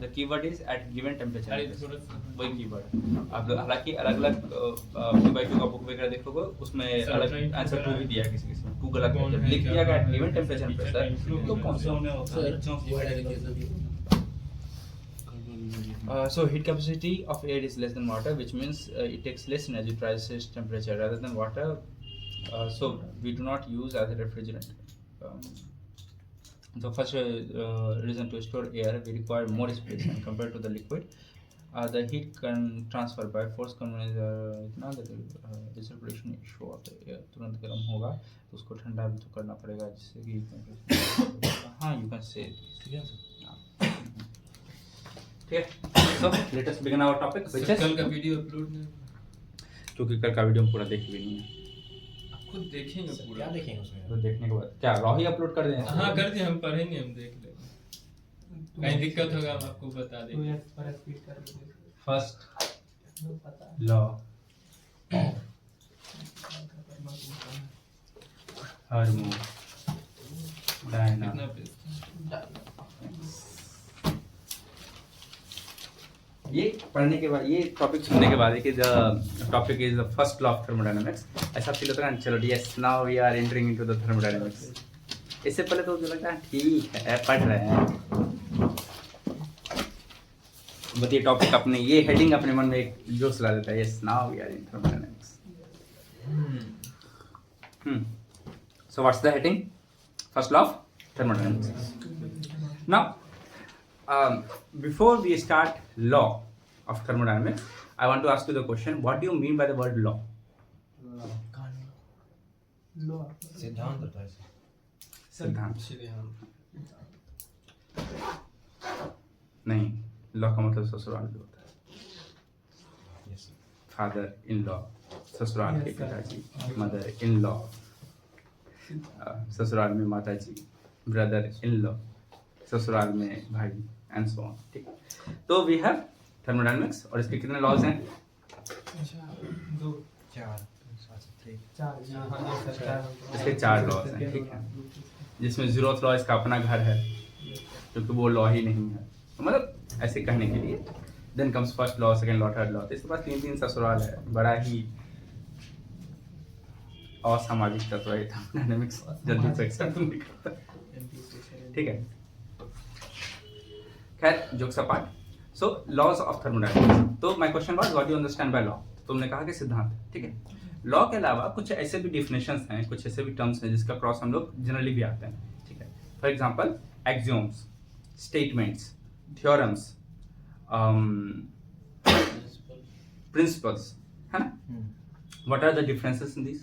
The keyword is at given temperature, वही keyword. आप हालांकि अलग अलग Q/Q का बुक वगैरह देखोगे उसमें अलग आंसर 2 भी दिया है, किसी किसी में 2 गलत है। जब लिख दिया गया at given temperature and pressure तो कौन सा so heat capacity of air is less than water, which means it takes less energy to rise its temperature rather than water. So we do not use as a refrigerant. The first reason to store air, we require more space and compared to the liquid. The heat can transfer by force convection, इतना recirculation issue of the air, तुरंत गर्म होगा तो उसको ठंडा भी तो करना पड़ेगा जिससे कि हाँ you can say ठीक है। So let us begin our topic, which is कल का वीडियो अपलोड नहीं, क्योंकि कल का वीडियो हम पूरा देख भी नहीं है, आप खुद देखेंगे पूरा। क्या देखेंगे उसमें? तो देखने के बाद क्या रॉ ही अपलोड कर दें? हाँ कर दिए, हम पढ़ेंगे, हम देख लेंगे, कहीं दिक्कत होगा हम आपको बता देंगे। फर्स्ट लॉ कितना पेज? ये पढ़ने के बाद, ये टॉपिक सुनने के बाद कि the topic is the first law of thermodynamics, ऐसा फील होता है चलो yes now we are entering into the thermodynamics. इससे पहले तो मुझे लगता है ठीक है पढ़ रहे हैं, बट ये टॉपिक अपने ये हेडिंग अपने मन में एक जोश ला देता है, yes now we are in thermodynamics. So what's the heading? First law of thermodynamics. Now, before we start law of thermodynamics, I want to ask you the question: what do you mean by the word law? सिद्धांत होता है। सिद्धांत नहीं, law का मतलब ससुराल भी होता है। फादर इन लॉ, ससुराल के पिताजी, मदर इन लॉ, ससुराल में माता जी, ब्रदर इन लॉ, ससुराल में भाई, एंड सो ऑन। ठीक, तो वी हैव थर्मोडायनामिक्स और इसके कितने लॉज हैं? इसके 4 लॉज हैं, ठीक है, जिसमें 0th लॉ इसका अपना घर है क्योंकि वो लॉ ही नहीं है, तो मतलब ऐसे कहने के लिए। Then comes first law, second law, third law, तो इसके पास 3 ससुराल है, बड़ा ही असामाजिक तत्व है थर्मोडायनामिक्स, जल्दी से एक्सेप्ट नहीं करता, ठीक है। खैर jokes apart, so laws of thermodynamics. तो my question was what do you understand by law? तुमने कहा कि सिद्धांत, ठीक है। लॉ के अलावा कुछ ऐसे भी डिफिनेशंस हैं, कुछ ऐसे भी टर्म्स हैं जिसका क्रॉस हम लोग जनरली भी आते हैं, ठीक है। For example axioms, statements, theorems, principles, है ना? What are the differences in this?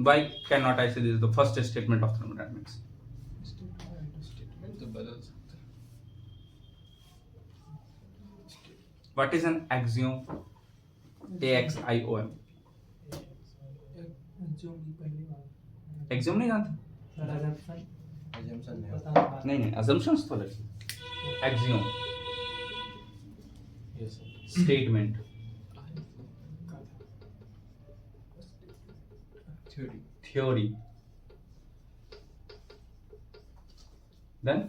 Why cannot I say this is the first statement of thermodynamics? Statement तो बदल सकते हैं। What is an axiom? AXIOM. Axiom नहीं जानते? नहीं, assumptions तो अलग है। Axiom, statement, theory, then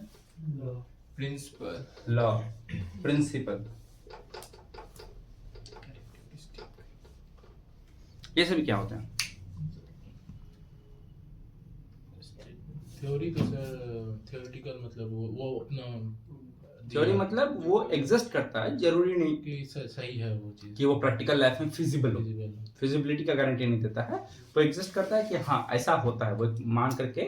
principle, law, principle, ये सभी क्या होते हैं? थ्योरी का सर, थ्योरेटिकल मतलब वो अपना थ्योरी मतलब वो एग्जिस्ट करता है, जरूरी नहीं कि सही है वो चीज कि वो प्रैक्टिकल लाइफ में फिजिबल हो, Feasible। फिजिबिलिटी का गारंटी नहीं देता है, वो एग्जिस्ट करता है कि हाँ ऐसा होता है, वो मान करके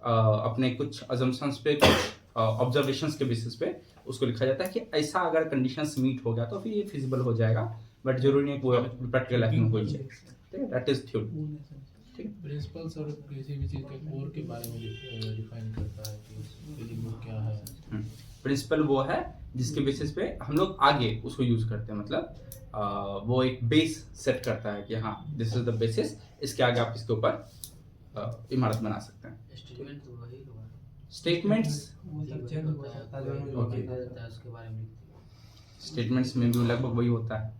अपने कुछ अजम्पशंस पे, कुछ ऑब्जर्वेशंस के बेसिस पे उसको लिखा जाता है कि ऐसा अगर कंडीशंस मीट हो गया तो फिर ये फिजिबल हो जाएगा, बट जरूरी नहीं कि वो प्रैक्टिकल लाइफ में हो जाए, ठीक है। दैट इज थ्योरी, ठीक है। प्रिंसिपल्स और किसी भी चीज के कोर के बारे में डिफाइन करता है कि फीलिंग वो क्या है। प्रिंसिपल वो है जिसके बेसिस पे हम लोग आगे उसको यूज करते हैं, मतलब वो एक बेस सेट करता है कि हाँ दिस इज द बेसिस, इसके आगे आप इसके ऊपर इमारत बना सकते हैं। स्टेटमेंट तो वही होगा, स्टेटमेंट्स स्टेटमेंट्स में भी लगभग वही होता है।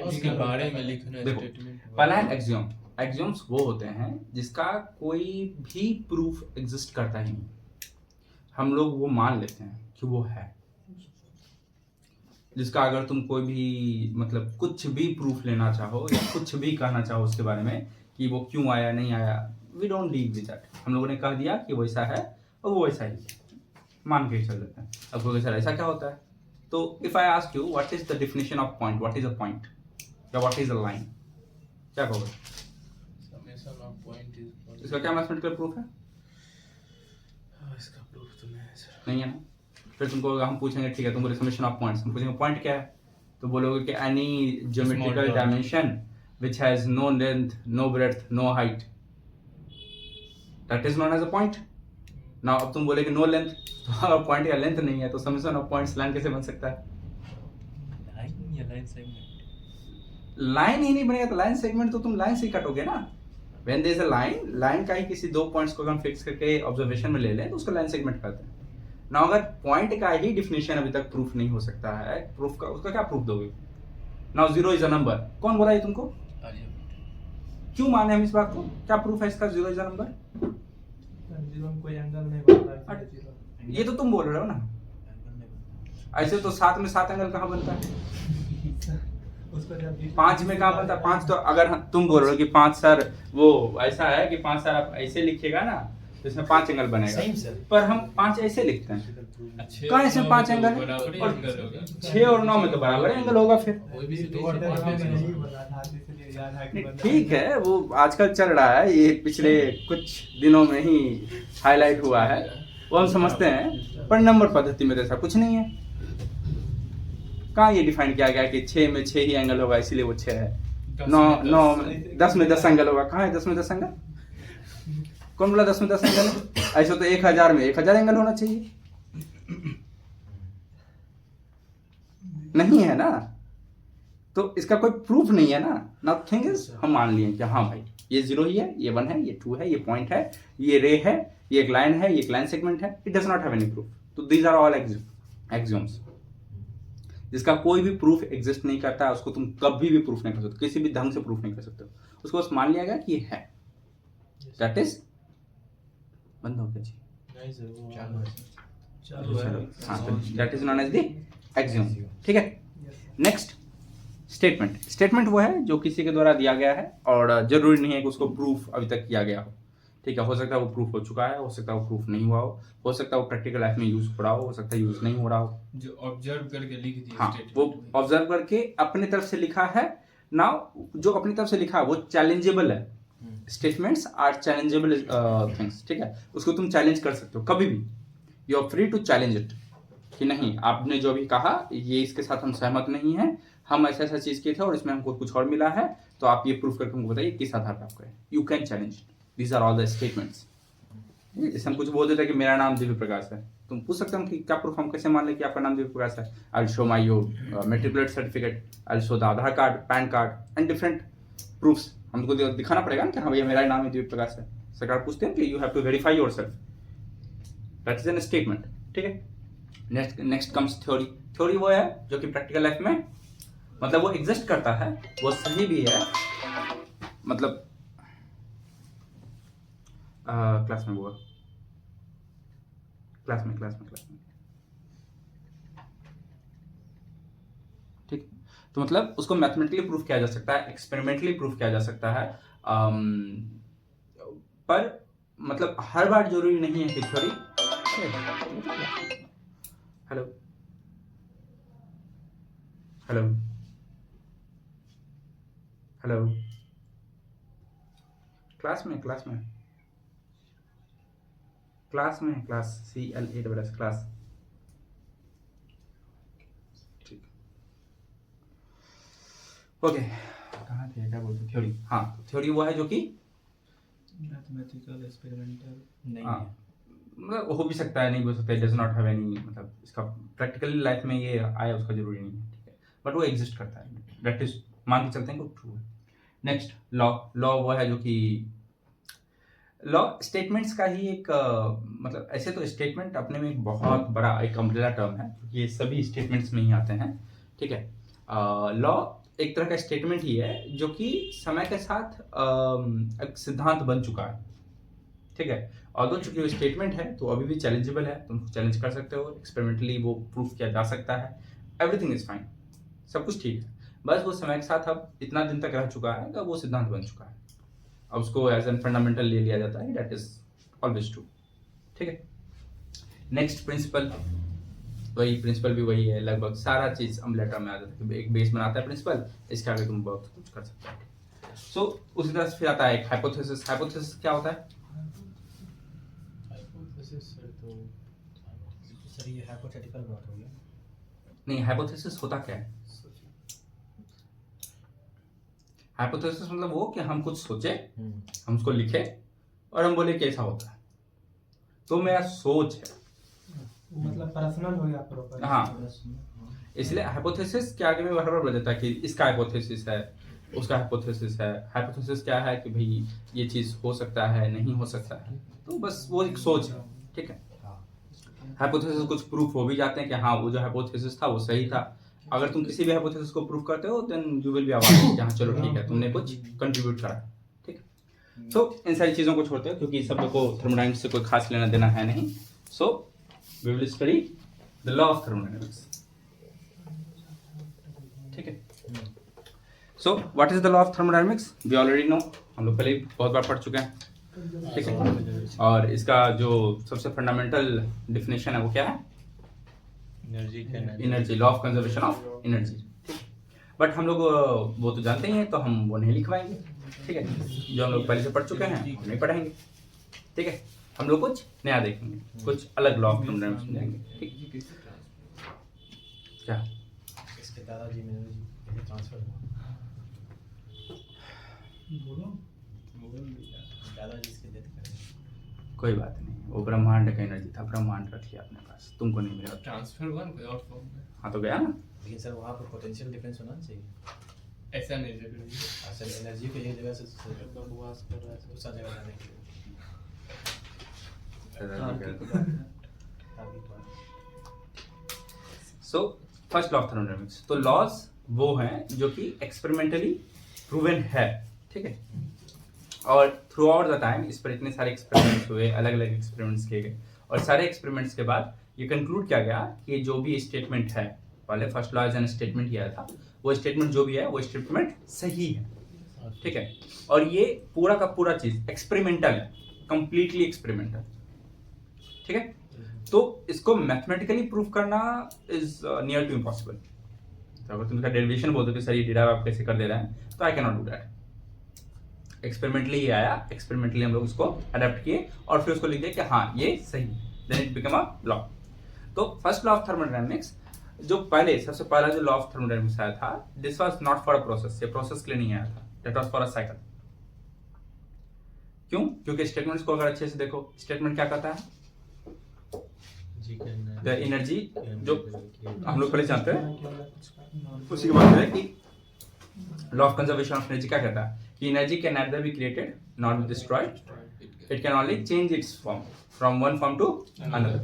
उसके बारे में लिखना देखो, स्टेटमेंट। पहला है एक्सियोम। एक्सियोम्स वो होते हैं जिसका कोई भी प्रूफ एग्जिस्ट करता ही नहीं, हम लोग वो मान लेते हैं कि वो है, जिसका अगर तुम कोई भी मतलब कुछ भी प्रूफ लेना चाहो या कुछ भी कहना चाहो उसके बारे में कि वो क्यों आया नहीं आया, we don't deal with that. हम लोगों ने कह दिया कि वैसा है और वो वैसा ही मान के चल देते हैं। अब कोई सर ऐसा क्या होता है, तो if I ask you what is the definition of point, what is a point या व्हाट इज अ लाइन, क्या कहोगे? समेशन ऑफ पॉइंट इज, इसका क्या मैथमेटिकल प्रूफ है? इसका प्रूफ तो नहीं है सर। नहीं है ना। फिर तुमको हम पूछेंगे ठीक है, तुम बोले समेशन ऑफ पॉइंट्स, हम पूछेंगे पॉइंट क्या है, तो बोलोगे कि any geometrical dot. Dimension which has no length, no breadth, no height, that is known as a point. Now अब तुम बोले कि no length, तो अगर पॉइंट का लेंथ नहीं है तो समेशन ऑफ पॉइंट्स लाइन कैसे बन सकता है? लाइन या लाइन सेगमेंट, लाइन ही नहीं बनेगा तो लाइन सेगमेंट तो तुम लाइन से ही काटोगे ना। When there is a line, line का ही किसी दो पॉइंट्स को हम फिक्स करके ऑब्जर्वेशन में ले लें तो उसको लाइन सेगमेंट कहते हैं ना। अगर पॉइंट का ही डिफिनेशन अभी तक प्रूफ नहीं हो सकता है, प्रूफ का उसका क्या प्रूफ दोगे? Now zero is a number, कौन बोला ये तुमको? क्यों माने हम इस बात को, क्या प्रूफ है इसका zero is a number? Zero में कोई एंगल नहीं बनता है, जीरो ये तो तुम बोल रहे हो ना। ऐसे तो 7 में 7 एंगल कहाँ बनता है? उसको जब 5 में कहाँ बनता है? 5 तो अगर तुम बोल रहे हो कि 5 सर वो ऐसा है कि 5 सर आप ऐसे लिखिएगा ना तो इसमें 5 एंगल बनेगा, Same, sir. पर हम 5 ऐसे लिखते हैं, कहाँ इसमें 5 एंगल है? बराबर और एंगल होगा। 6 और 9 में तो बराबर एंगल होगा फिर। कोई भी दो और नहीं बना था, इसलिए याद है कि बना- ठीक है, वो आजकल चल रहा है, ये पिछले कुछ दिनों में ही हाईलाइट हुआ है, वो हम समझते हैं, पर नंबर पद्धति में तो ऐसा कुछ नहीं है। कहाँ ये डिफाइन किया गया कि 6 में 6 ही एंगल होगा इसीलिए वो 6 है, 10 में 10 एंगल होगा। कहाँ है 10 में 10 एंगल? कौन बोला 10 में 10 एंगल है? ऐसा तो 1000 में 1000 एंगल होना चाहिए, नहीं है ना। तो इसका कोई प्रूफ नहीं है ना। नथिंग इज, हम मान लिए कि हाँ भाई ये 0 ही है, ये 1 है, ये 2 है, ये पॉइंट है, ये रे है, ये एक लाइन है, ये एक लाइन सेगमेंट है। It does not have any proof. तो दीज आर ऑल एक्सियोम्स जिसका कोई भी प्रूफ एग्जिस्ट नहीं करता है, उसको तुम कभी भी प्रूफ नहीं कर सकते, किसी भी ढंग से प्रूफ नहीं कर सकते हो। उसको बस मान लिया गया कि ये है, दैट इज बंद हो गया जी, नहीं सर वो चालू है। चालू है। हाँ, that is known as the axiom. ठीक है, नेक्स्ट स्टेटमेंट। स्टेटमेंट वो है जो किसी के द्वारा दिया गया है और जरूरी नहीं है कि उसको प्रूफ अभी तक किया गया हो। ठीक है, हो सकता है वो प्रूफ हो चुका है, हो सकता है वो प्रूफ नहीं हुआ हो सकता है वो प्रैक्टिकल लाइफ में यूज हो रहा हो सकता है यूज नहीं हो रहा हो। जो ऑब्जर्व करके लिख दिया हाँ, statement वो में। ऑब्जर्व करके अपनी तरफ से लिखा है। नाउ जो अपनी तरफ से लिखा है वो चैलेंजेबल है। Statements are challengeable things. ठीक है, उसको तुम चैलेंज कर सकते हो कभी भी। You are free to challenge it कि नहीं, आपने जो भी कहा ये इसके साथ हम सहमत नहीं है, हम ऐसा ऐसा चीज किए थे और इसमें हमको कुछ और मिला है, तो आप ये प्रूफ करके हमको बताइए किस आधार पर आप करें। You can challenge. These are all the statements. जैसे हम कुछ बोल देते हैं कि मेरा नाम दिव्य प्रकाश है, तुम पूछ सकते हो कि क्या प्रूफ, हम कैसे मान लें कि आपका नाम दिव्य प्रकाश है? I will show my your matriculate certificate, I will show the Aadhaar card, pan card and different proofs. हमको दिखाना पड़ेगा ना कि हाँ भैया मेरा नाम है दिव्य प्रकाश है। सरकार पूछते हैं कि you have to verify yourself, that is an statement. ठीक है, नेक्स्ट कम्स थ्योरी। थ्योरी वो है जो कि प्रैक्टिकल लाइफ में मतलब वो एग्जिस्ट करता है, वो सही भी है, मतलब क्लास में हुआ, क्लास में ठीक। तो मतलब उसको मैथमेटिकली प्रूफ किया जा सकता है, एक्सपेरिमेंटली प्रूफ किया जा सकता है, पर मतलब हर बार जरूरी नहीं है कि theory. Hello hello hello, class में CLASS क्लास। ठीक, ओके, कहाँ थे, क्या बोलते? थ्योरी। हाँ, थ्योरी वो है जो कि मैथमेटिकल एक्सपेरिमेंटल नहीं हाँ, है। मतलब हो भी सकता है, नहीं भी हो सकता है, डज नॉट हैव एनी, मतलब इसका प्रैक्टिकली लाइफ में ये आया उसका जरूरी नहीं है। ठीक है, बट वो एग्जिस्ट करता है, दैट इज मान के चलते हैं कि ट्रू है। नेक्स्ट लॉ वो है जो कि लॉ स्टेटमेंट्स का ही एक मतलब ऐसे तो स्टेटमेंट अपने में एक बहुत बड़ा एक अम्ब्रेला टर्म है, क्योंकि ये सभी स्टेटमेंट्स में ही आते हैं। ठीक है, लॉ एक तरह का स्टेटमेंट ही है जो कि समय के साथ एक सिद्धांत बन चुका है। ठीक है, और चूंकि वो स्टेटमेंट है तो अभी भी चैलेंजेबल है, तुम चैलेंज कर सकते हो, एक्सपेरिमेंटली वो प्रूफ किया जा सकता है, एवरीथिंग इज फाइन, सब कुछ ठीक है। बस वो समय के साथ अब इतना दिन तक रह चुका है कि वो सिद्धांत बन चुका है, अब उसको एज एन फंडामेंटल ले लिया जाता है, दैट इज ऑलवेज ट्रू। ठीक है, नेक्स्ट प्रिंसिपल, वही प्रिंसिपल भी वही है, लगभग सारा चीज हम लेटर में आ जाता है, एक बेस बनाता है प्रिंसिपल, इसके आगे तुम बहुत कुछ कर सकते हो। सो उसी तरह से फिर आता है एक हाइपोथेसिस। हाइपोथेसिस क्या होता है? हाइपोथेसिस तो सर ये हाइपोथेटिकल बात हो गया। नहीं, हाइपोथेसिस होता क्या है? हाइपोथेसिस मतलब वो कि हम कुछ सोचे, हम उसको लिखे और हम बोले कि ऐसा होता है, तो मेरा सोच है, मतलब पर्सनल हो गया प्रॉपर। हाँ, इसलिए हाइपोथेसिस के आगे में बराबर बोल देता है कि इसका हाइपोथेसिस है, उसका हाइपोथेसिस है। हाइपोथेसिस क्या है कि भाई ये चीज हो सकता है, नहीं हो सकता है, तो बस वो एक सोच है। ठीक है, हाइपोथेसिस कुछ प्रूफ हो भी जाते हैं कि हाँ वो जो हाइपोथेसिस था वो सही था। अगर तुम किसी भी हाइपोथेसिस को प्रूफ करते हो then you will be awarded, हाँ चलो ठीक है तुमने कुछ कंट्रीब्यूट करा। ठीक है, सो इन सारी चीजों को छोड़ते हैं क्योंकि सब को थर्मोडायनामिक्स से कोई खास लेना देना है नहीं। So we will study the law of thermodynamics. ठीक है, so what is the law of thermodynamics? We already know, हम लोग पहले ही बहुत बार पढ़ चुके हैं। ठीक है, और इसका जो सबसे फंडामेंटल डेफिनेशन है वो क्या है? Energy, law of conservation of energy. But हम लोग वो तो जानते ही हैं, तो हम वो नहीं लिखवाएंगे। ठीक है, जो हम लोग पहले से पढ़ चुके हैं हम नहीं पढ़ाएंगे। ठीक है, हम लोग कुछ नया देखेंगे, कुछ अलग लॉ ऑफ थर्मोडायनामिक्स समझेंगे। ठीक, क्या इसके दादाजी में ट्रांसफर हुआ। दादाजी इसके डेथ कर गए। कोई बात नहीं, वो ब्रह्मांड का एनर्जी था, ब्रह्मांड रख लिया अपने पास, तुमको नहीं मिला। ट्रांसफर हुआ कोई और फॉर्म में, हाँ तो गया ना। लेकिन सर वहाँ पर पोटेंशियल डिफरेंस होना चाहिए। ऐसा नहीं जरूरी है। सर एनर्जी को एक जगह से बकवास कर रहा है दूसरा जगह जाने के लिए so first law of thermodynamics, तो लॉज वो हैं जो कि एक्सपेरिमेंटली प्रूवन है। ठीक है, और थ्रू आउट द टाइम इस पर इतने सारे एक्सपेरिमेंट्स हुए, अलग अलग एक्सपेरिमेंट्स किए गए, और सारे एक्सपेरिमेंट्स के बाद ये कंक्लूड किया गया कि जो भी स्टेटमेंट है, पहले first law as an statement किया था, वो स्टेटमेंट जो भी है वो स्टेटमेंट सही है। ठीक है, और ये पूरा का पूरा चीज एक्सपेरिमेंटल है, कंप्लीटली एक्सपेरिमेंटल। ठीक है, तो इसको मैथमेटिकली प्रूफ करना इज नियर टू इम्पॉसिबल। तो अगर तुम इसका डेरिवेशन बोल दो कि सर ये डिराइव आप कैसे कर दे रहे हैं, तो I can not do that. Experimentally ये आया, एक्सपेरिमेंटली हम लोग उसको अडेप्ट किए और फिर उसको लिख दिया कि हाँ ये सही, then it become a law. तो फर्स्ट लॉ ऑफ थर्मोडायनामिक्स, जो पहले सबसे पहला जो लॉ ऑफ थर्मोडायनामिक्स आया था, this was not for a process, ये प्रोसेस के लिए नहीं आया था, that was for a cycle. क्यों? क्योंकि स्टेटमेंट्स को अगर अच्छे से देखो, स्टेटमेंट क्या कहता है? द एनर्जी, जो हम लोग पहले जानते हैं उसी के बाद है कि law of conservation of energy क्या कहता है कि energy can neither be created nor be destroyed, it can only change its form from one form to another.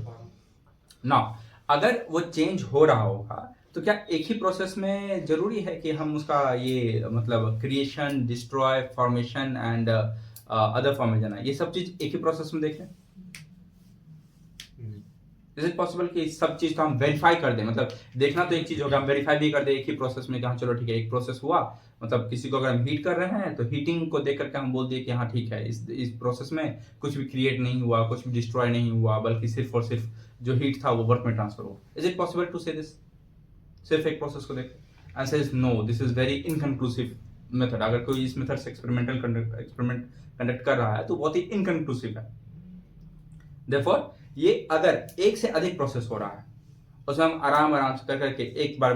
Now अगर वो चेंज हो रहा होगा तो क्या एक ही प्रोसेस में जरूरी है कि हम उसका ये मतलब creation, destroy, formation and other form में जाना, ये सब चीज एक ही प्रोसेस में देखें? इज इट पॉसिबल कि सब चीज तो हम वेरीफाई कर दें? मतलब देखना तो एक चीज होगा, हम वेरीफाई भी कर दे एक ही प्रोसेस में कि हाँ चलो ठीक है एक प्रोसेस हुआ, मतलब किसी को अगर हम हीट कर रहे हैं तो हीटिंग को देख करके हम बोल दिए कि हाँ ठीक है इस प्रोसेस में कुछ भी क्रिएट नहीं हुआ, कुछ भी डिस्ट्रॉय नहीं हुआ, बल्कि सिर्फ और सिर्फ जो हीट था वो वर्क में ट्रांसफर हुआ। Is it possible to say this सिर्फ एक प्रोसेस को देख? Answer is no, this is very inconclusive method. अगर कोई इस मेथड से एक्सपेरिमेंट कंडक्ट कर रहा है तो बहुत ही इनकंक्लूसिव है। देयरफॉर ये अगर एक से अधिक प्रोसेस हो रहा है, उसमें हम आराम से कर करके एक बार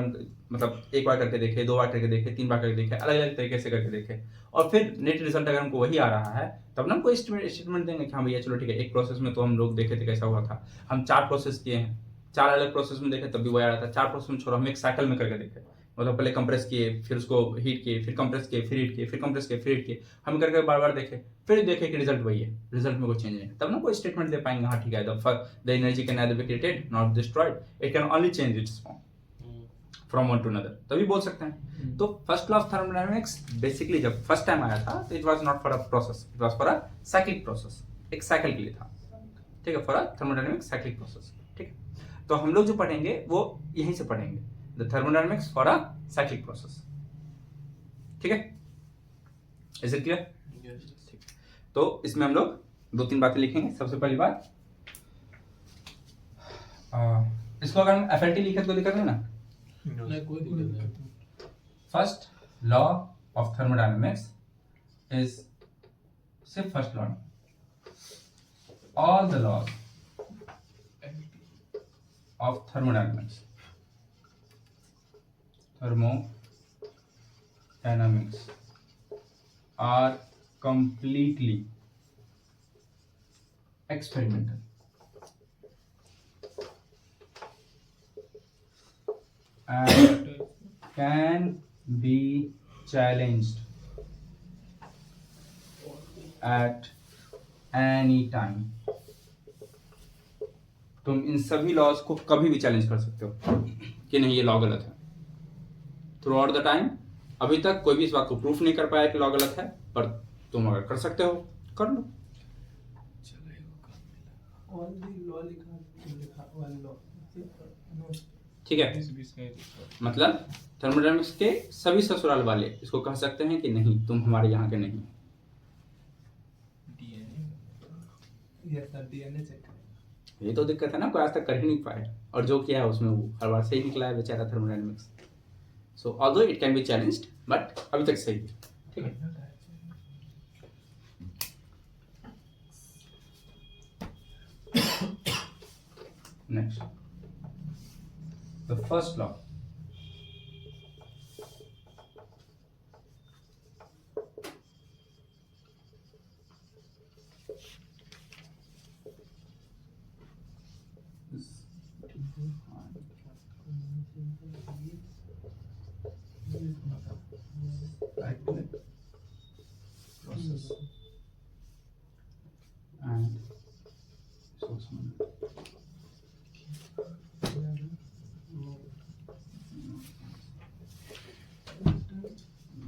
करके देखे, 2 बार करके देखे, 3 बार करके देखे, अलग अलग तरीके से करके देखे, और फिर नेट रिजल्ट अगर हमको वही आ रहा है, तब ना हमको स्टेटमेंट देंगे कि हाँ भैया चलो ठीक है एक प्रोसेस में तो हम लोग देखे थे कैसा हुआ था, हम 4 प्रोसेस किए हैं, 4 अलग प्रोसेस में देखे तब भी वही आ रहा था, 4 प्रोसेस में छोड़ो हम एक साइकिल में करके देखे, मतलब पहले कंप्रेस किए, फिर उसको हीट किए, फिर कंप्रेस किए, फिर हीट किए, फिर कंप्रेस किए, फिर हीट किए, हम करके बार बार देखे, फिर देखे कि रिजल्ट वही है, रिजल्ट में कोई चेंज नहीं है, तब ना कोई स्टेटमेंट दे पाएंगे हाँ ठीक है the energy can neither be created nor destroyed, it can only change its form from one to another, तभी बोल सकते हैं। तो first law of thermodynamics basically जब फर्स्ट टाइम आया था तो it was not for a process, it was for a cyclic process, एक साइकिल के लिए था। ठीक है, for a thermodynamic cyclic process. ठीक है, तो हम लोग जो पढ़ेंगे वो यहीं से पढ़ेंगे, the thermodynamics for a cyclic process. ठीक है, इज इट क्लियर? ठीक, तो इसमें हम लोग 2-3 बातें लिखेंगे। सबसे पहली बात, इसको अगर हम FLT लिखे तो दिक्कत है ना? नहीं कोई दिक्कत नहीं। First law of thermodynamics is, सिर्फ first law, all the laws of thermodynamics are completely experimental and can be challenged at any time। तुम इन सभी लॉज को कभी भी चैलेंज कर सकते हो कि नहीं ये लॉ गलत है, थ्रू आउट द टाइम। अभी तक कोई भी इस बात को प्रूफ नहीं कर पाया कि लॉ गलत है, पर तुम अगर कर सकते हो कर लो। ठीक है, मतलब थर्मोडायनेमिक्स के सभी ससुराल वाले इसको कह सकते हैं कि नहीं तुम हमारे यहाँ के नहीं। ये तो दिक्कत है ना, कोई आज तक कर ही नहीं पाए, और जो किया है उसमें वो हर बार सही निकला है बेचारा thermodynamics. So although it can be challenged, but अभी तक सही है। ठीक है, next the first law, process and source mode.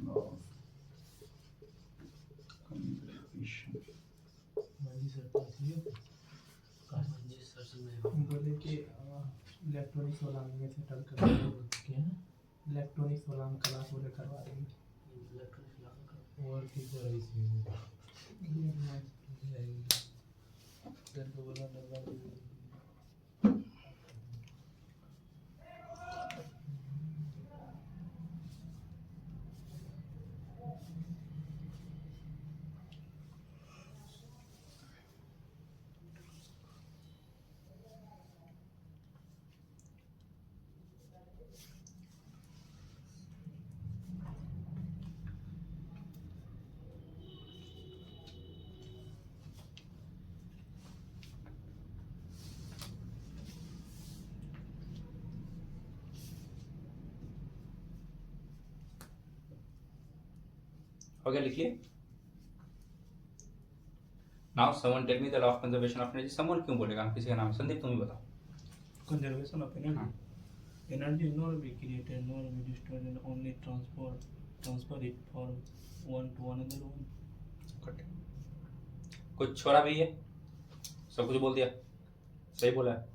Law of conservation। बोले कि इलेक्ट्रॉनिक्स वाला में सेटल कर क्या, इलेक्ट्रॉनिक्स वाला हम क्लास बोले करवा देंगे। और किस तरह इसमें हो गया, लिखिए। Now someone tell me the law of conservation of energy. Someone क्यों बोलेगा, किसी का नाम संदीप, तुम ही बताओ। Conservation of energy. हाँ। Energy nor be created nor be destroyed and only transfer it from one to another one. कुछ छोड़ा भी है, सब कुछ बोल दिया, सही बोला है।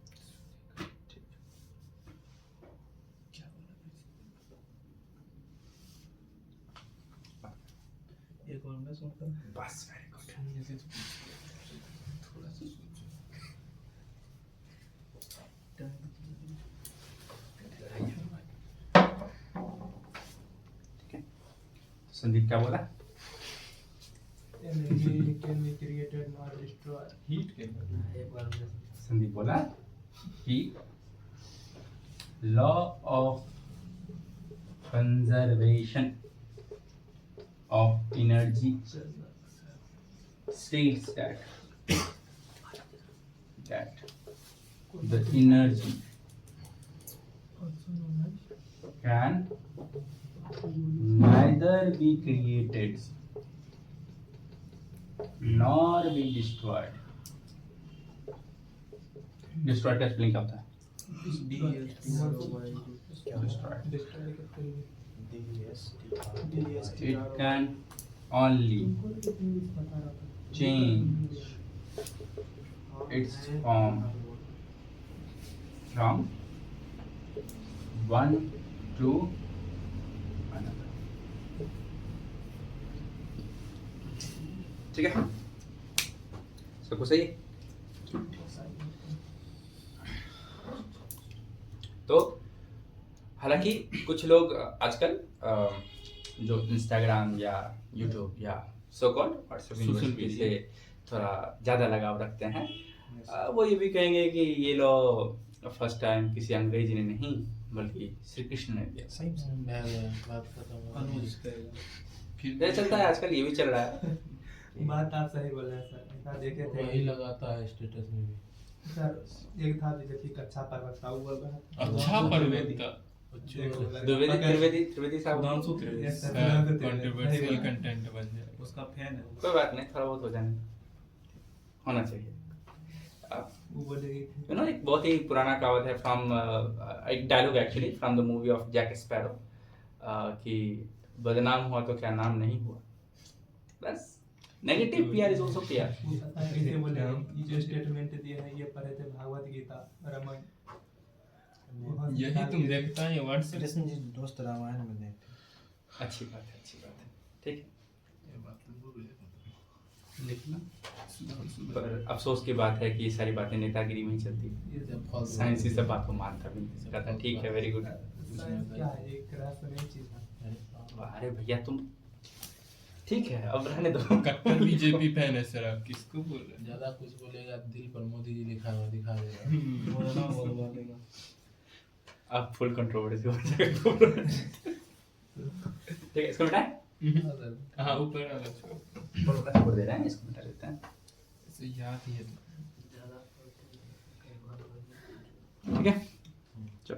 एक और मैं सुनता हूँ। बस, वेरी गुड। थोड़ा सा सोचो। ठीक है, संदीप क्या बोला? Energy can be created nor destroyed. Heat के संदीप बोला कि law of conservation of energy states that the energy can neither be created nor be destroyed। destroyed का स्पेलिंग क्या होता है? destroyed। it can only change its form from one to another. ठीक है, सबको सही है? तो हालांकि कुछ लोग आजकल जो इंस्टाग्राम या यूट्यूब या सो कॉल्ड व्हाट्सएप यूनिवर्सिटी से थोड़ा ज़्यादा लगाव रखते हैं, वो ये भी कहेंगे कि ये लो फर्स्ट टाइम किसी अंग्रेज ने नहीं बल्कि श्री कृष्ण ने दिया। सही से बात खत्म ये चलता है आजकल, ये भी चल रहा है। बात आप सही बोल रहे हैं सर। ऐसा देखे थे वही लगाता है स्टेटस में भी। सर, एक था बीजेपी का अच्छा पर्वत था वो अच्छा पर्वत का त्रिवेदी साहब कंट्रोवर्शियल कंटेंट बन जाए। उसका फैन है। कोई बात नहीं, थोड़ा बहुत हो जाने होना चाहिए। वो बोलेगी एक बहुत ही पुराना कहावत है फ्रॉम एक dialogue actually from the movie of Jack Sparrow कि बदनाम हुआ तो क्या नाम नहीं हुआ। बस negative PR is also PR. कैसे बोलेगी ये जो स्टेटमेंट दिए हैं ये पढ़े थे भागवत गीता रामायण। यही तुम देखता है व्हाट्सएप। कृष्ण जी दोस्त रामायण में देखते। अच्छी बात है, अच्छी बात है, ठीक है। लिखना पर अफसोस की बात है कि ये सारी बातें नेतागिरी में ही चलती है। साइंस इस सब बात को मानता भी नहीं कहता ठीक है, वेरी गुड। क्या है एक रहस्यमय चीज है। अरे भैया तुम ठीक है, अब रहने दो। कट्टर बीजेपी फैन है सर, आप किसको बोल रहे हैं? ज्यादा कुछ बोलेगा दिल पर मोदी जी लिखा हुआ दिखा देगा। अब फुल कंट्रोवर्सी हो जाएगा। ठीक है, इसको मिटाएं? हाँ ऊपर वाला छोड़। छोड़ दे रहे हैं, इसको मिटा देते हैं। इसे याद ही है तो। ठीक है, चलो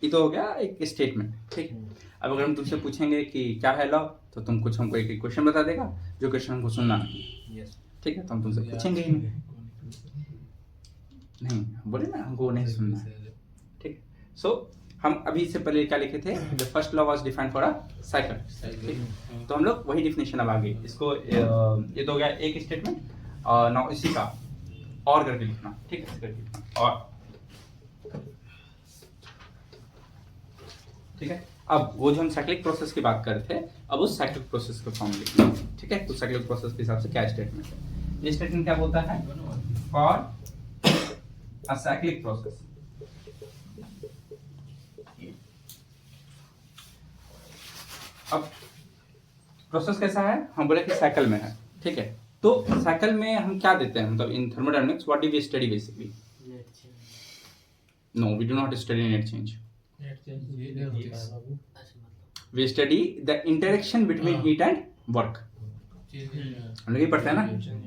ये तो हो गया एक स्टेटमेंट। ठीक है, अब अगर हम तुमसे पूछेंगे कि क्या है लॉ, तो तुम कुछ हमको एक क्वेश्चन बता देगा जो क्वेश्चन हमको सुनना नहीं है। यस। ठीक है, तो हम तुमसे पूछेंगे ही नहीं, बोले ना हमको नहीं सुनना है। ठीक है, सो हम अभी इससे पहले क्या लिखे थे, the first law was defined for a cycle. तो हम लोग वही डिफिनेशन अब आगे इसको ये तो हो गया एक स्टेटमेंट। और नाउ इसी का और करके लिखना। ठीक है, करके लिखना और ठीक है। अब वो जो हम साइक्लिक प्रोसेस की बात कर रहे थे, अब उस साइक्लिक प्रोसेस का फॉर्म लिखना। ठीक है, तो साइक्लिक प्रोसेस के हिसाब से क्या स्टेटमेंट है, ये स्टेटमेंट क्या बोलता है, फॉर अ साइक्लिक प्रोसेस अब प्रोसेस कैसा है, हम बोले कि साइकिल में है। ठीक है, तो साइकिल में हम क्या देते हैं, मतलब in thermodynamics what do we study basically? No, we do not study net change. We study the interaction between heat and work. हम लोग ये पढ़ते हैं ना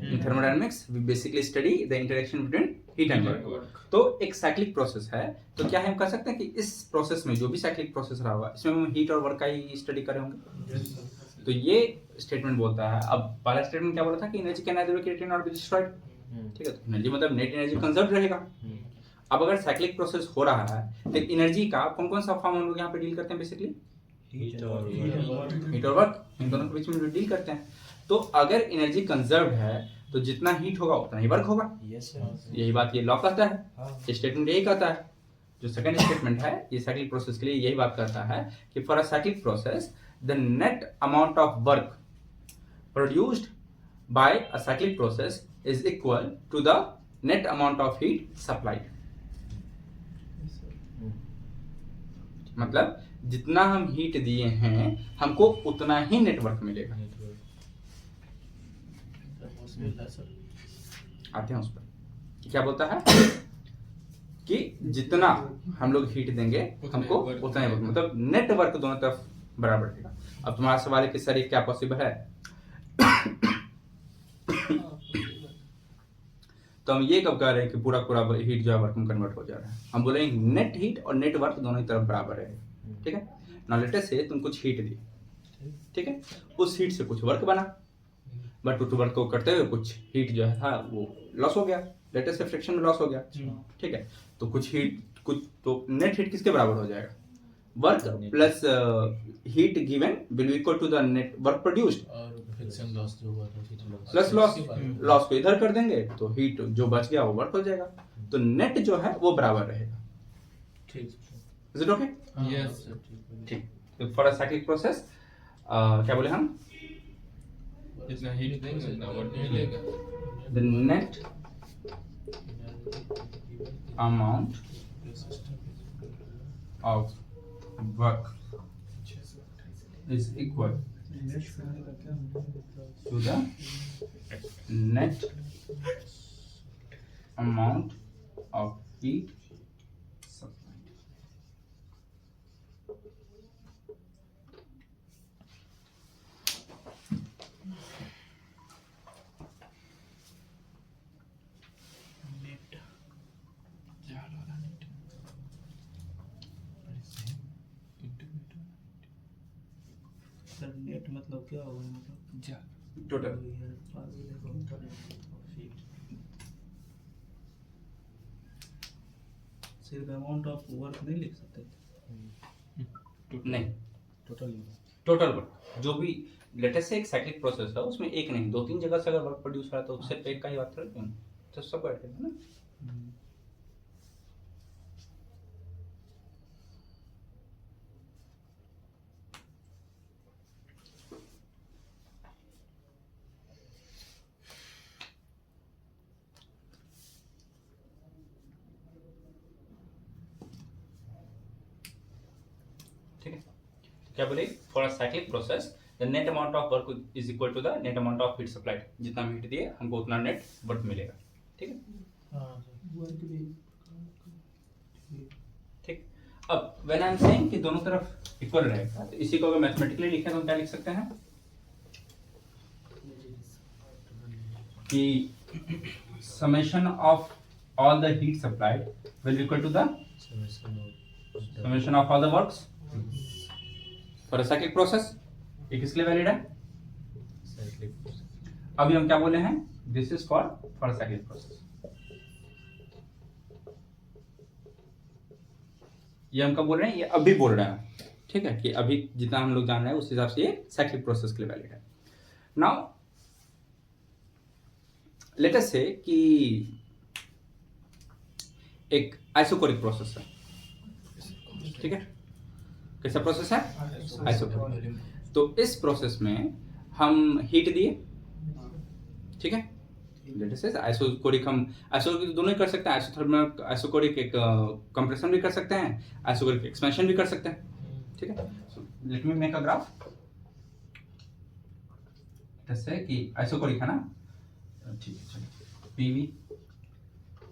in thermodynamics, we basically study the interaction between heat and work. तो एक cyclic process है, तो क्या हम कह सकते हैं कि इस प्रोसेस में जो भी साइक्लिक प्रोसेस रहा होगा इसमें हम हीट और वर्क का ही स्टडी करे होंगे। तो ये स्टेटमेंट बोलता है। अब पहला स्टेटमेंट क्या बोला था कि energy can nether be created not be destroyed. ठीक है, तो एनर्जी मतलब नेट एनर्जी कंजर्व रहेगा। अब अगर साइक्लिक प्रोसेस हो रहा है तो एनर्जी का कौन कौन सा फॉर्म हम लोग यहाँ पे डील करते हैं बेसिकली, हीट और वर्क, इन दोनों के बीच में डील करते हैं। तो अगर एनर्जी कंजर्व है तो जितना हीट होगा उतना ही वर्क होगा। यही बात ये लॉ कहता है, ये स्टेटमेंट यही कहता है। जो सेकंड स्टेटमेंट है ये साइक्लिक प्रोसेस के लिए यही बात करता है कि for a cyclic process the net amount of work produced by a cyclic process is equal to the net amount of heat supplied. मतलब जितना हम हीट दिए हैं हमको उतना ही नेटवर्क मिलेगा। आते हैं उस पर, क्या बोलता है कि जितना हम लोग हीट देंगे हमको उतना ही वर्क, मतलब नेटवर्क दोनों तरफ बराबर रहेगा। अब तुम्हारा सवाल है कि सर ये क्या पॉसिबल है? तो हम ये कब कह रहे हैं कि पूरा पूरा हीट जो है वर्क में कन्वर्ट हो जा रहा है? हम बोलेंगे नेट हीट और नेट वर्क दोनों ही तरफ बराबर है। ठीक है, नाउ लेट अस से तुम कुछ हीट दी, ठीक है, उस हीट से कुछ वर्क बना, बट उस वर्क को करते हुए कुछ हीट जो है था वो लॉस हो गया, लेट अस से फ्रिक्शन में लॉस हो गया। ठीक है, तो कुछ हीट कुछ तो नेट हीट किसके बराबर हो जाएगा? Work plus heat given will be equal to the net work produced और फ्रिक्शन लॉस जो हुआ था हीट लॉस प्लस लॉस को इधर कर देंगे तो हीट जो बच गया वो वर्क हो जाएगा, तो नेट जो है वो बराबर रहेगा। ठीक इज इट ओके? यस ठीक। तो फॉर अ साइक्लिक प्रोसेस क्या बोले हम, जितना हीट देंगे उतना वर्क मिलेगा। The net amount of work is equal to the net amount of heat supplied. Sir net मतलब क्या होगा, मतलब Total. सिर्फ अमाउंट ऑफ वर्क नहीं लिख सकते? नहीं, टोटल टोटल वर्क जो भी लेटेस्ट से एक साइक्लिक प्रोसेस है उसमें एक नहीं 2-3 जगह से अगर वर्क प्रोड्यूस हो रहा है तो सिर्फ एक का ही बात करें तो सब ऐड करेंगे ना। ठीक है, क्या बोले, for a cyclic process the net amount of work is equal to the net amount of heat supplied, जितना हम हीट दिए हमको उतना नेट वर्क मिलेगा। ठीक है, वर्क भी ठीक। अब व्हेन आई एम सेइंग कि दोनों तरफ इक्वल रहेगा तो इसी को अगर मैथमेटिकली लिखें तो हम क्या लिख सकते हैं कि summation of all the heat supplied will be equal to the summation of all the works for a cyclic process. ये किसके लिए वैलिड है? अभी हम क्या बोले हैं, this is for a cyclic process. ये हम कब बोल रहे हैं, ये अभी बोल रहे हैं। ठीक है, कि अभी जितना हम लोग जान रहे हैं उस हिसाब से ये साइक्लिक प्रोसेस के लिए वैलिड है। नाउ लेट अस से कि एक आइसोकोरिक प्रोसेस है। ठीक है, कैसा प्रोसेस है? आइसोकोरिक। तो इस प्रोसेस में हम हीट दिए, ठीक है, लेट अस से आइसोकोरिक, हम आइसोकोरिक तो दोनों ही कर सकते हैं, आइसोथर्मल आइसोकोरिक एक कंप्रेशन भी कर सकते हैं, आइसोकोरिक एक्सपेंशन भी कर सकते हैं। ठीक है, let me make a graph जैसे कि आइसोकोरिक है ना, ठीक है, चलो पीवी।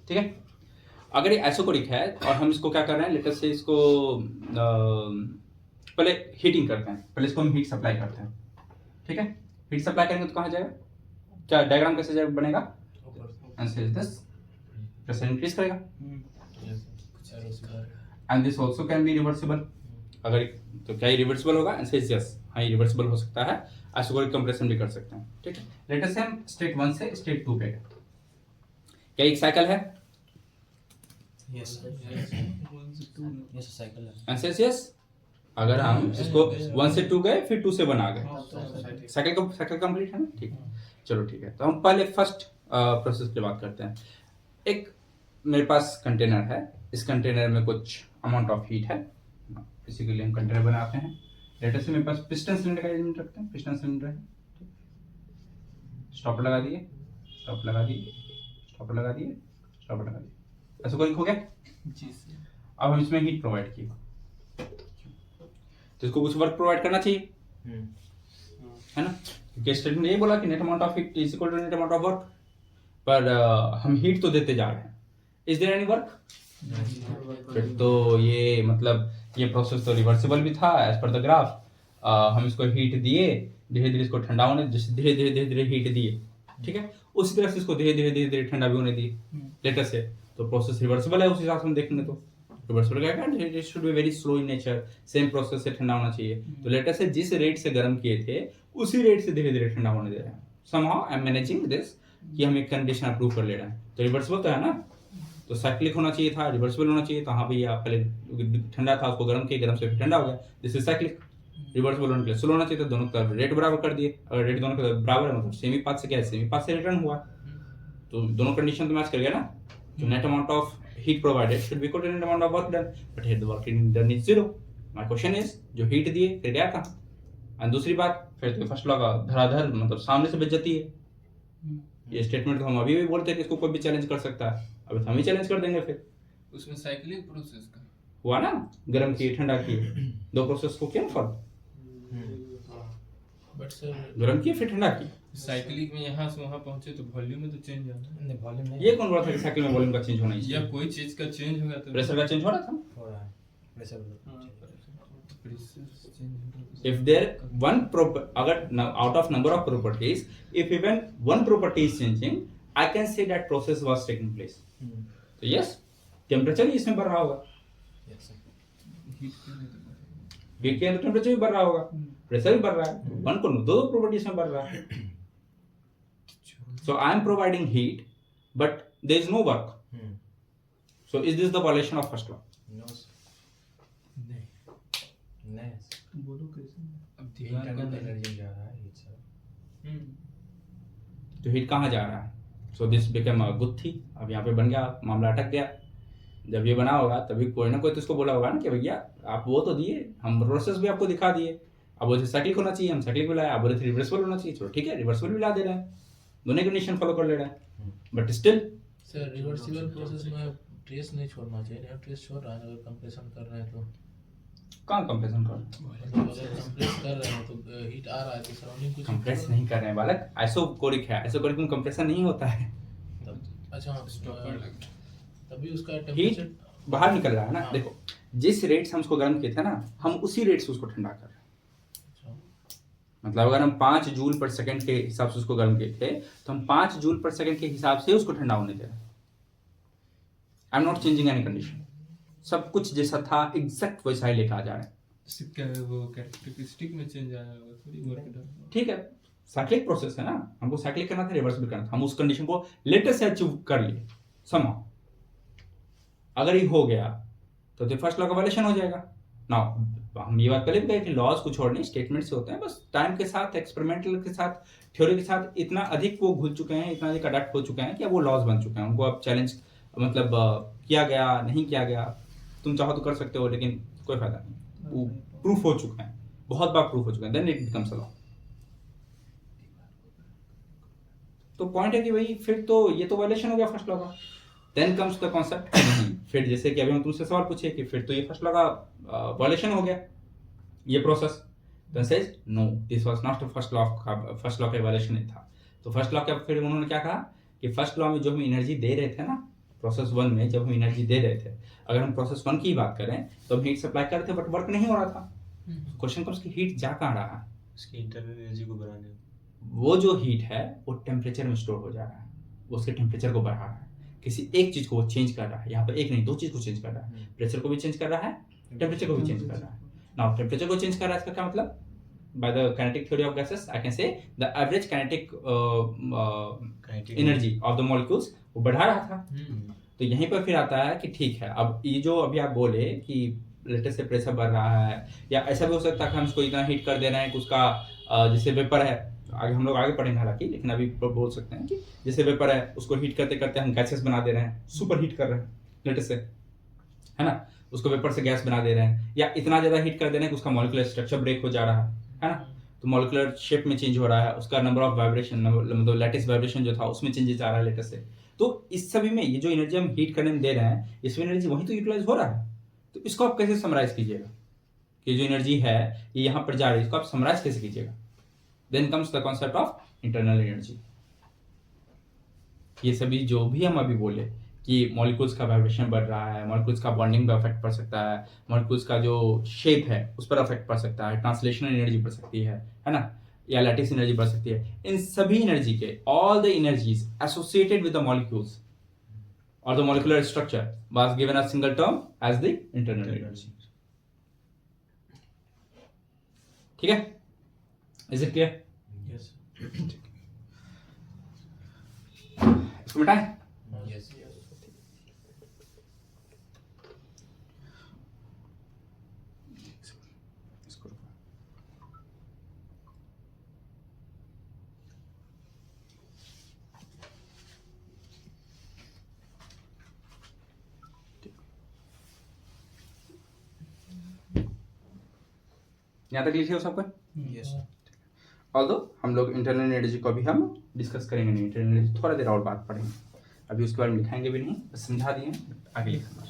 ठीक है, अगर ये आइसोकोरिक है और हम इसको क्या कर रहे हैं, लेट अस से इसको पहले हीटिंग करते हैं, पहले इसको हम हीट सप्लाई करते हैं। ठीक है, हीट सप्लाई करेंगे तो कहाँ जाएगा, क्या डायग्राम कैसे बनेगा, प्रेशर इंक्रीज करेगा and this also can be reversible. अगर तो क्या ये रिवर्सिबल होगा, यस, हाँ ये रिवर्सिबल हो सकता है, आइसोकोरिक कंप्रेशन भी कर सकते हैं। ठीक है, लेट अस से हम स्टेट 1 से स्टेट 2 पे, क्या एक साइकिल है? यस साइकिल है। Answer yes. अगर हम इसको 1 से 2 गए फिर 2 से 1 आ गए, साइकिल कंप्लीट है ना। ठीक है, चलो ठीक है, तो हम पहले फर्स्ट प्रोसेस की बात करते हैं। एक मेरे पास कंटेनर है, इस कंटेनर में कुछ अमाउंट ऑफ हीट है, इसी के लिए हम कंटेनर बनाते हैं। लेट अस से मेरे पास पिस्टन सिलेंडर का अरेंजमेंट रखते हैं, पिस्टन सिलेंडर है, स्टॉपर लगा दिए, स्टॉप लगा दिए, स्टॉपर लगा दिए, स्टॉपर लगा दिए, ऐसा कोई हो गया जी सर। अब हम इसमें हीट प्रोवाइड किए तो इसको कुछ वर्क प्रोवाइड करना चाहिए, है ना, क्योंकि स्टेटमेंट ये बोला कि net amount of heat is equal to net amount of work, पर हम हीट तो देते जा रहे हैं, इज देयर एनी वर्क? फिर तो ये मतलब ये प्रोसेस तो रिवर्सिबल भी था एज पर द ग्राफ। हम इसको हीट दिए, धीरे धीरे इसको ठंडा होने, जैसे धीरे धीरे हीट दिए, ठीक है, उसी तरह से इसको धीरे धीरे ठंडा भी होने दिए लेटर से, तो प्रोसेस रिवर्सिबल है उस हिसाब से हम देखेंगे तो रिवर्सिबल क्या है, it should be very slow in nature, same process से ठंडा होना चाहिए। तो लेटर से जिस रेट से गर्म किए थे उसी रेट से धीरे धीरे ठंडा होने दे रहे हैं। Somehow I am managing this कि हम एक कंडीशन अप्रूव कर ले रहे हैं, तो रिवर्सिबल तो है ना। तो साइक्लिक होना चाहिए था, रिवर्सिबल होना चाहिए। तो हाँ भैया पहले ठंडा था उसको गर्म किया, गर्म से ठंडा हो गया, दिस इज साइक्लिक। रिवर्सिबल होने के लिए स्लो होना चाहिए, तो दोनों तरफ रेट बराबर कर दिए। अगर रेट दोनों के बराबर है मतलब सेमी पाथ से क्या है, सेमी पाथ से रिटर्न हुआ, तो दोनों कंडीशन तो मैच कर गया ना। तो net amount of heat provided should be equal to net amount of work done, but here the work done is 0। My question is जो हीट दिए फिर गया कहाँ? और दूसरी बात, फिर तो फर्स्ट लॉ का धराधर मतलब सामने से बेइज्जती है। ये स्टेटमेंट तो हम अभी भी बोलते हैं कि इसको कोई भी चैलेंज कर सकता है, अब हम ही चैलेंज कर देंगे। फिर उसमें साइक्लिक प्रोसेस का हुआ ना, गर्म किए ठंडा किए, दो प्रोसेस को क्या फर्क? बट सर गर्म किए फिर ठंडा किए। साइक्लिक में यहाँ से वहाँ पहुँचे तो वॉल्यूम में तो चेंज आना है। वॉल्यूम नहीं ये कौन बोला था कि साइकिल में वॉल्यूम का चेंज होना या चाहिए? कोई चीज का चेंज होगा तो प्रेशर का चेंज हो रहा था। हो रहा है प्रेशर प्रेशर चेंज होगा If there one अगर out of number of properties, if even one property is changing, I can say that process was taking place. तो yes, टेम्परेचर ही इसमें बढ़ रहा होगा, यस हीट के लिए तो बढ़ेगा। हीट के अंदर टेम्परेचर भी बढ़ रहा होगा, प्रेशर भी बढ़ रहा है, वन को दो प्रॉपर्टीज में बढ़ रहा है। So I am providing heat, but there is no work. So is this the violation of first law? No नहीं नहीं बोलो कैसे? अब हीट दीवार का का नहीं। एनर्जी जा रहा है हीट सर तो हीट कहाँ जा रहा है? So this become a good थी। अब यहाँ पे बन गया, मामला अटक गया। जब ये बना होगा तभी कोई ना कोई तो इसको बोला होगा ना कि भैया आप वो तो दिए, हम प्रोसेस भी आपको दिखा दिए, अब वो साइक्लिक होना चाहिए, हम साइक्लिक भी लाए, अब बोले थे रिवर्सिबल होना चाहिए, चलो ठीक है रिवर्सिबल भी ला दे रहे हैं, दोनों कंडीशन फॉलो कर ले रहे हैं, but still sir reversible process में ट्रेस नहीं छोड़ना चाहिए ना, ट्रेस छोड़ रहा है अगर कंप्रेशन कर रहे हैं तो, कहाँ कंप्रेशन कर मतलब अगर कंप्रेस कर रहे हैं तो हीट आ रहा है तो सराउंडिंग कुछ कंप्रेस नहीं कर रहे हैं बालक, आइसोकोरिक है, आइसोकोरिक में कंप्रेशन नहीं होता है, अच्छा हाँ, स्टॉपर लग तभी उसका हीट टेम्परेचर बाहर निकल रहा है ना। हाँ। देखो जिस रेट से हम उसको गर्म किए थे ना, हम उसी रेट से उसको ठंडा कर रहे हैं। मतलब अगर हम 5 जूल पर सेकंड के हिसाब से उसको गर्म किए थे, तो हम 5 जूल पर सेकंड के हिसाब से उसको ठंडा होने दे रहे हैं। I am not changing any condition, सब कुछ जैसा था एग्जैक्ट वैसा ही लेकर आ जा रहे हैं। सिक्का वो कैरेक्टरिस्टिक में चेंज आया होगा, थोड़ी वर्क डन। ठीक है, साइक्लिक प्रोसेस है ना, हमको साइक्लिक करना था, रिवर्स भी करना था, हम उस कंडीशन को लेटेस्ट से अचीव कर लिए somehow। अगर ये हो गया तो फर्स्ट लॉ का वायलेशन हो जाएगा। नाउ हम ये बात पहले भी कहे कि लॉज कुछ और नहीं, स्टेटमेंट से होते हैं, बस टाइम के साथ एक्सपेरिमेंटल के साथ थ्योरी के साथ इतना अधिक वो घुल चुके हैं, इतना अधिक अडैप्ट हो चुके हैं कि अब वो लॉज बन चुके हैं, उनको अब चैलेंज मतलब किया गया नहीं किया गया, तुम चाहो तो कर सकते हो लेकिन कोई फायदा नहीं, वो प्रूफ हो चुका है, बहुत बार प्रूफ हो चुका है, then it becomes a law. तो पॉइंट है कि भाई फिर तो ये तो वायलेशन हो गया फर्स्ट लॉ का। देन कम्स द कॉन्सेप्ट नहीं, फिर जैसे कि अभी हम तुमसे सवाल पूछे कि फिर तो ये फर्स्ट लॉ का वायलेशन हो गया ये process, then says no this was not first law का वायलेशन नहीं था। तो फर्स्ट लॉ का फिर उन्होंने क्या कहा कि फर्स्ट लॉ में जो हम एनर्जी दे रहे थे ना, प्रोसेस 1 में जब हम एनर्जी दे रहे थे, अगर हम प्रोसेस 1 की बात करें तो हम हीट सप्लाई कर रहे थे बट वर्क नहीं हो रहा था। क्वेश्चन कम्स कि हीट जा कहाँ रहा है? इसकी इंटरनल एनर्जी को बढ़ाने वो जो हीट है वो टेम्परेचर में स्टोर हो जा रहा है, वो उसके टेम्परेचर को बढ़ा रहा है, किसी एक चीज को वो चेंज कर रहा है, यहाँ पर एक नहीं 2 चीज को चेंज कर रहा है, प्रेशर को भी चेंज कर रहा है, टेम्परेचर को भी चेंज कर रहा है। नाउ टेम्परेचर को चेंज कर रहा है, इसका क्या मतलब? By the kinetic theory of gases I can say the average kinetic energy of the molecules वो बढ़ा रहा था। तो यहीं पर फिर आता है कि ठीक है, अब ये जो अभी आप बोले कि लेटेस्ट से प्रेशर बढ़ रहा है, या ऐसा भी हो सकता है कि हम इसको इतना हीट कर दे रहे हैं कि उसका जैसे वेपर है, आगे हम लोग आगे पढ़ेंगे हालांकि, लेकिन अभी बोल सकते हैं कि जैसे वेपर है उसको हीट करते करते हम गैसेस बना दे रहे हैं, सुपर हीट कर रहे हैं लेटेस्ट से, है ना, उसको वेपर से गैस बना दे रहे हैं, या इतना ज्यादा हीट कर दे रहे हैं कि उसका मॉलिक्यूलर स्ट्रक्चर ब्रेक हो जा रहा है ना, तो मॉलिक्यूलर शेप में चेंज हो रहा है, उसका नंबर ऑफ वाइब्रेशन मतलब लैटिस वाइब्रेशन जो था उसमें चेंजेस आ रहा है लेटेस्ट से। तो इस सभी में ये जो एनर्जी हम हीट करने में दे रहे हैं, इसमें एनर्जी वहीं तो यूटिलाइज हो रहा है। तो इसको आप कैसे समराइज कीजिएगा कि जो एनर्जी है ये यहाँ पर जा रही है, इसको आप समराइज कैसे कीजिएगा? Then comes the concept of internal energy. ये सभी जो भी हम अभी बोले कि मॉलिक्यूल्स का वाइब्रेशन बढ़ रहा है, मॉलिक्यूल्स का बॉन्डिंग पर अफेक्ट पड़ सकता है, मॉलिक्यूल्स का जो शेप है उस पर अफेक्ट पड़ सकता है, ट्रांसलेशनल एनर्जी बढ़ सकती है ना, या लैटिस एनर्जी बढ़ सकती है, इन सभी एनर्जी के all the energies associated with the molecules और the molecular structure was given a single term as the internal energy. ठीक है, इज इट क्लियर? यस इसको मिटाएं? यस यहाँ तक लिखे हो सबको? यस ऑल्दो हम लोग इंटरनल एनर्जी को भी हम डिस्कस करेंगे नहीं, इंटरनल एनर्जी थोड़ा देर और बात पढ़ेंगे, अभी उसके बारे में लिखाएंगे भी नहीं, बस समझा दिए हैं, आगे लिखना।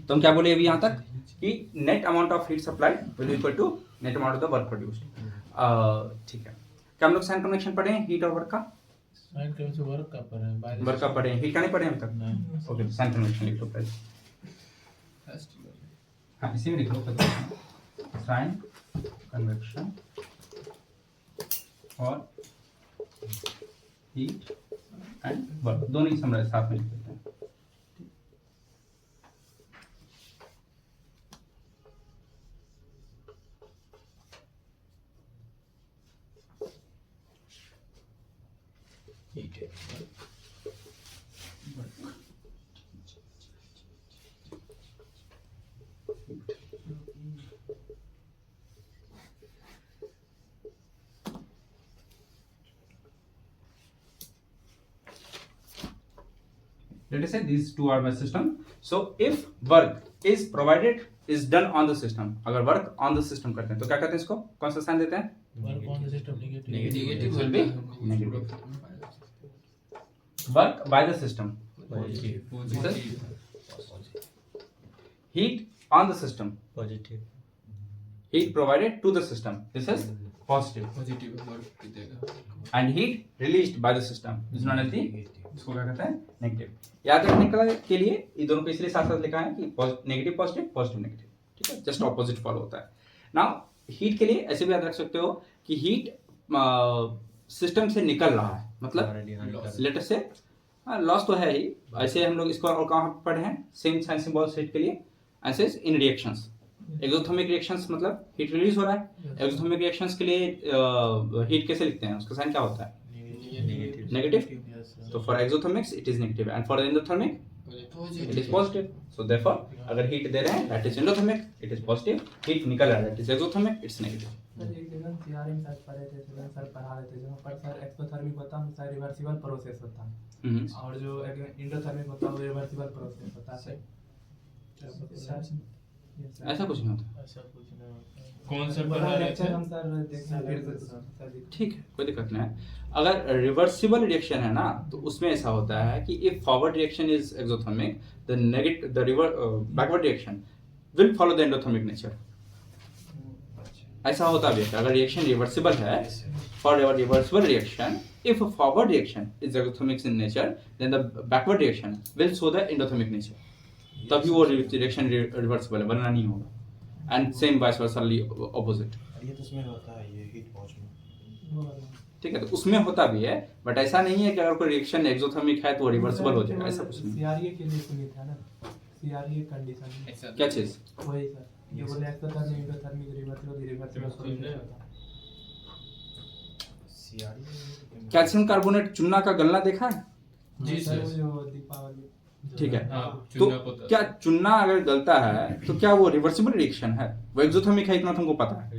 तो हम क्या बोले अभी यहाँ तक कि net amount of heat supply will be equal to net amount of the work produced. ठीक है, क्या हम लोग साइन कन्वेक्शन पढ़े हैं हीट और वर्क का? साइन कन्वेक्शन वर्क का पढ़े हैं, बाय वर्क का पढ़े हैं, हीट का नहीं पढ़े हम तक? नहीं। ओके, साइन कन्वेक्शन लिख लो पहले। हाँ, इसी में लिख लो साइन कन्वेक्शन और हीट एंड वर्क दोनों ही समझ साथ में लिख देते हैं। Let us say these two are my system. So if work is provided is done on the system, अगर work on the system करते हैं तो क्या कहते हैं इसको? कौन सा साइन देते हैं? Work on the system negative negative will be negative. Work by the system. Heat on the system. Positive Heat provided to the system. This is positive. Positive work देगा And heat released by the system is known as the, इसको क्या कहते हैं? Negative. याद रखने के लिए ये दोनों को इसलिए साथ साथ लिखा है कि नेगेटिव पॉजिटिव पॉजिटिव नेगेटिव, ठीक है, जस्ट ऑपोजिट फॉलो होता है। नाउ हीट के लिए ऐसे भी याद रख सकते हो कि हीट सिस्टम से निकल रहा है, मतलब लेटर से लॉस तो है ही, ऐसे हम लोग इसको और कहाँ पढ़े हैं? सेम साइन सिंबल हीट के लिए ऐसे इन रिएक्शंस, एक्सोथर्मिक रिएक्शंस मतलब हीट रिलीज हो रहा है, एक्सोथर्मिक रिएक्शंस के लिए हीट कैसे लिखते हैं? उसका साइन क्या होता है? नेगेटिव। तो for exothermics it is negative and for endothermic it is positive. So therefore अगर हीट दे रहे हैं that is endothermic, it is positive, heat निकल रहा है that is exothermic, it's negative. Sir एक दिन सीआरएम सर पढ़े थे, सर पढ़ा रहे थे, जहाँ पर सर एक्सोथर्मिक होता है सर रिवर्सिबल प्रोसेस होता है, और जो एंडोथर्मिक होता है वो रिवर्सिबल प्रोसेस होता है। ऐसा कुछ नहीं होता, ऐसा कुछ नहीं होता है। कौन सा बड़ा पढ़ा रहे लेक्चर थे? हम सर देखेंगे फिर से सर ठीक है, कोई दिक्कत नहीं है। अगर रिवर्सिबल रिएक्शन है ना तो उसमें ऐसा होता है कि if forward reaction is exothermic the negative the backward reaction will follow the endothermic nature. ऐसा होता भी है अगर रिएक्शन रिवर्सिबल है, for reversible reaction if forward reaction is exothermic in nature then the backward reaction will show the endothermic nature, तभी वो reaction reversible है, वरना नहीं होगा। And same vice versa opposite, ये तो उसमें होता है ये हीट पहुंचना। ठीक है, तो उसमें होता भी है, बट ऐसा नहीं है कि अगर कोई रिएक्शन एक्सोथर्मिक है तो वो रिवर्सिबल हो जाएगा, ऐसा कुछ नहीं। सीआरए के लिए सुनी था ना, सीआरए कंडीशन ऐसा क्या चीज? वही सर जो बोले एक्सोथर्मिक एंडोथर्मिक रिवर्सिबल प्रोसेस होता है। सीआरई कैल्शियम कार्बोनेट चूना का गलना देखा है? जी सर सर। वो जो दीपावली ठीक है, हाँ, तो चूना पोता। क्या चुनना अगर गलता है तो क्या वो रिवर्सिबल रिएक्शन है? वो एक्सोथर्मिक है इतना तुमको पता है,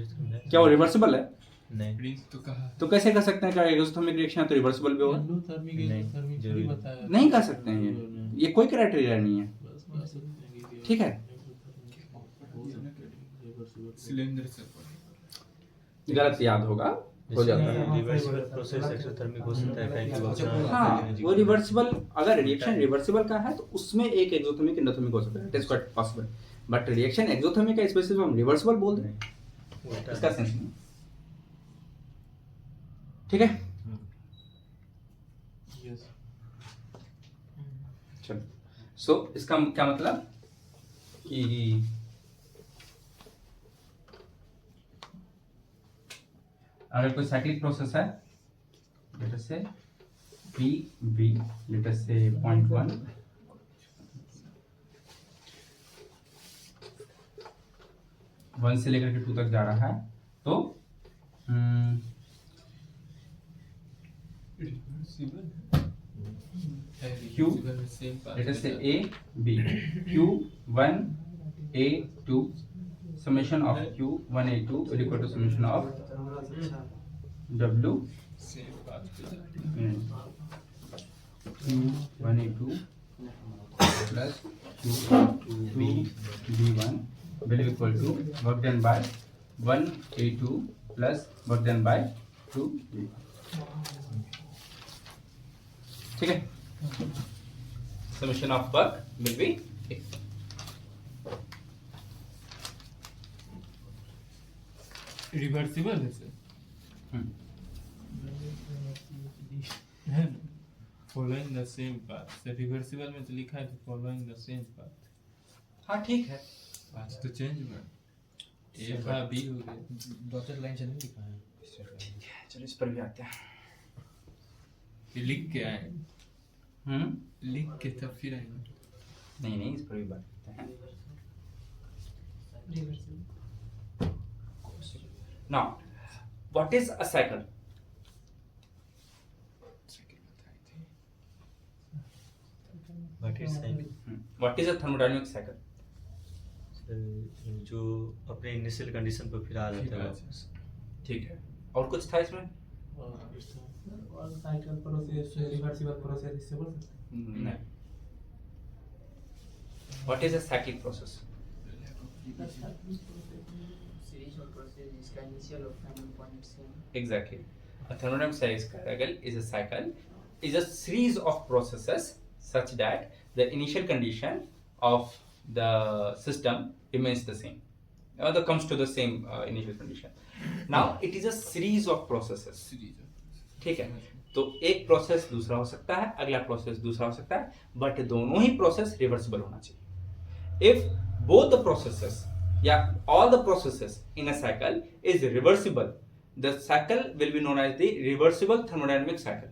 क्या वो रिवर्सिबल है? नहीं प्रिंस तो कहा तो कैसे कर सकते हैं कि एक्सोथर्मिक रिएक्शन है तो रिवर्सिबल भी होगा? एंडोथर्मिक नहीं, एक्सोथर्मिक जरूरी भी बताया। नहीं कर सकते हैं ये कोई क्राइटेरिया नहीं है, बस बस ठीक है। सिलेंडर से पढ़ा। गलत याद होगा, हो जाता है। रिवर्सिबल प्रोसेस एक्सोथर्मिक हो सकता है कहीं भी हाँ, वो रिवर्सिबल अगर रिएक्शन रिवर्सिबल का है तो उसमें एक एक्सोथर्मिक एंडोथर्मिक हो सकता है, it is quite possible, but reaction exothermic का स्पेसिफिक हम रिवर्सिबल बोल दें इसका सेंस नहीं, ठीक है। यस चलो, सो इसका क्या मतलब कि अगर कोई साइक्लिक प्रोसेस है, लेट अस से पी बी, लेट अस से 0.1 1 से लेकर के 2 तक जा रहा है, तो Q, let us say A, B, Q1, A2, summation of Q1, A2 will equal to summation of W Q1, A2 plus Q2, B1 will be equal to work done by 1A2 plus work done by 2B. ठीक है, summation of work will be reversible है sir, following the same path. Sir reversible में तो लिखा है कि following the same path, हाँ ठीक है, पाथ तो चेंज हुआ, ए था बी हो गया। डॉटेड लाइन से नहीं लिखा है। चलो इस पर भी आते हैं। ये लिख के आए, लिख के तब फिर आएंगे। नहीं इस पर भी बात करते हैं। Now, what is a cycle? What is cycle? What is a thermodynamic cycle? जो अपने इनिशियल कंडीशन पर फिर आ जाता है वापस। ठीक है, और कुछ था इसमें? और साइकिल प्रोसेस, रिवर्सिबल प्रोसेस, इससे बोल सकते नहीं। What is a cyclic process? Series of process जिसका initial और final point same. Exactly. A thermodynamic cycle is a cycle is a series of processes such that the initial condition of the system remains the same. That comes to the same initial condition. Now it is a series of processes. ठीक है, तो एक process दूसरा हो सकता है, अगला process दूसरा हो सकता है, बट दोनों ही प्रोसेस रिवर्सिबल होना चाहिए। If both the processes, all the processes in a cycle is reversible, the cycle will be known as the reversible thermodynamic cycle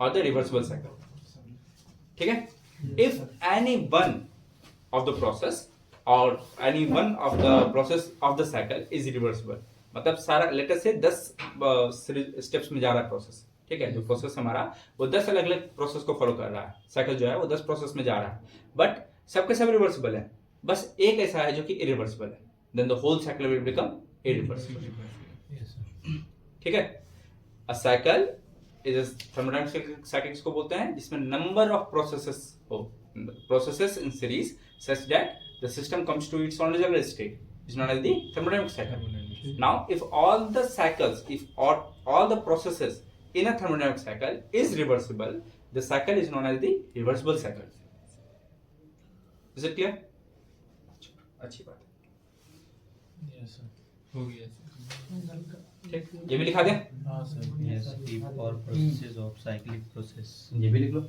or the reversible cycle. ठीक है, if any one of the process or any one of the process of the cycle is reversible, मतलब सारा letter से 10 steps में जा रहा है process, ठीक है, जो प्रोसेस हमारा वो 10 अलग अलग प्रोसेस को फॉलो कर रहा है, साइकिल जो है वो 10 प्रोसेस में जा रहा है, बट सबके सब रिवर्सिबल है, बस एक ऐसा है जो कि इरिवर्सिबल है, then the whole cycle will become irreversible. ठीक है, a cycle is a thermodynamic cycle को बोलते हैं जिसमें नंबर ऑफ प्रोसेसेस हो, processes in series such that the system comes to its original state is known as the thermodynamic cycle. Now if all the cycles, all the processes in a thermodynamic cycle is reversible, the cycle is known as the reversible cycle. Is it clear? अच्छी बात है, yes sir, हो गया sir. ठीक, ये भी लिखा दें, हाँ sir. Yes, if all processes of cyclic process. ये भी लिख लो।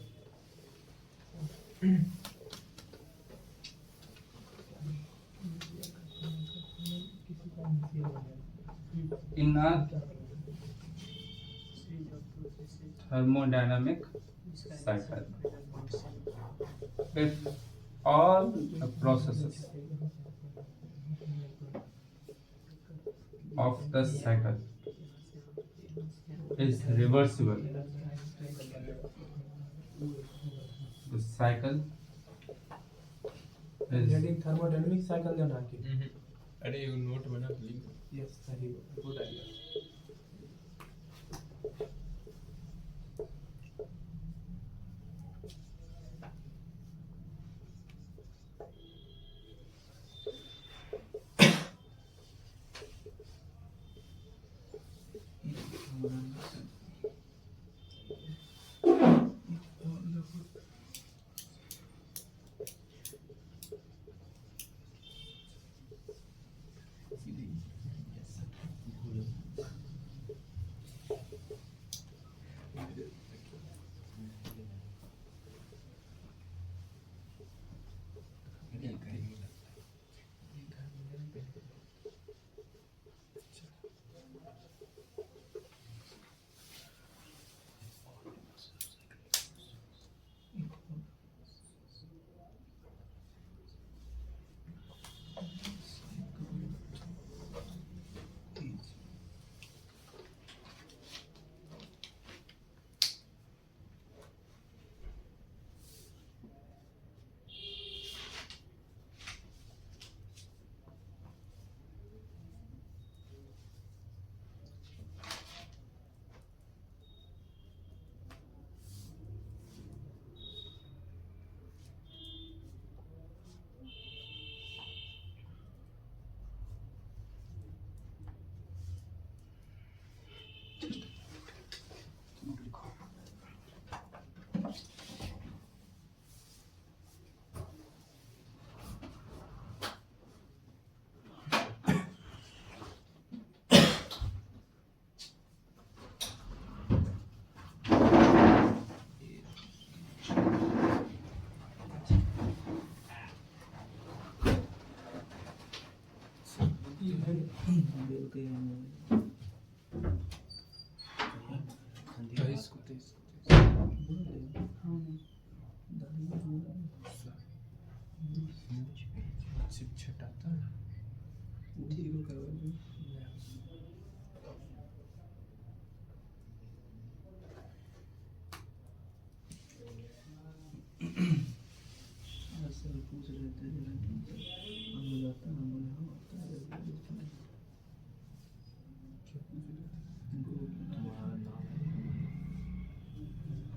In a thermodynamic cycle, if all the processes of the cycle is reversible, the cycle is हैं। थर्मोडायनामिक साइकिल देना है। अरे ये नोट बना लिख। यस सही, गुड आइडिया।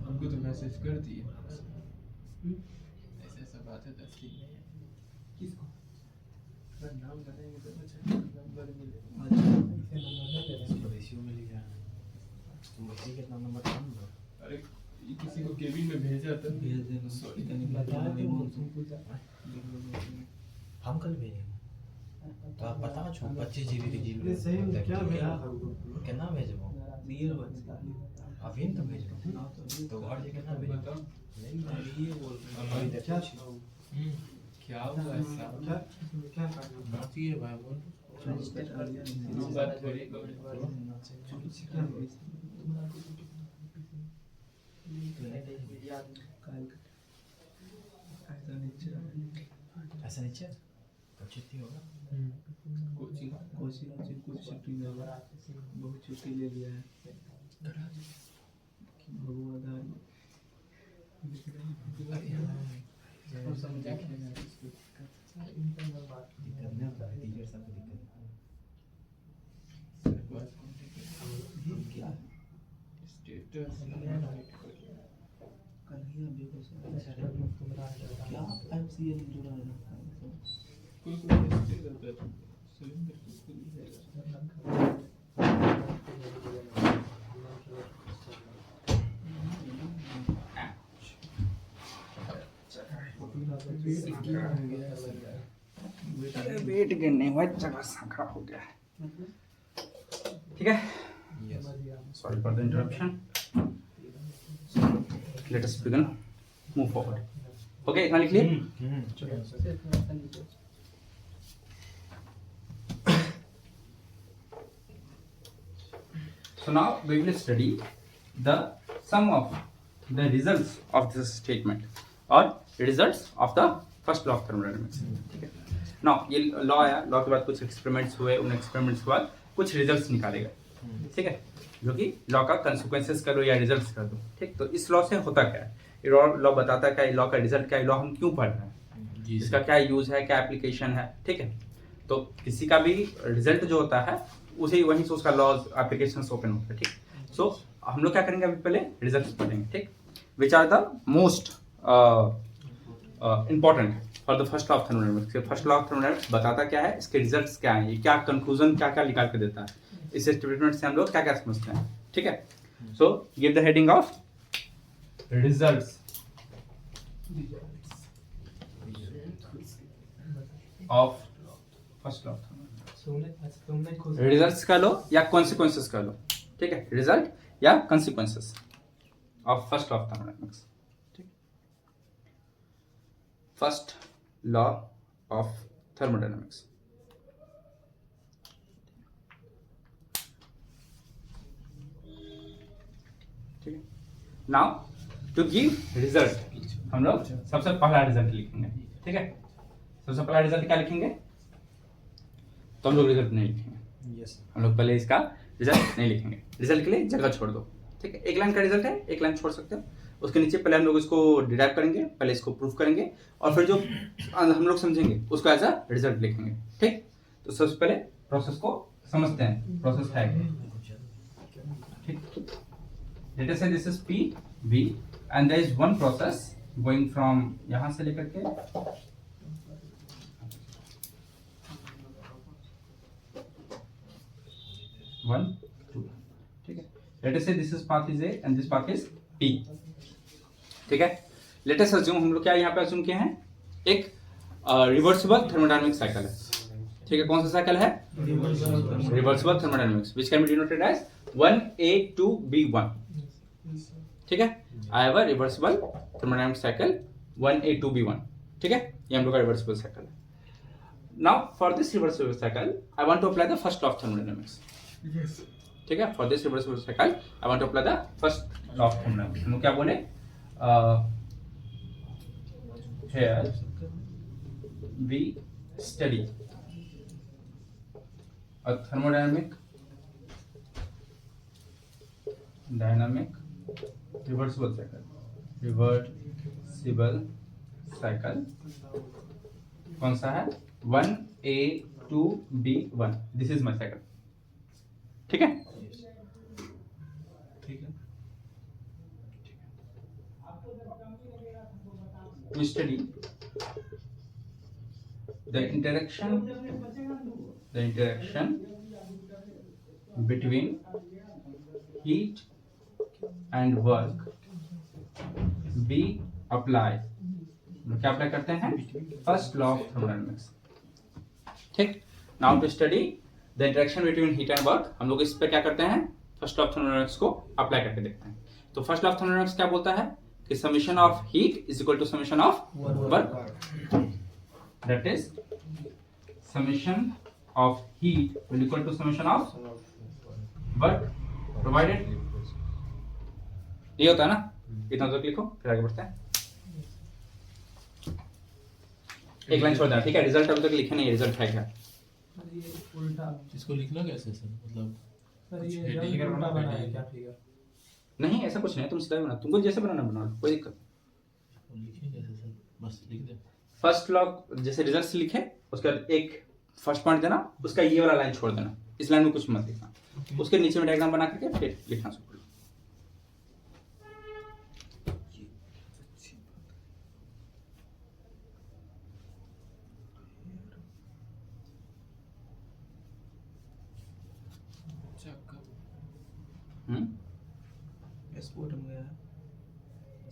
हमको तो मैसेज कर दिए ऐसा ऐसा बात है तस्लीम नहीं है किसको अगर नाम बताएंगे तो अच्छा नंबर मिलेगा रेशियो में लिया तुम बताइए कितना नंबर था ना अरे ये किसी को केबिन में भेजा था भेज देना सॉरी बताया तो तुमको हम कल भेजेंगे तो आप बता छो 25 GB की जीबी अरे सही में क्या भेजा था कितना भेजबो रियल बता अभी तो भेजबो तो घर जे कितना भेजबो बताओ नहीं मैं ये बोल रहा हूं क्या क्या हुआ ऐसा क्या क्या करना बात ये भाई बोल बात थोड़ी करो ऐसा नहीं चल कब छुट्टी होगा कोचिंग कुछ छुट्टी ले लिया बहुत छुट्टी ले लिया है भगवान और समझा दिक्कत नहीं होता है टीचर सब को दिक्कत क्या स्टेटस कन्हैया बेगूसराय क्या FCL जुड़ा है कोई स्टेटस होता है सिलेंडर तो खुद ही है वेट गेन नहीं हुआ, जगह संकरा हो गया है। ठीक है, sorry for the interruption. Let us begin, move forward. Okay, इतना लिख लिए? So now we will study the sum of the results of this statement or results of the first law of thermodynamics. ठीक है, now ये law आया, law के बाद कुछ एक्सपेरिमेंट्स हुए, उन एक्सपेरिमेंट्स के बाद कुछ रिजल्ट्स निकाले गए। ठीक है, जो कि लॉ का कंसिक्वेंसेस कर दो या रिजल्ट्स कर दो। ठीक, तो इस लॉ से होता क्या है, ये लॉ बताता है क्या, लॉ का रिजल्ट क्या है, लॉ हम क्यों पढ़ रहे हैं, इसका क्या यूज है, क्या एप्लीकेशन है। ठीक है, तो किसी का भी रिजल्ट जो होता है उसे वहीं से उसका लॉज एप्लीकेशंस ओपन होता है। ठीक, सो हम लोग क्या करेंगे, अभी पहले रिजल्ट्स पढ़ेंगे। ठीक, which are the most important for the first law of thermodynamics. First law of thermodynamics बताता क्या है, इसके रिजल्ट्स क्या हैं, ये क्या कंक्लूजन क्या क्या निकाल के देता है, इस स्टेटमेंट से हम लोग क्या क्या समझते हैं। ठीक है, so give the heading of results of first law of thermodynamics. Results का लो या कॉन्सिक्वेंसेस का लो। ठीक है, रिजल्ट या consequences of first law of thermodynamics. ठीक, फर्स्ट लॉ ऑफ थर्मोडायनामिक्स। ठीक है, नाउ टू गिव रिजल्ट हम लोग सबसे पहला रिजल्ट लिखेंगे। ठीक है, सबसे पहला रिजल्ट क्या लिखेंगे, तो हम लोग रिजल्ट नहीं लिखेंगे। हम लोग पहले इसका रिजल्ट नहीं लिखेंगे, रिजल्ट के लिए जगह छोड़ दो। ठीक है, एक लाइन का रिजल्ट है, एक लाइन छोड़ सकते हो, उसके नीचे पहले हम लोग इसको डिराइव करेंगे, पहले इसको प्रूफ करेंगे और फिर जो हम लोग समझेंगे उसको एज अ रिजल्ट लिखेंगे। ठीक, तो सबसे पहले प्रोसेस को समझते हैं, प्रोसेस है। ठीक, let us say this is P V and there is one process going from यहां से लेकर के 1 2। ठीक है, late us say this is path is A and this path is P। ठीक है, लेट अस अज्यूम, हम लोग क्या यहाँ पे अज्यूम किए हैं, एक रिवर्सिबल थर्मोडायनामिक साइकिल है। ठीक है, कौन सा साइकिल है, reversible thermodynamics which can be denoted as 1A2B1। ठीक है, I have a reversible thermodynamic cycle 1A2B1। ठीक है, ये हम लोग का रिवर्सिबल साइकिल है। Now for this reversible cycle I want to apply the first law of thermodynamics. ठीक है, for this reversible cycle I want to apply the first law of thermodynamics. हम क्या बोले, here we study a thermodynamic reversible cycle कौन सा है, 1A2B1, this is my cycle. ठीक है, we study the interaction between heat and work we apply. क्या apply करते हैं, फर्स्ट लॉ ऑफ थर्मोडायनामिक्स. ठीक, now to study the interaction between heat and work, हम लोग इस पे क्या करते हैं, फर्स्ट लॉ ऑफ थर्मोडायनामिक्स को अप्लाई करके देखते हैं. तो फर्स्ट लॉ ऑफ थर्मोडायनामिक्स क्या बोलता है कि summation of heat is equal to summation of work. That is summation of heat will equal to summation of work provided. ये होता है ना, इतना तो लिखो फिर आगे बढ़ते हैं. एक लाइन छोड़ देना, ठीक है. रिजल्ट अभी तक लिखे नहीं, रिजल्ट है क्या. सर ये उल्टा, इसको लिखना कैसे सर, मतलब सर ये heading जब उल्टा करना बना है है। क्या फिगर. नहीं ऐसा कुछ नहीं है, तुम सीधा बना, तुमको जैसे बनाना बना, कोई दिक्कत. लिखे कैसे सर, बस लिख दे. फर्स्ट लॉ जैसे रिजल्ट से लिखे, उसके बाद एक फर्स्ट पॉइंट देना, उसका ये वाला लाइन छोड़ देना, इस लाइन में कुछ मत लिखना, उसके नीचे में डायग्राम बना करके फिर लिखना शुरू करो.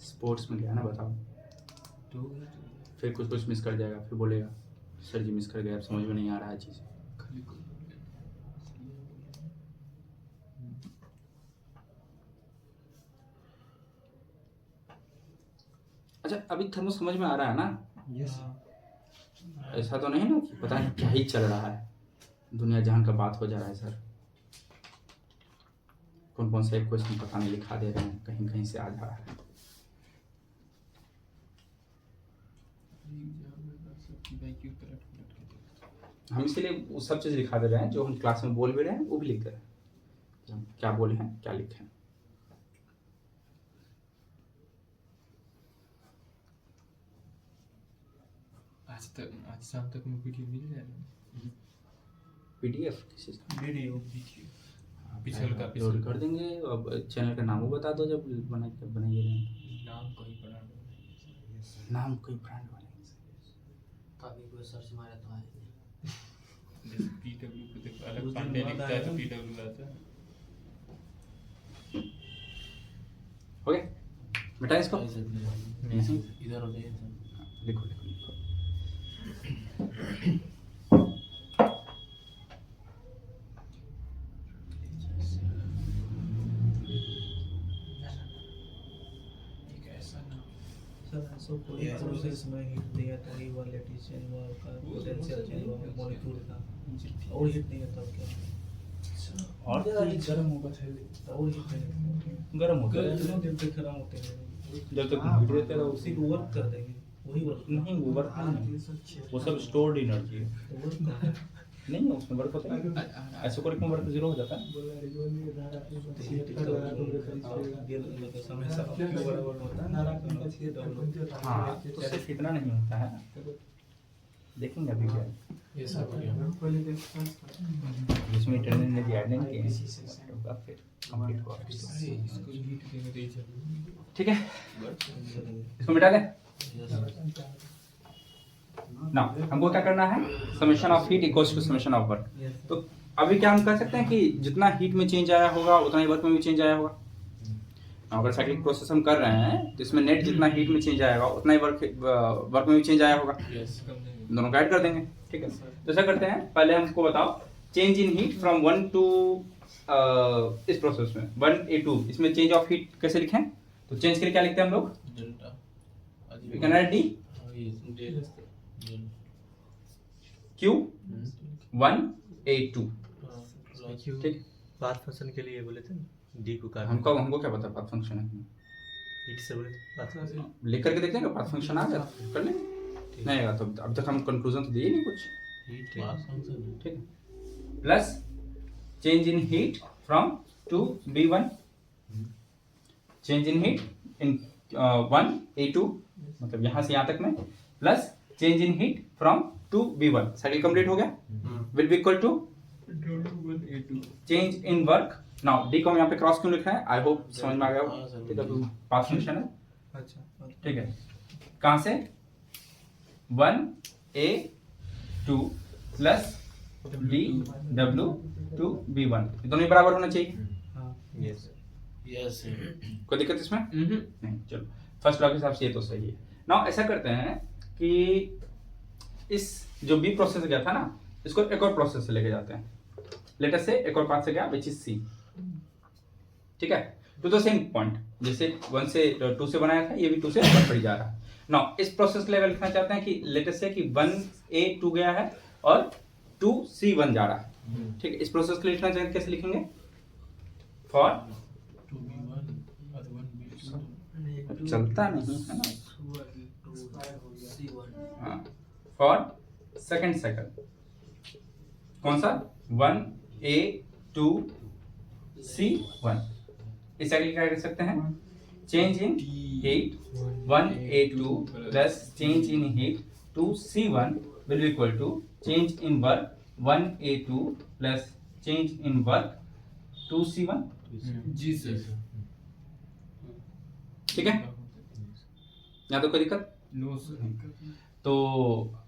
स्पोर्ट्स में गया ना, बताओ. फिर कुछ मिस कर जाएगा, फिर बोलेगा सर जी मिस कर गया, अब समझ में नहीं आ रहा है चीज़. अच्छा, अभी थर्मो समझ में आ रहा है ना. यस. ऐसा तो नहीं ना कि पता नहीं क्या ही चल रहा है, दुनिया जहान का बात हो जा रहा है सर. कौन कौन सा एक क्वेश्चन पता नहीं लिखा दे रहे हैं, कहीं कहीं से आ जा रहा है. हम इसीलिए वो सब चीज़ लिखा दे रहे हैं जो हम क्लास में बोल भी रहे हैं, वो भी लिख दे रहे हैं, हम क्या बोले हैं क्या लिखे हैं. आज शाम तक में वीडियो मिल जाएगा. PDF किसी का वीडियो पिछल का अपलोड कर देंगे. अब चैनल का नाम वो बता दो जब बनाइए रहे. नाम कोई ब्रांड नाम कोई ब्रांड बनेंगे. कभी कोई सर्च मारे तो आए. PW को देखो, अलग पांडे लिखता है तो PW आता है. हो गया, मिटा इसको. इधर हो जाइए सर. लिखो लिखो लिखो. सर ऐसा कोई प्रोसेस में हीट दिया तो ही वो लेटिस चेंज हुआ, का पोटेंशियल चेंज हुआ, मॉलिक्यूल का और हीट नहीं होता क्या, और ज़्यादा हीट गर्म होगा, और हीट नहीं गर्म होगा कितना दिन तक खराब होते हैं, जब तक हीट रहता है उसी को वर्क कर देंगे, वही वर्क नहीं, वो वर्क नहीं, वो सब स्टोर्ड एनर्जी है. वर्क नहीं है उसमें वर्क होता है. ऐसे कोई वर्क जीरो हो जाता है. हाँ, तो सिर्फ इतना नहीं होता है, देखेंगे अभी क्या ये सब हो गया. जिसमें इंटरनेट ने भी ऐड नहीं किए हैं, होगा फिर कंप्लीट होगा. इसको हीट देने दे चलो. ठीक है, इसको मिटा दें. ना हमको क्या करना है, summation of heat equals to summation of work. तो अभी क्या हम कह सकते हैं कि जितना हीट में चेंज आया होगा उतना ही वर्क में भी चेंज आया होगा. अगर साइक्लिक प्रोसेस हम कर रहे हैं तो इसमें नेट जितना हीट में चेंज आएगा उतना ही वर्क में भी चेंज आया होगा. यस, कम नहीं. दोनों का ऐड कर देंगे. ठीक है, तो ऐसा करते हैं, पहले हमको बताओ change in heat from 1 to इस प्रोसेस में 1A2, इसमें चेंज ऑफ हीट कैसे लिखें. तो चेंज के लिए क्या लिखते हैं हम लोग, delta. We can write D. Q1A2। ठीक, पाथ फंक्शन के लिए बोले थे डी को काट हमको क्या पता पाथ फंक्शन है, ईट से बोले थे पाथ फंक्शन लिख करके देखते हैं पाथ फंक्शन आ गया कर लेंगे, नहीं आएगा तो अब तक हम कंक्लूजन तो दिए नहीं कुछ। ठीक है, plus change in heat from 2B1, change in heat in 1A2, मतलब यहाँ से यहाँ तक में, plus change in heat from 2B1, cycle complete हो गया, will be equal to change in work. Now D को हम यहाँ पे क्रॉस क्यों लिखा है, आई होप समझ में आ गया होगा। ठीक है, तो पाथ फंक्शन है, अच्छा ठीक है, कहाँ से 1A2 प्लस DW2B1, ये दोनों ही बराबर होना चाहिए, हाँ यस यस कोई दिक्कत इसमें नहीं। चलो फर्स्ट लॉ के हिसाब से ये तो सही है। नाउ ऐसा करते हैं कि इस जो बी प्रोसेस गया था ना, इसको एक और प्रोसेस से लेके जाते हैं, लेटर से एक और पाथ से गया विच इज सी। ठीक है, टू द सेम पॉइंट, जैसे 1 से 2 से बनाया था, ये भी 2 से 1 पर ही जा रहा है। नाउ इस प्रोसेस लेवल लिखना चाहते हैं कि लेटर से कि 1A2 गया है और 2C1 जा रहा है। ठीक है, इस प्रोसेस को लिखना चाहते हैं, कैसे लिखेंगे, फॉर चलता नहीं है ना, हाँ, फॉर सेकंड साइकिल, कौन सा 1A2C1, इस साइकिल क्या कर सकते हैं, change in heat 1A2 plus change in heat 2C1 will equal to change in work 1A2 plus change in work 2C1। जी सर। ठीक है, यहाँ तो कोई दिक्कत। No sir. तो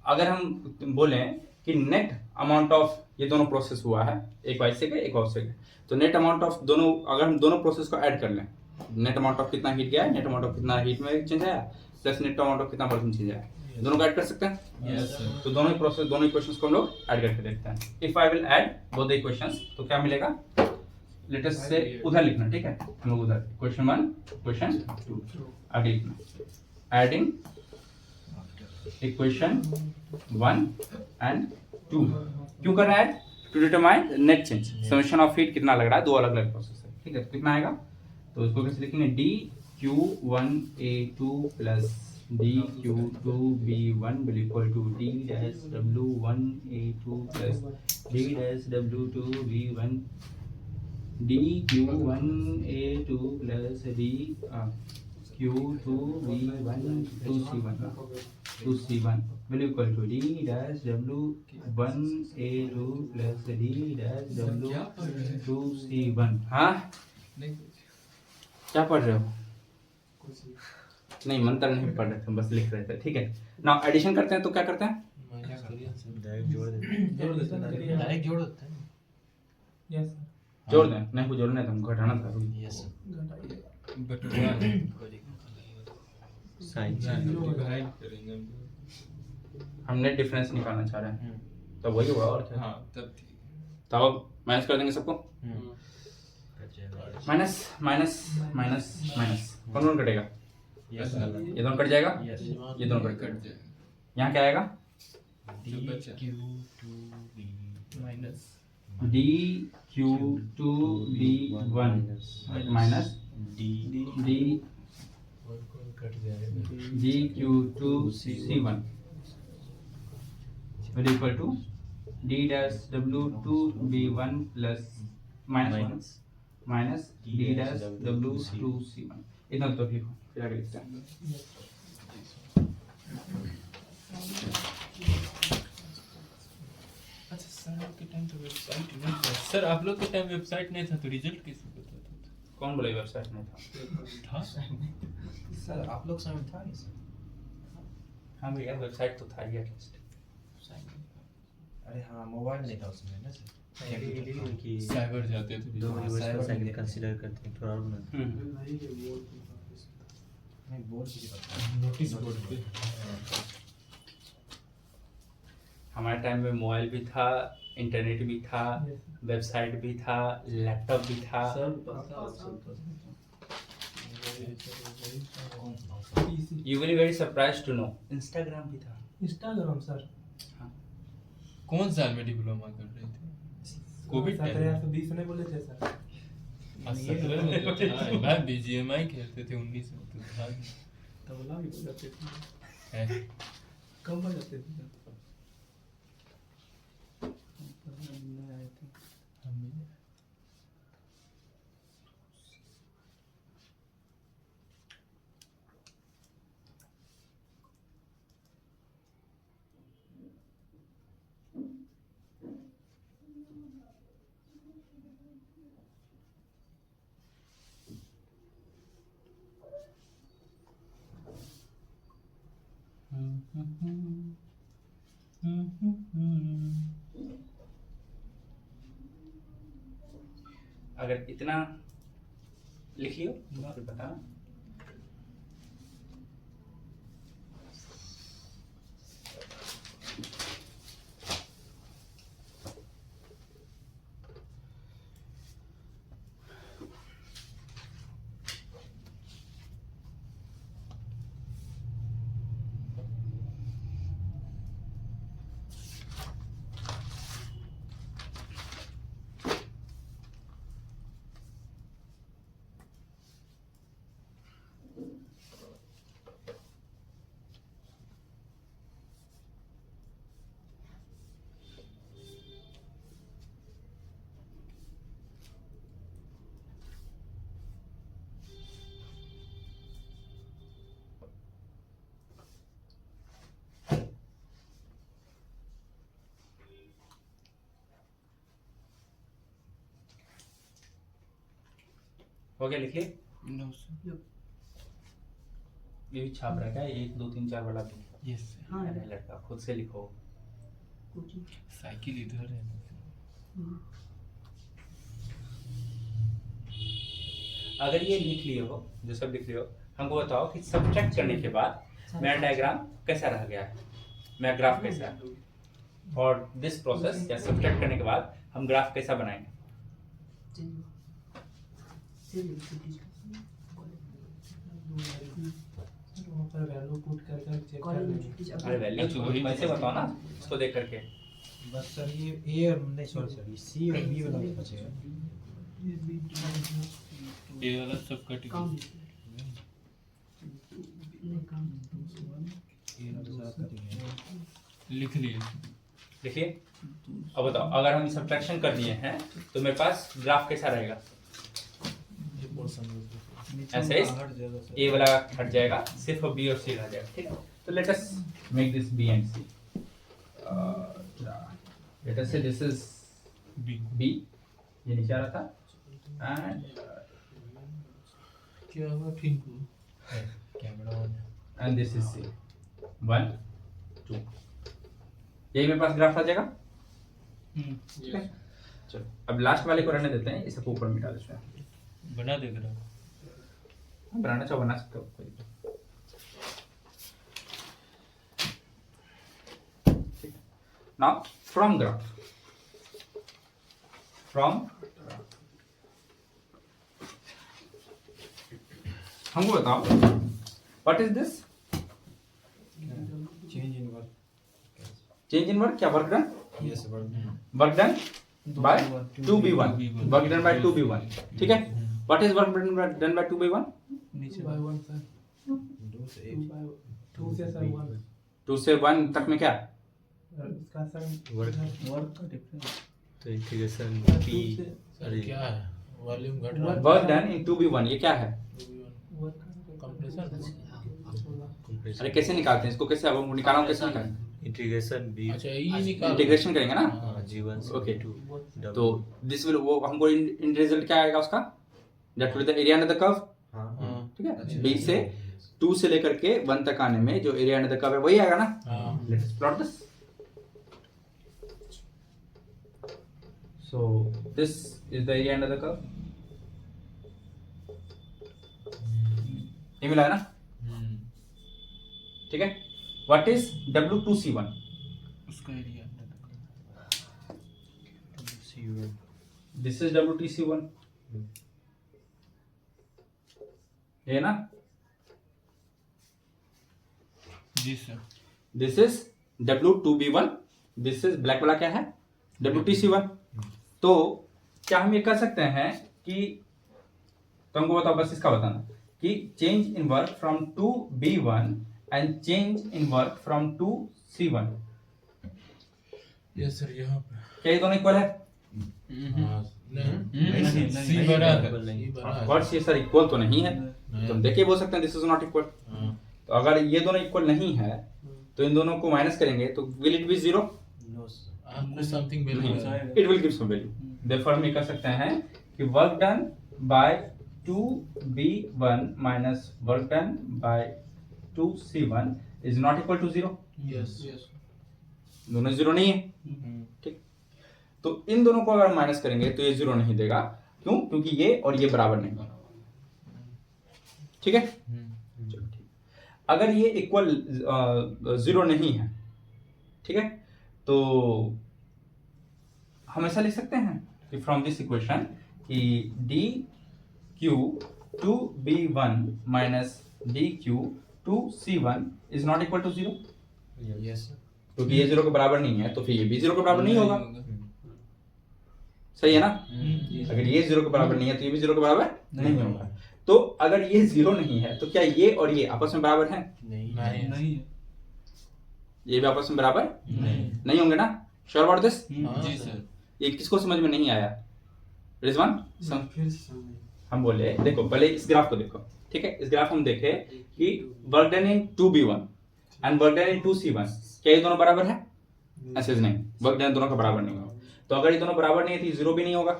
अगर हम बोलें कि नेट अमाउंट ऑफ ये दोनों प्रोसेस हुआ है, एक वाई से गए एक और से गए, तो नेट अमाउंट ऑफ दोनों, अगर हम दोनों प्रोसेस को ऐड कर लें, नेट अमाउंट ऑफ कितना हीट गया है, नेट अमाउंट ऑफ कितना हीट में चेंज आया, प्लस नेट अमाउंट ऑफ कितना वर्क में चेंज आया, दोनों को ऐड कर सकते हैं। Yes sir. तो दोनों ही प्रोसेस, दोनों इक्वेशंस को हम लोग ऐड करके देखते हैं। If I will add both the equations, तो क्या मिलेगा, लेटेस्ट से उधर लिखना, ठीक है, हम लोग उधर क्वेश्चन 1 क्वेश्चन 2 आगे लिखना, एडिंग इक्वेशन 1 एंड 2। क्यों कर रहा है, to determine net change, summation of heat कितना लग रहा है, दो अलग अलग प्रोसेस है। ठीक है, तो कितना आएगा, तो इसको कैसे लिखेंगे, DQ1A2 plus DQ2B1 will equal to D-W1A2 plus D-W2B1, DQ1A2 plus DQ2B1 2C1 will equal to D-W1A2 plus D-W2C1। हाँ, नहीं क्या पढ़ रहे हो, नहीं मंत्र नहीं पढ़ रहे थे, बस लिख रहे थे। ठीक है, नाउ एडिशन करते हैं तो क्या करते हैं, डायरेक्ट जोड़ देते जोड़ देते हैं डायरेक्ट जोड़ देते हैं। यस जोड़ दें, नहीं को जोड़ना है तो हम घटाना था। यस बटवा साइन डिवाइड करेंगे हम। हम नेट डिफरेंस निकालना चाह रहे हैं, तो वही होगा और क्या। हाँ तब ठीक। तो अब माइनस कर देंगे सबको, माइनस माइनस माइनस माइनस, कौन कौन कटेगा, यस ये दोनों कट जाएगा, ये दोनों कट कट जाएगा, जाएगा। यहाँ क्या आएगा, जो बचा माइनस DQ2B1 माइनस कट जाएगा। DQ2C1 will equal to D-W2B1 plus minus D-W2C1। इतना तो लिखो, फिर आगे लिखते हैं। अच्छा सर आपके टाइम तो वेबसाइट नहीं था। सर आप लोग के टाइम वेबसाइट नहीं था तो रिजल्ट कैसे बताता था? कौन बोला वेबसाइट नहीं था, था सर आप लोग समय था नहीं सर, हाँ भैया वेबसाइट तो था ही एटलीस्ट। अरे हाँ मोबाइल नहीं था उसमें ना सर, कि साइबर जाते थे। दो यूनिवर्सल साइकिल कंसीडर करते हैं थोड़ा और ना। नहीं बोर्ड की बात नोटिस बोर्ड पे हमारे टाइम में मोबाइल भी था, इंटरनेट भी था, वेबसाइट भी था, लैपटॉप भी था। You will be very surprised to know Instagram भी था। इंस्टाग्राम सर, कौन साल में डिप्लोमा कर रहे थे? कोविड टाइम 1720 में बोले थे सर। 17 में तो था भाई, बीजीएमआई खेलते थे 19 में तो था। तबला भी बजाते थे, है। कम बजाते थे। नहीं आए थे। अगर इतना लिखियो तो फिर बताना। हो गया, लिख लिए? No sir. ये भी छाप रहा है क्या? 1 2 3 4 वाला भी? Yes sir. अरे लड़का खुद से लिखो। साइकिल इधर है ना सर। अगर ये लिख लिए हो, जो सब लिख लिए हो, हमको बताओ कि सब्ट्रैक्ट करने के बाद मेरा डायग्राम कैसा रह गया है, मेरा ग्राफ कैसा है, और दिस प्रोसेस या सब्ट्रैक्ट करने के बाद हम ग्राफ कैसा बनाएंगे? वहाँ पर वैल्यू पुट कर चेक कर लेंगे। अरे वैल्यू अच्छा, वही वैसे बताओ ना, इसको देख करके। बस सर ये और नहीं, सॉरी सी और बी वाला बचेगा। ये वाला सब कट गया। लिख लिए। देखिए, अब बताओ अगर हम सब्ट्रैक्शन कर दिए हैं तो मेरे पास ग्राफ कैसा रहेगा? ऐसे ए वाला हट जाएगा, सिर्फ बी और सी रह जाएगा। ठीक है, तो let us make this B and C. Let us say this is B, ये नीचे आ रहा था, एंड क्या हुआ ठीक हो? कैमरा ऑन है। And this is C 1 2। यही मेरे पास ग्राफ आ जाएगा। ठीक है, चलो अब लास्ट वाले को रहने देते हैं, इसे ऊपर मिटा देते हैं। बना दे रहा। बनाना चाहो बना सकते हो, कोई दिक्कत नहीं। नाउ फ्रॉम ग्राफ, फ्रॉम हमको बताओ what is this? Change in work. Change in work, क्या work done? Yes work. Work done by 2b1, work done by 2b1। ठीक है, what is work done by 2b1? नीचे bye 1 sir, 2 से sir 1 2 से 1 तक में क्या? इसका सर वर्क का डिफरेंस। तो इंटीग्रेशन सर, पी 2 से सर क्या है? वॉल्यूम घट रहा है। वर्क डन इन 2b1, ये क्या है? Work compression. अरे कैसे निकालते हैं इसको? कैसे अब हमको निकालना कैसे निकालें? Integration B. अच्छा ये निकाल। इंटीग्रेशन करेंगे ना? हाँ G1 से Okay. G2 तो दिस विल, वो हमको इन रिजल्ट क्या आएगा उसका? That will the area under the curve. हाँ ठीक है, बी से 2 से लेकर के 1 तक आने में जो एरिया अंडर द कर्व है वही आएगा ना? हाँ। Let's plot this. So this is the area under the curve. ये मिला है ना? ठीक है, व्हाट इज W2C1? उसका area C1। This is W2C1, ये ना? जी sir. This is W2B1, this is black वाला क्या है WTC1। तो क्या हम ये कर सकते हैं कि तुमको बताओ, बस इसका बताना कि change in work from 2B1 and change in work from 2C1, yes sir यहाँ पे क्या ये दोनों इक्वल है? हाँ, नहीं सी बड़ा है। सी बड़ा है। ऑफकोर्स ये सर इक्वल तो नहीं है, तुम देख के बोल सकते हैं दिस इज नॉट इक्वल। हाँ, तो अगर ये दोनों इक्वल नहीं है तो इन दोनों को माइनस करेंगे तो विल इट बी जीरो? आपको something value it will give some value. Therefore हम ये कर सकते हैं कि work done by 2B1 minus work done by 2C1 is not equal to zero. Yes दोनों जीरो नहीं है, ठीक। तो इन दोनों को अगर माइनस करेंगे तो ये जीरो नहीं देगा, क्यों? क्योंकि ये और ये बराबर नहीं है, ठीक है। चलो ठीक। अगर ये इक्वल जीरो नहीं है, ठीक है, तो हम ऐसा लिख सकते हैं कि फ्रॉम दिस इक्वेशन कि DQ 2B1 minus DQ 2C1 is not equal to zero, yes क्योंकि ये जीरो के बराबर नहीं है तो फिर ये भी जीरो के बराबर नहीं होगा, सही है ना। अगर ये जीरो के बराबर नहीं है तो ये भी जीरो के बराबर नहीं होगा। तो अगर ये जीरो नहीं है तो क्या ये और ये आपस में बराबर हैं? नहीं ये भी आपस में बराबर नहीं होंगे ना? Sure about this? जी सर। ये किसको समझ में नहीं आया? रिजवान फिर से हम बोले देखो पहले इस ग्राफ को देखो, ठीक है। इस ग्राफ हम देखे कि work done in 2B1 and work done in 2C1, क्या ये दोनों बराबर है? ऐसे नहीं, वर्क डन दोनों का बराबर नहीं होगा। तो अगर ये दोनों बराबर नहीं है तो जीरो भी नहीं होगा,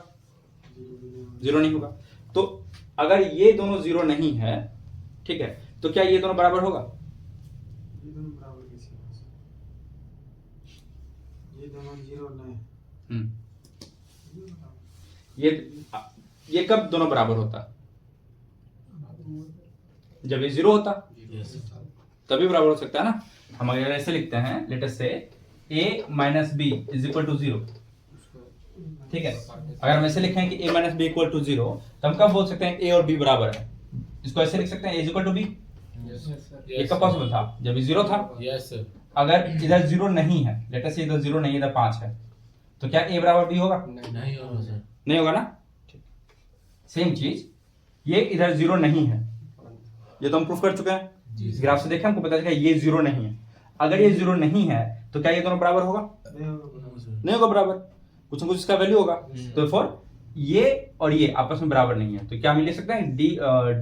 जीरो नहीं होगा। तो अगर ये दोनों जीरो नहीं है, ठीक है, तो क्या ये दोनों बराबर होगा? ये दोनों बराबर कैसे हो सकते? ये दोनों जीरो नहीं, ये कब दोनों बराबर होता? जब ये जीरो होता तभी बराबर हो सकता है ना। हम अगर ऐसे लिखते हैं, late us say a minus B is equal to zero, ठीक है। अगर हम ऐसे लिखें कि a minus B equal to zero, तो हम कब बोल सकते हैं a और b बराबर है? इसको ऐसे लिख सकते हैं a is equal to b। ये कब पॉसिबल था? जब ये जीरो था। यस सर अगर इधर जीरो नहीं है, लेट अस से इधर जीरो नहीं है, इधर 5 है, तो क्या a बराबर b होगा? नहीं होगा सर नहीं होगा ना। सेम चीज ये इधर जीरो नहीं है, ये तो हम प्रूफ कर चुके हैं। इस ग्राफ से देखें हमको पता चला ये जीरो नहीं है। अगर ये जीरो नहीं है तो क्या ये दोनों बराबर होगा? नहीं होगा बराबर, कुछ ना कुछ इसका वैल्यू होगा। तो फॉर ये और ये आपस में बराबर नहीं है, तो क्या हम लिख सकते हैं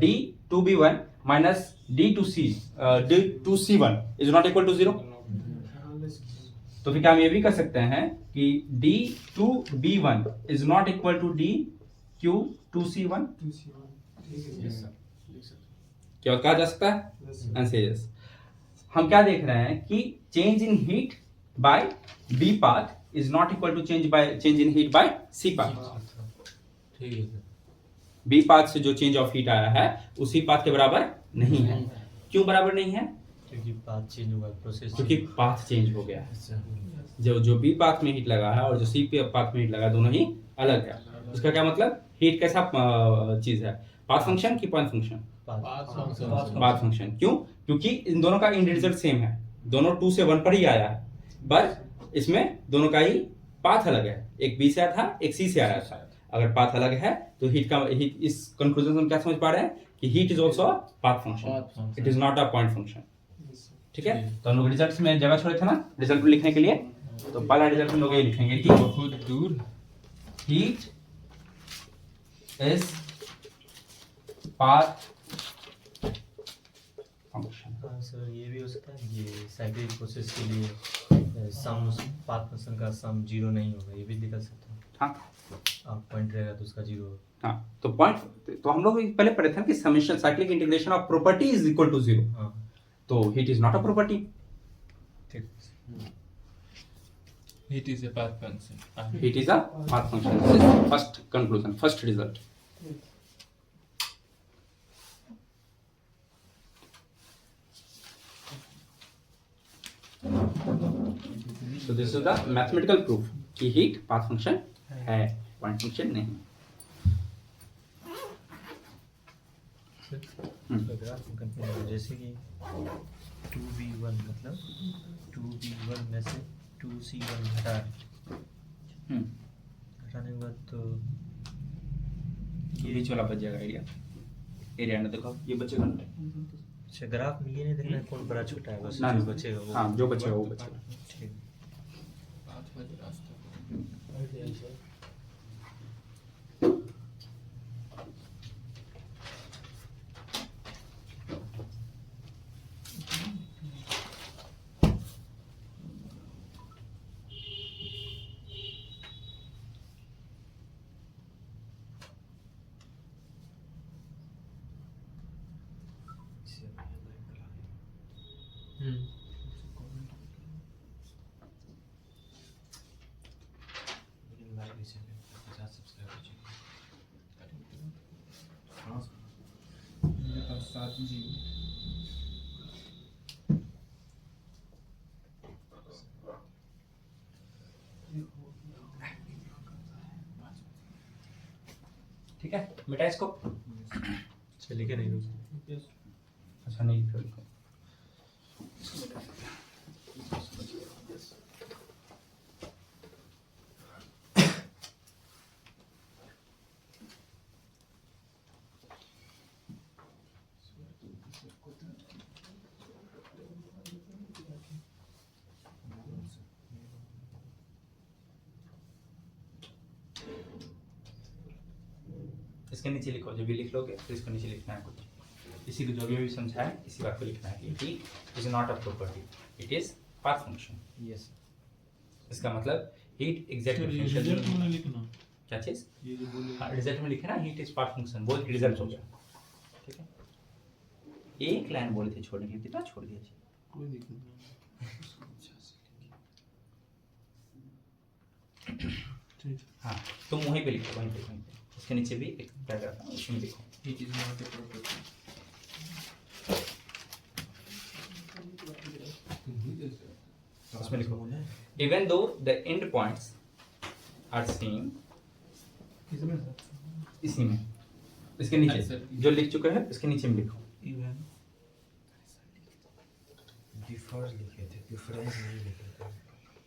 D 2B1 minus D2C1 is not equal to zero. तो फिर क्या हम ये भी कर सकते हैं कि D2B1 is not equal to DQ2C1। क्या कहा जा सकता है? Answer yes. हम क्या देख रहे हैं कि change in heat by B path is not equal to change in heat by C path. ठीक है सर बी पाथ से जो चेंज ऑफ हीट आया है उसी पाथ के बराबर नहीं है। क्यों बराबर नहीं है? क्योंकि पाथ चेंज हुआ, प्रोसेस क्योंकि पाथ चेंज हो गया है। अच्छा जो बी पाथ में हीट लगा है और जो सी पाथ में हीट लगा है, दोनों ही अलग है। उसका क्या मतलब? हीट कैसा चीज है? पाथ फंक्शन की पॉइंट फंक्शन? Path function. क्यों? क्योंकि इन दोनों का एंड रिजल्ट सेम है, दोनों 2 से 1 पर ही आया है, पर इसमें दोनों का ही पाथ अलग है। एक बी से आया था, एक सी से आया था। अगर पाथ अलग है तो हीट इस कंक्लूजन से हम क्या समझ पा रहे हैं कि heat is also path function, it is not a point function. ठीक है, तो हम लोग रिजल्ट्स में जगह छोड़े थे ना रिजल्ट लिखने के लिए, तो पहला रिजल्ट हम लोग ये लिखेंगे कि बहुत दूर हीट इज पाथ फंक्शन। हाँ सर, ये भी हो सकता है ये साइक्लिक प्रोसेस के लिए सम पाथ फंक्शन का सम जीरो नहीं होगा, ये भी निकल सकता है। हाँ आप पॉइंट रहेगा तो उसका जीरो होगा। हाँ, तो पॉइंट तो हम लोग पहले पढ़े थे कि summation cyclic integration of property is equal to zero. हाँ तो heat is not a property. ठीक। Heat is a path function. Heat is a path function. First conclusion, first result. So this is the mathematical proof कि heat path function है, point function नहीं। जैसे कि 2v1 मतलब 2v1 में से 2C1 घटा घटाने के बाद तो ये बीच वाला बच जाएगा एरिया ने देखो ये बचेगा ना। अच्छा ग्राफ में ये नहीं देखना है कौन बड़ा छोटा है, बस ना, जो ना। बचेगा वो हाँ जो बचेगा वो बचेगा। ठीक। 5 बजे रास्ता मेरे पास 7 जी। ठीक है मिटा इसको। अच्छा लिखे नहीं रुक। अच्छा नहीं फिर लिखो। इसके नीचे लिखो, जब भी लिख लोगे तो इसके नीचे लिखना है कुछ। इसी को जो भी समझाया इसी बात को लिखना है कि heat is not a property, it is path function. Yes इसका मतलब हीट एग्जैक्ट रिजल्ट फंक्शन। में लिखना क्या चीज? ये जो बोले हाँ रिजल्ट में लिखे ना हीट इज पाथ फंक्शन, वो रिजल्ट हो गया। ठीक है एक लाइन बोले थे छोड़ने के लिए, कितना छोड़ दिया जी? कोई दिक्कत नहीं। ठीक हाँ तुम वहीं पे लिखो, वहीं पे इसके नीचे भी एक पैराग्राफ है उसमें लिखो। It is not a property. उसमें लिखो even though the end points are same. किसमें सर? इसी में इसके नीचे अच्छा। जो लिख चुके हैं इसके नीचे में लिखो। इवन डिफर लिखे थे, डिफरेंस नहीं लिखे थे।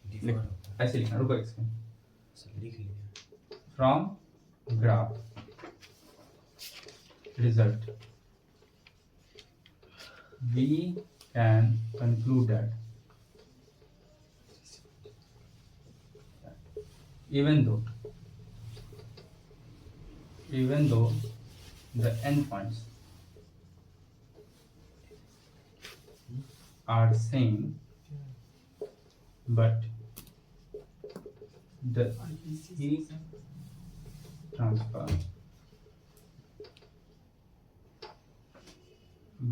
लिख, डिफर ऐसे लिखना, रुको एक सेकंड। लिख लिया। From graph result we can conclude that even though the endpoints are same but the heat transfer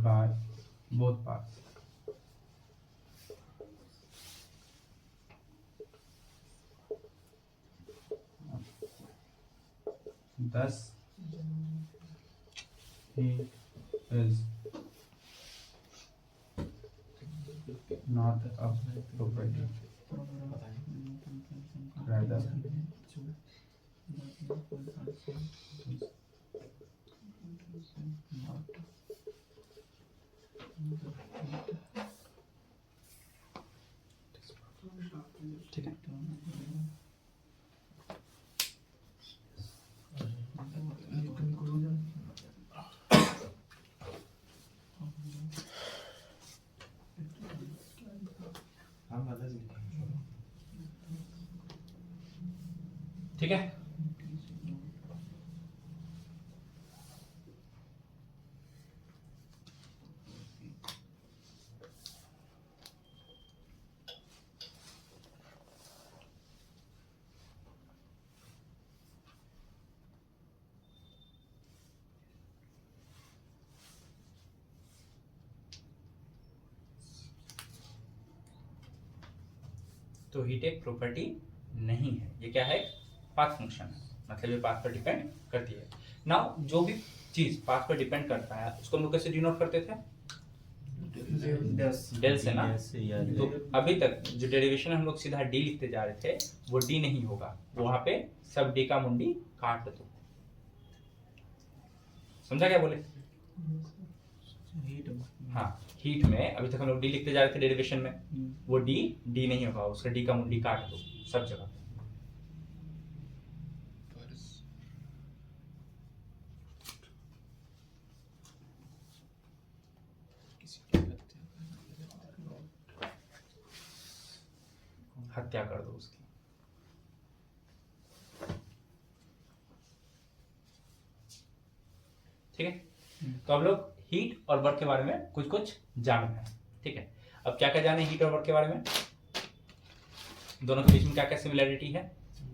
by both parts thus heat is not a property, rather ठीक है। हम अलग लिखेंगे। ठीक है तो हीट एक प्रॉपर्टी नहीं है, ये क्या है? पाथ फंक्शन है, मतलब ये पाथ पर डिपेंड करती है। नाउ जो भी चीज पाथ पर डिपेंड करता है उसको हम लोग कैसे डिनोट करते थे? डेल से ना। तो अभी तक जो डेरिवेशन हम लोग सीधा डी लिखते जा रहे थे वो डी नहीं होगा, वहां पे सब डी का मुंडी काट दो। समझा क्या बोले? हाँ हीट में अभी तक हम लोग डी लिखते जा रहे थे डेरिवेशन में, वो डी नहीं होगा, उसका डी का मुंडी काट दो सब जगह। हत्या कर दो उसकी। ठीक है, तो अब लोग हीट और वर्क के बारे में कुछ कुछ जान रहे हैं। ठीक है, अब क्या क्या जाने हीट और वर्क के बारे में, दोनों के बीच में क्या क्या सिमिलरिटी है?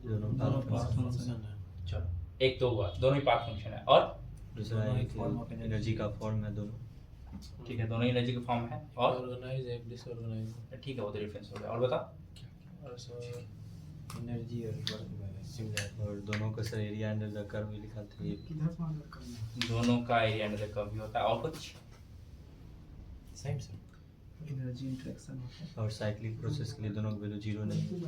दोनों पाथ फंक्शन है। चलो, एक तो हुआ दोनों ही पाथ फंक्शन है, और दूसरा एनर्जी का फॉर्म है दोनों। ठीक है, दोनों ही एनर्जी के फॉर्म है, और ऑर्गेनाइज है, डिसऑर्गेनाइज। ठीक है वो तो डिफरेंस हो गया। और बताओ, और सर एनर्जी और वर्क में सिमिलर। और दोनों का sir area under the curve भी लिखा था ये। दोनों का एरिया अंडर द कर्व भी होता है, और कुछ? Same sir. एनर्जी इंटरेक्शन होता है। और साइक्लिक प्रोसेस के लिए दोनों की वैल्यू 0 नहीं।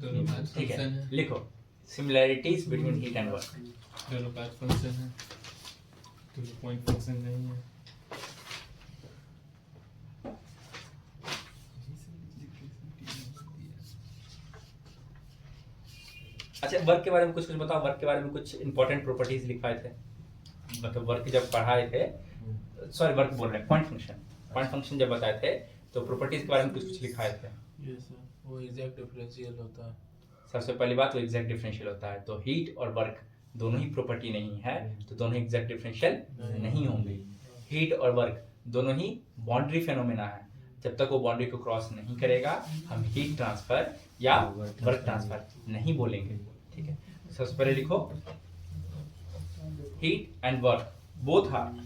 दोनों पाथ ठीक फंक्शन है, है, लिखो similarities between heat and work. दोनों पाथ फंक्शन है, दोनों पॉइंट फंक्शन नहीं है। अच्छा, वर्क के बारे में कुछ कुछ बताओ, वर्क के बारे में कुछ इंपॉर्टेंट प्रॉपर्टीज लिखवाए थे, मतलब वर्क जब पढ़ाए थे, सॉरी वर्क बोल रहे हैं, पॉइंट फंक्शन जब बताए थे तो प्रॉपर्टीज के बारे में कुछ कुछ लिखाए थे। ये सर वो एग्जैक्ट डिफरेंशियल होता है। सबसे पहली बात तो एग्जैक्ट डिफरेंशियल होता है, तो हीट और वर्क दोनों ही प्रॉपर्टी नहीं है तो दोनों एग्जैक्ट डिफरेंशियल नहीं होंगे। हीट और वर्क दोनों ही बाउंड्री फेनोमेना है, जब तक वो बाउंड्री को क्रॉस नहीं करेगा हम हीट ट्रांसफर या वर्क ट्रांसफर नहीं बोलेंगे। ठीक है, सबसे पहले लिखो heat and work both are,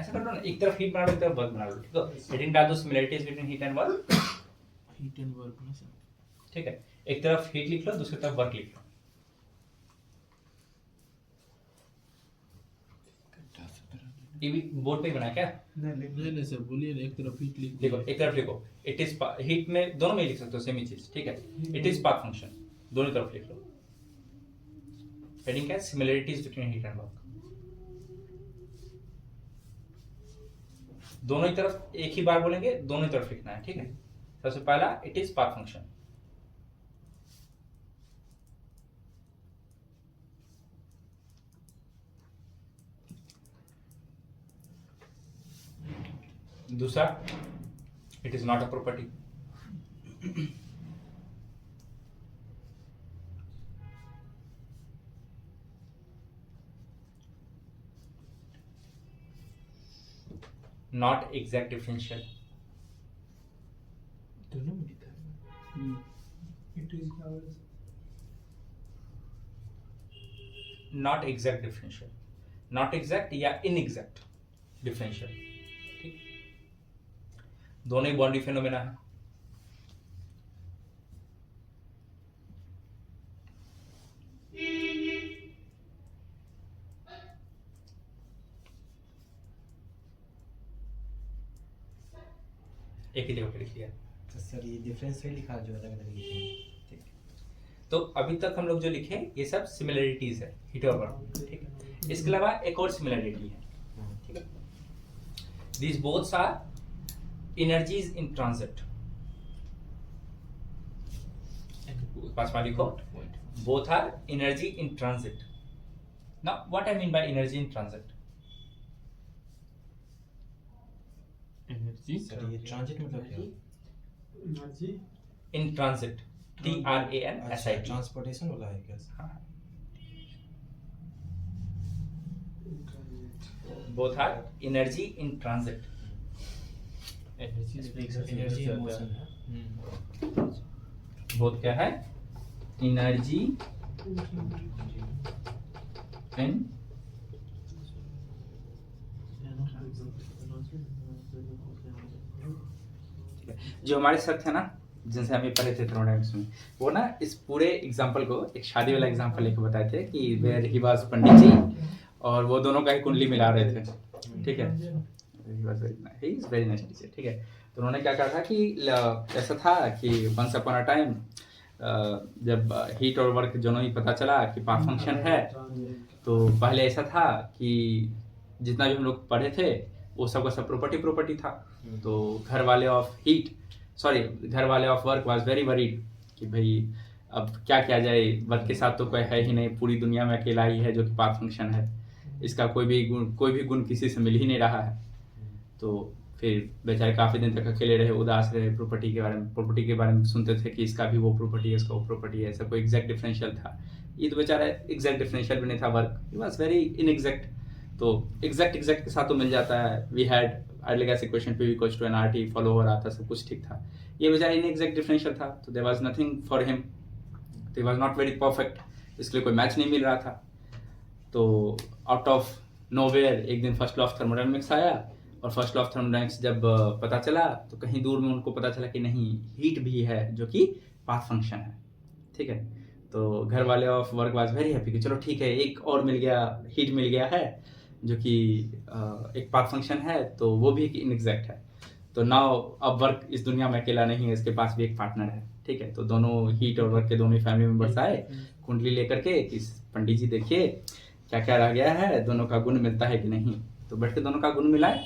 ऐसा कर लो ना, एक तरफ हीट बना लो एक तरफ वर्क बना लो। ठीक है, हेडिंग डाल दो similarities between heat and work. Heat and work ना सर। ठीक है, एक तरफ हीट लिख लो, दूसरी तरफ वर्क लिख लो। ये भी बोर्ड पे ही बना है क्या? नहीं सर बोलिए ना, एक तरफ हीट लिख देखो एक तरफ लिखो इट इज हीट में दोनों में ही लिख सकते हो सेम ही चीज। ठीक है, इट इज पाथ फंक्शन, दोनों तरफ लिख लो। हेडिंग क्या है? Similarities between heat and work. दोनों ही तरफ एक ही बार बोलेंगे, दोनों ही तरफ लिखना है। ठीक है, सबसे पहला इट इज पाथ फंक्शन, दूसरा it is not a property. Not exact differential, दोनों में लिखा है। Not exact differential, not exact या इनएग्जैक्ट डिफरेंशियल। ठीक, दोनों ही बाउंड्री फेनोमेना है। एक ही जगह पे लिख लिया। तो सर ये डिफरेंस है लिखा जो अलग अलग लिखे हैं। ठीक, तो अभी तक हम लोग जो लिखे ये सब सिमिलरिटीज है हीट और वर्क। ठीक है, इसके अलावा एक और सिमिलरिटी है। ठीक है, these both are energies in transit। पांचवा लिखो, both are energy in transit। now what I mean by energy in transit? Energy sir ये ट्रांजिट मतलब क्या? in transit, TRANSIT। ट्रांसपोर्टेशन वाला है क्या? हाँ, both are energy in transit। Energy motion है। both क्या है? energy in जो हमारे सर थे ना जिनसे हम ये पढ़े थे थर्मोडायनेमिक्स में, वो ना इस पूरे एग्जांपल को एक शादी वाला एग्जांपल लेके बताए थे कि वेयर ही वाज पंडित जी और वो दोनों का ही कुंडली मिला रहे थे। ठीक है, he is very nice teacher. ठीक है, तो उन्होंने क्या कहा था कि ऐसा था कि वंस अपॉन अ टाइम जब हीट और वर्क दोनों ही पता चला कि पाथ फंक्शन है, तो पहले ऐसा था कि जितना भी हम लोग पढ़े थे वो सब का सब प्रॉपर्टी था। तो घर वाले of work was very worried कि भाई अब क्या किया जाए, वर्क के साथ तो कोई है ही नहीं, पूरी दुनिया में अकेला ही है जो कि पाथ फंक्शन है, इसका कोई भी गुण किसी से मिल ही नहीं रहा है। तो फिर बेचारे काफ़ी दिन तक अकेले रहे, उदास रहे, प्रॉपर्टी के बारे में सुनते थे कि इसका भी वो प्रॉपर्टी है, इसका वो प्रॉपर्टी है, ऐसा कोई एग्जैक्ट डिफरेंशियल था। ये तो बेचारा एग्जैक्ट डिफरेंशियल भी नहीं था, work it was very inexact. तो एग्जैक्ट के साथ तो मिल जाता है, we had early gas equation P equals to nRT follow हो रहा था, सब कुछ ठीक था। ये बेचारा इनएग्जैक्ट डिफरेंशियल था, तो there was nothing for him, तो he was not very perfect, इसके लिए कोई मैच नहीं मिल रहा था। तो आउट ऑफ नोवेयर एक दिन फर्स्ट लॉ ऑफ थर्मोडायनामिक्स आया, और फर्स्ट लॉ ऑफ थर्मोडायनामिक्स जब पता चला तो कहीं दूर में उनको पता चला कि नहीं, हीट भी है जो कि पाथ फंक्शन है, ठीक है। तो घर वाले of work was very happy कि चलो ठीक है, एक और मिल गया, हीट मिल गया है जो कि एक पाथ फंक्शन है, तो वो भी एक इनएग्जैक्ट है। तो नाउ अब वर्क इस दुनिया में अकेला नहीं है, इसके पास भी एक पार्टनर है, ठीक है। तो दोनों हीट और वर्क के दोनों फैमिली मेंबर्स आए कुंडली लेकर के कि पंडित जी देखिए क्या क्या रह गया है, दोनों का गुण मिलता है कि नहीं। तो बैठ के दोनों का गुण मिलाए,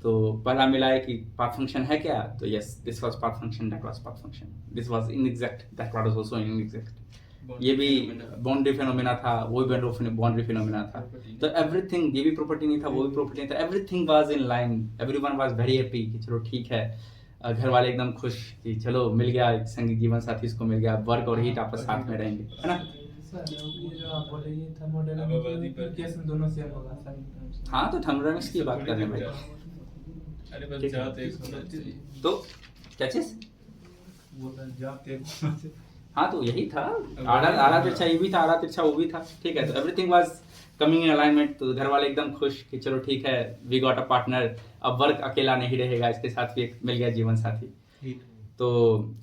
तो पहला मिलाए कि पाथ फंक्शन है क्या, तो yes this was path function, that was path function, this was inexact, that was also inexact. ये भी बाउंड्री फिनोमेना था, वो भी बाउंड्री फिनोमेना था। तो एवरीथिंग, ये भी प्रॉपर्टी नहीं था, वो भी प्रॉपर्टी नहीं था, everything was in line, everyone was very happy कि चलो ठीक है। घर वाले एकदम खुश कि चलो मिल गया एक संगी जीवन साथी, इसको मिल गया, वर्क और हीट आपस साथ में रहेंगे, है ना। सर ये जो आप बोले ये थर्मोडायनामिक्स केस में दोनों सेम होगा सर। हाँ, तो थर्मोडायनामिक्स की बात कर रहे हैं भाई। अरे बस जाते होना चाहिए। तो क्या चीज? हाँ, तो यही था, आड़ा तिरछा ये भी था, आड़ा तिरछा वो भी था, ठीक है। तो everything was coming in alignment. तो घर वाले एकदम खुश कि चलो ठीक है, वी गॉट अ पार्टनर, अब वर्क अकेला नहीं रहेगा, इसके साथ भी एक मिल गया जीवन साथी। तो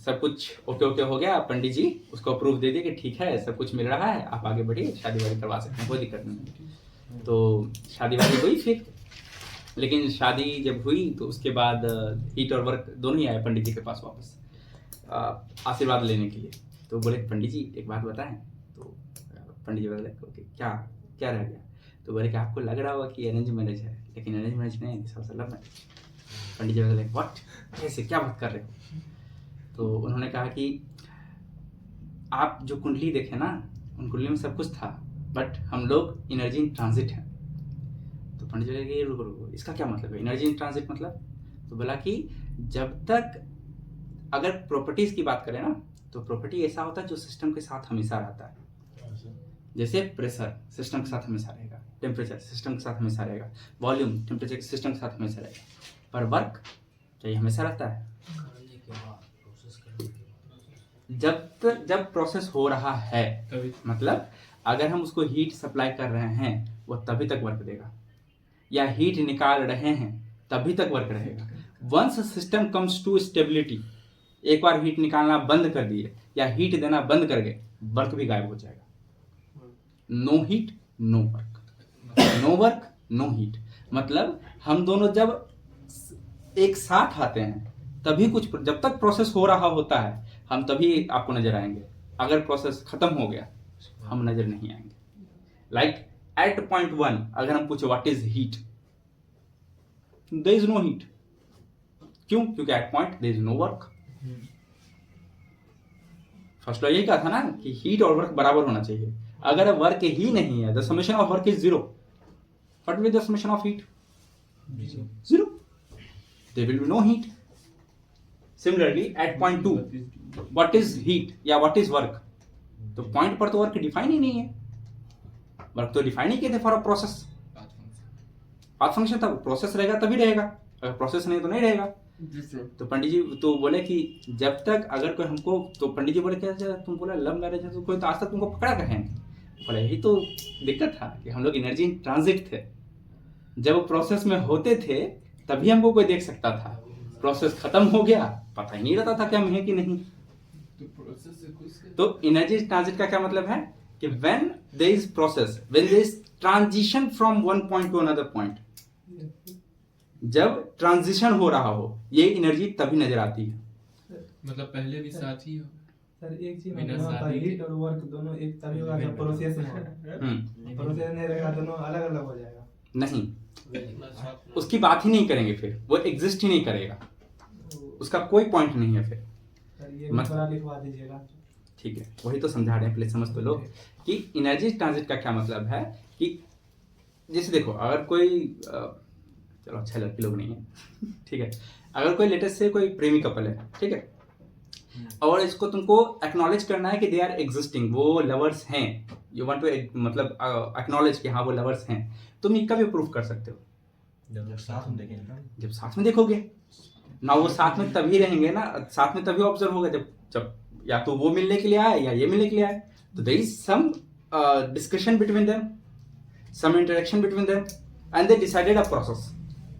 सब कुछ ओके हो गया, पंडित जी उसको अप्रूव दे दिए कि ठीक है, सब कुछ मिल रहा है, आप आगे बढ़िए, शादी वादी करवा सकते हैं, कोई दिक्कत नहीं। तो शादी वादी हुई फिर, लेकिन शादी जब हुई तो उसके बाद हीट और वर्क दोनों ही आए पंडित जी के पास वापस आशीर्वाद लेने के लिए। तो बोले पंडित जी एक बात बताएं। तो पंडित जी बोले ओके क्या रह गया। तो बोले कि आपको लग रहा होगा कि अरेंज मैरिज है, लेकिन अरेंज मैरिज नहीं, सबसे लव मैरिज। पंडित जी बोले व्हाट, कैसे, क्या बात कर रहे हो। तो उन्होंने कहा कि आप जो कुंडली देखे ना, उन कुंडली में सब कुछ था, बट हम लोग एनर्जी इन ट्रांजिट हैं। तो पंडित जी बोले रुको, इसका क्या मतलब है एनर्जी इन ट्रांजिट मतलब। तो बोला कि जब तक अगर प्रॉपर्टीज की बात करें ना, तो प्रॉपर्टी ऐसा होता है जो सिस्टम के साथ हमेशा रहता है। जैसे प्रेशर सिस्टम के साथ हमेशा रहेगा, टेम्परेचर सिस्टम के साथ हमेशा रहेगा, वॉल्यूम टेम्परेचर सिस्टम के साथ हमेशा रहेगा, पर वर्क चाहिए हमेशा रहता है। जब प्रोसेस हो रहा है, मतलब अगर हम उसको हीट सप्लाई कर रहे हैं, वो तभी तक वर्क देगा, या हीट निकाल रहे हैं तभी तक वर्क रहेगा। Once system comes to stability, एक बार हीट निकालना बंद कर दिए या हीट देना बंद कर गए, वर्क भी गायब हो जाएगा। No heat no work, no work no heat. मतलब हम दोनों जब एक साथ आते हैं तभी कुछ, जब तक प्रोसेस हो रहा होता है हम तभी आपको नजर आएंगे, अगर प्रोसेस खत्म हो गया हम नजर नहीं आएंगे। लाइक एट पॉइंट 1 अगर हम पूछे what is heat, there is no heat. क्यों? क्योंकि at point there is no work. First law यही कहा था ना कि हीट और वर्क बराबर होना चाहिए। अगर वर्क ही नहीं है, the summation of work is 0, what will the summation of heat? 0, there will be no heat. Similarly at point 2 what is heat या व्हाट इज वर्क, तो पॉइंट पर तो वर्क डिफाइन ही नहीं है, वर्क तो डिफाइन ही किए थे for a process. Path function था, प्रोसेस रहेगा तभी रहेगा, अगर प्रोसेस नहीं तो नहीं रहेगा। तो पंडित जी तो बोले कि जब तक अगर कोई हमको, तो पंडित जी बोले क्या तुम बोला लव मैरिज है, तो कोई तो आज तक तुमको पकड़ा कहे नहीं। बोले यही तो दिक्कत था कि हम लोग एनर्जी इन ट्रांजिट थे, जब प्रोसेस में होते थे तभी हमको कोई देख सकता था, प्रोसेस खत्म हो गया पता ही नहीं रहता था कि हम हैं कि नहीं। तो एनर्जी ट्रांजिट का क्या मतलब है कि when there is process, when there is transition from one point to another point, जब ट्रांजिशन हो रहा हो ये एनर्जी तभी नजर आती है। मतलब पहले भी साथ ही हो। सर एक चीज बिना यहाँ पर शादी के- हीट और वर्क दोनों एक तभी होगा जब प्रोसेस में हो। प्रोसेस नहीं रहेगा दोनों अलग अलग हो जाएगा। नहीं, उसकी बात ही नहीं करेंगे, फिर वो एग्जिस्ट ही नहीं करेगा, उसका कोई पॉइंट नहीं है फिर। सर ये भी थोड़ा लिखवा दीजिएगा। ठीक है, वही तो समझा रहे हैं, पहले समझ तो लो कि एनर्जी ट्रांजिट का क्या मतलब है। कि जैसे देखो, अगर कोई चलो अच्छा लड़की लोग नहीं है ठीक है, अगर कोई लेटेस्ट से कोई प्रेमी कपल है, ठीक है, और इसको तुमको एक्नॉलेज करना है कि दे आर एग्जिस्टिंग, वो लवर्स हैं, यू वांट टू मतलब एक्नॉलेज कि हाँ वो लवर्स हैं, तुम ये कभी प्रूफ कर सकते हो? जब साथ में देखेंगे ना, जब साथ में देखोगे ना, वो साथ में तभी रहेंगे ना, साथ में तभी ऑब्जर्व होगा जब जब या तो वो मिलने के लिए आए या ये मिलने के लिए आए, तो there is some discussion between them, some interaction between them, and they decided a process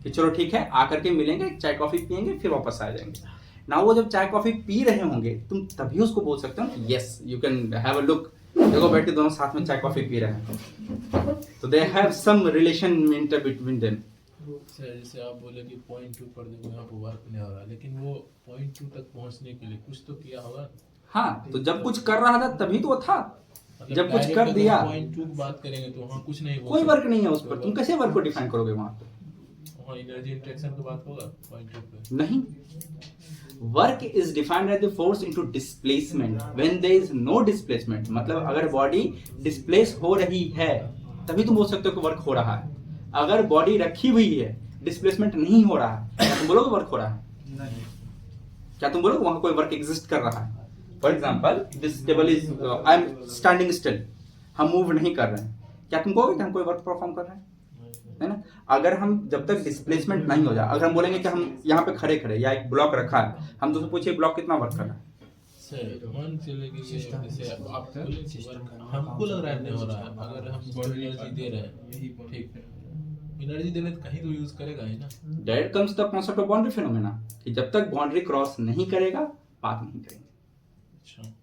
कि चलो ठीक है, आकर के मिलेंगे, चाय कॉफी पियेंगे, फिर वापस आ जाएंगे ना। वो जब चाय कॉफी पी रहे होंगे, तुम तभी उसको बोल सकते हो yes you can have a look, देखो बैठ के दोनों साथ में चाय कॉफी पी रहे हैं, तो they have some relation inter between them. Sir जैसे आप बोले कि पॉइंट 2 पर देखो यहाँ पर वर्क नहीं हो रहा, लेकिन वो पॉइंट 2 तक पहुँचने के लिए कुछ तो किया होगा। हाँ, तो जब कुछ कर रहा था तभी तो वो था, मतलब जब कुछ कर दिया, पॉइंट 2 बात करेंगे तो वहाँ कुछ नहीं, कोई वर्क नहीं है उस पर, तुम कैसे वर्क को डिफाइन करोगे वहां पे? वहाँ एनर्जी इंटरेक्शन की बात होगा पॉइंट 2 पे? नहीं, work is defined as the force into displacement when there is no displacement. मतलब अगर बॉडी डिस्प्लेस हो रही है तभी तुम बोल सकते हो कि वर्क हो रहा है। अगर बॉडी रखी हुई है, डिस्प्लेसमेंट नहीं हो रहा है, क्या तुम बोलोगे वर्क हो रहा है? नहीं। क्या तुम बोलोगे वहां कोई वर्क एग्जिस्ट कर रहा है? For example this table is, I am standing still, हम मूव नहीं कर रहे हैं, क्या तुम कहोगे कि हम कोई वर्क परफॉर्म कर रहे हैं? है ना। अगर हम जब तक डिस्प्लेसमेंट नहीं हो जाए, अगर हम बोलेंगे कि हम यहाँ पे खड़े खड़े या एक ब्लॉक रखा है, हम तो पूछिए ब्लॉक कितना वर्क कर रहा है? सर मान चले कि जैसे आप बोले कि वर्क हमको लग रहा है नहीं हो रहा है, अगर हम बॉडी एनर्जी दे रहे हैं, ठीक है, एनर्जी देने तो कहीं तो यूज करेगा ही ना। That comes the concept of boundary phenomena, कि जब तक बाउंड्री क्रॉस नहीं करेगा बात नहीं करेंगे। अच्छा,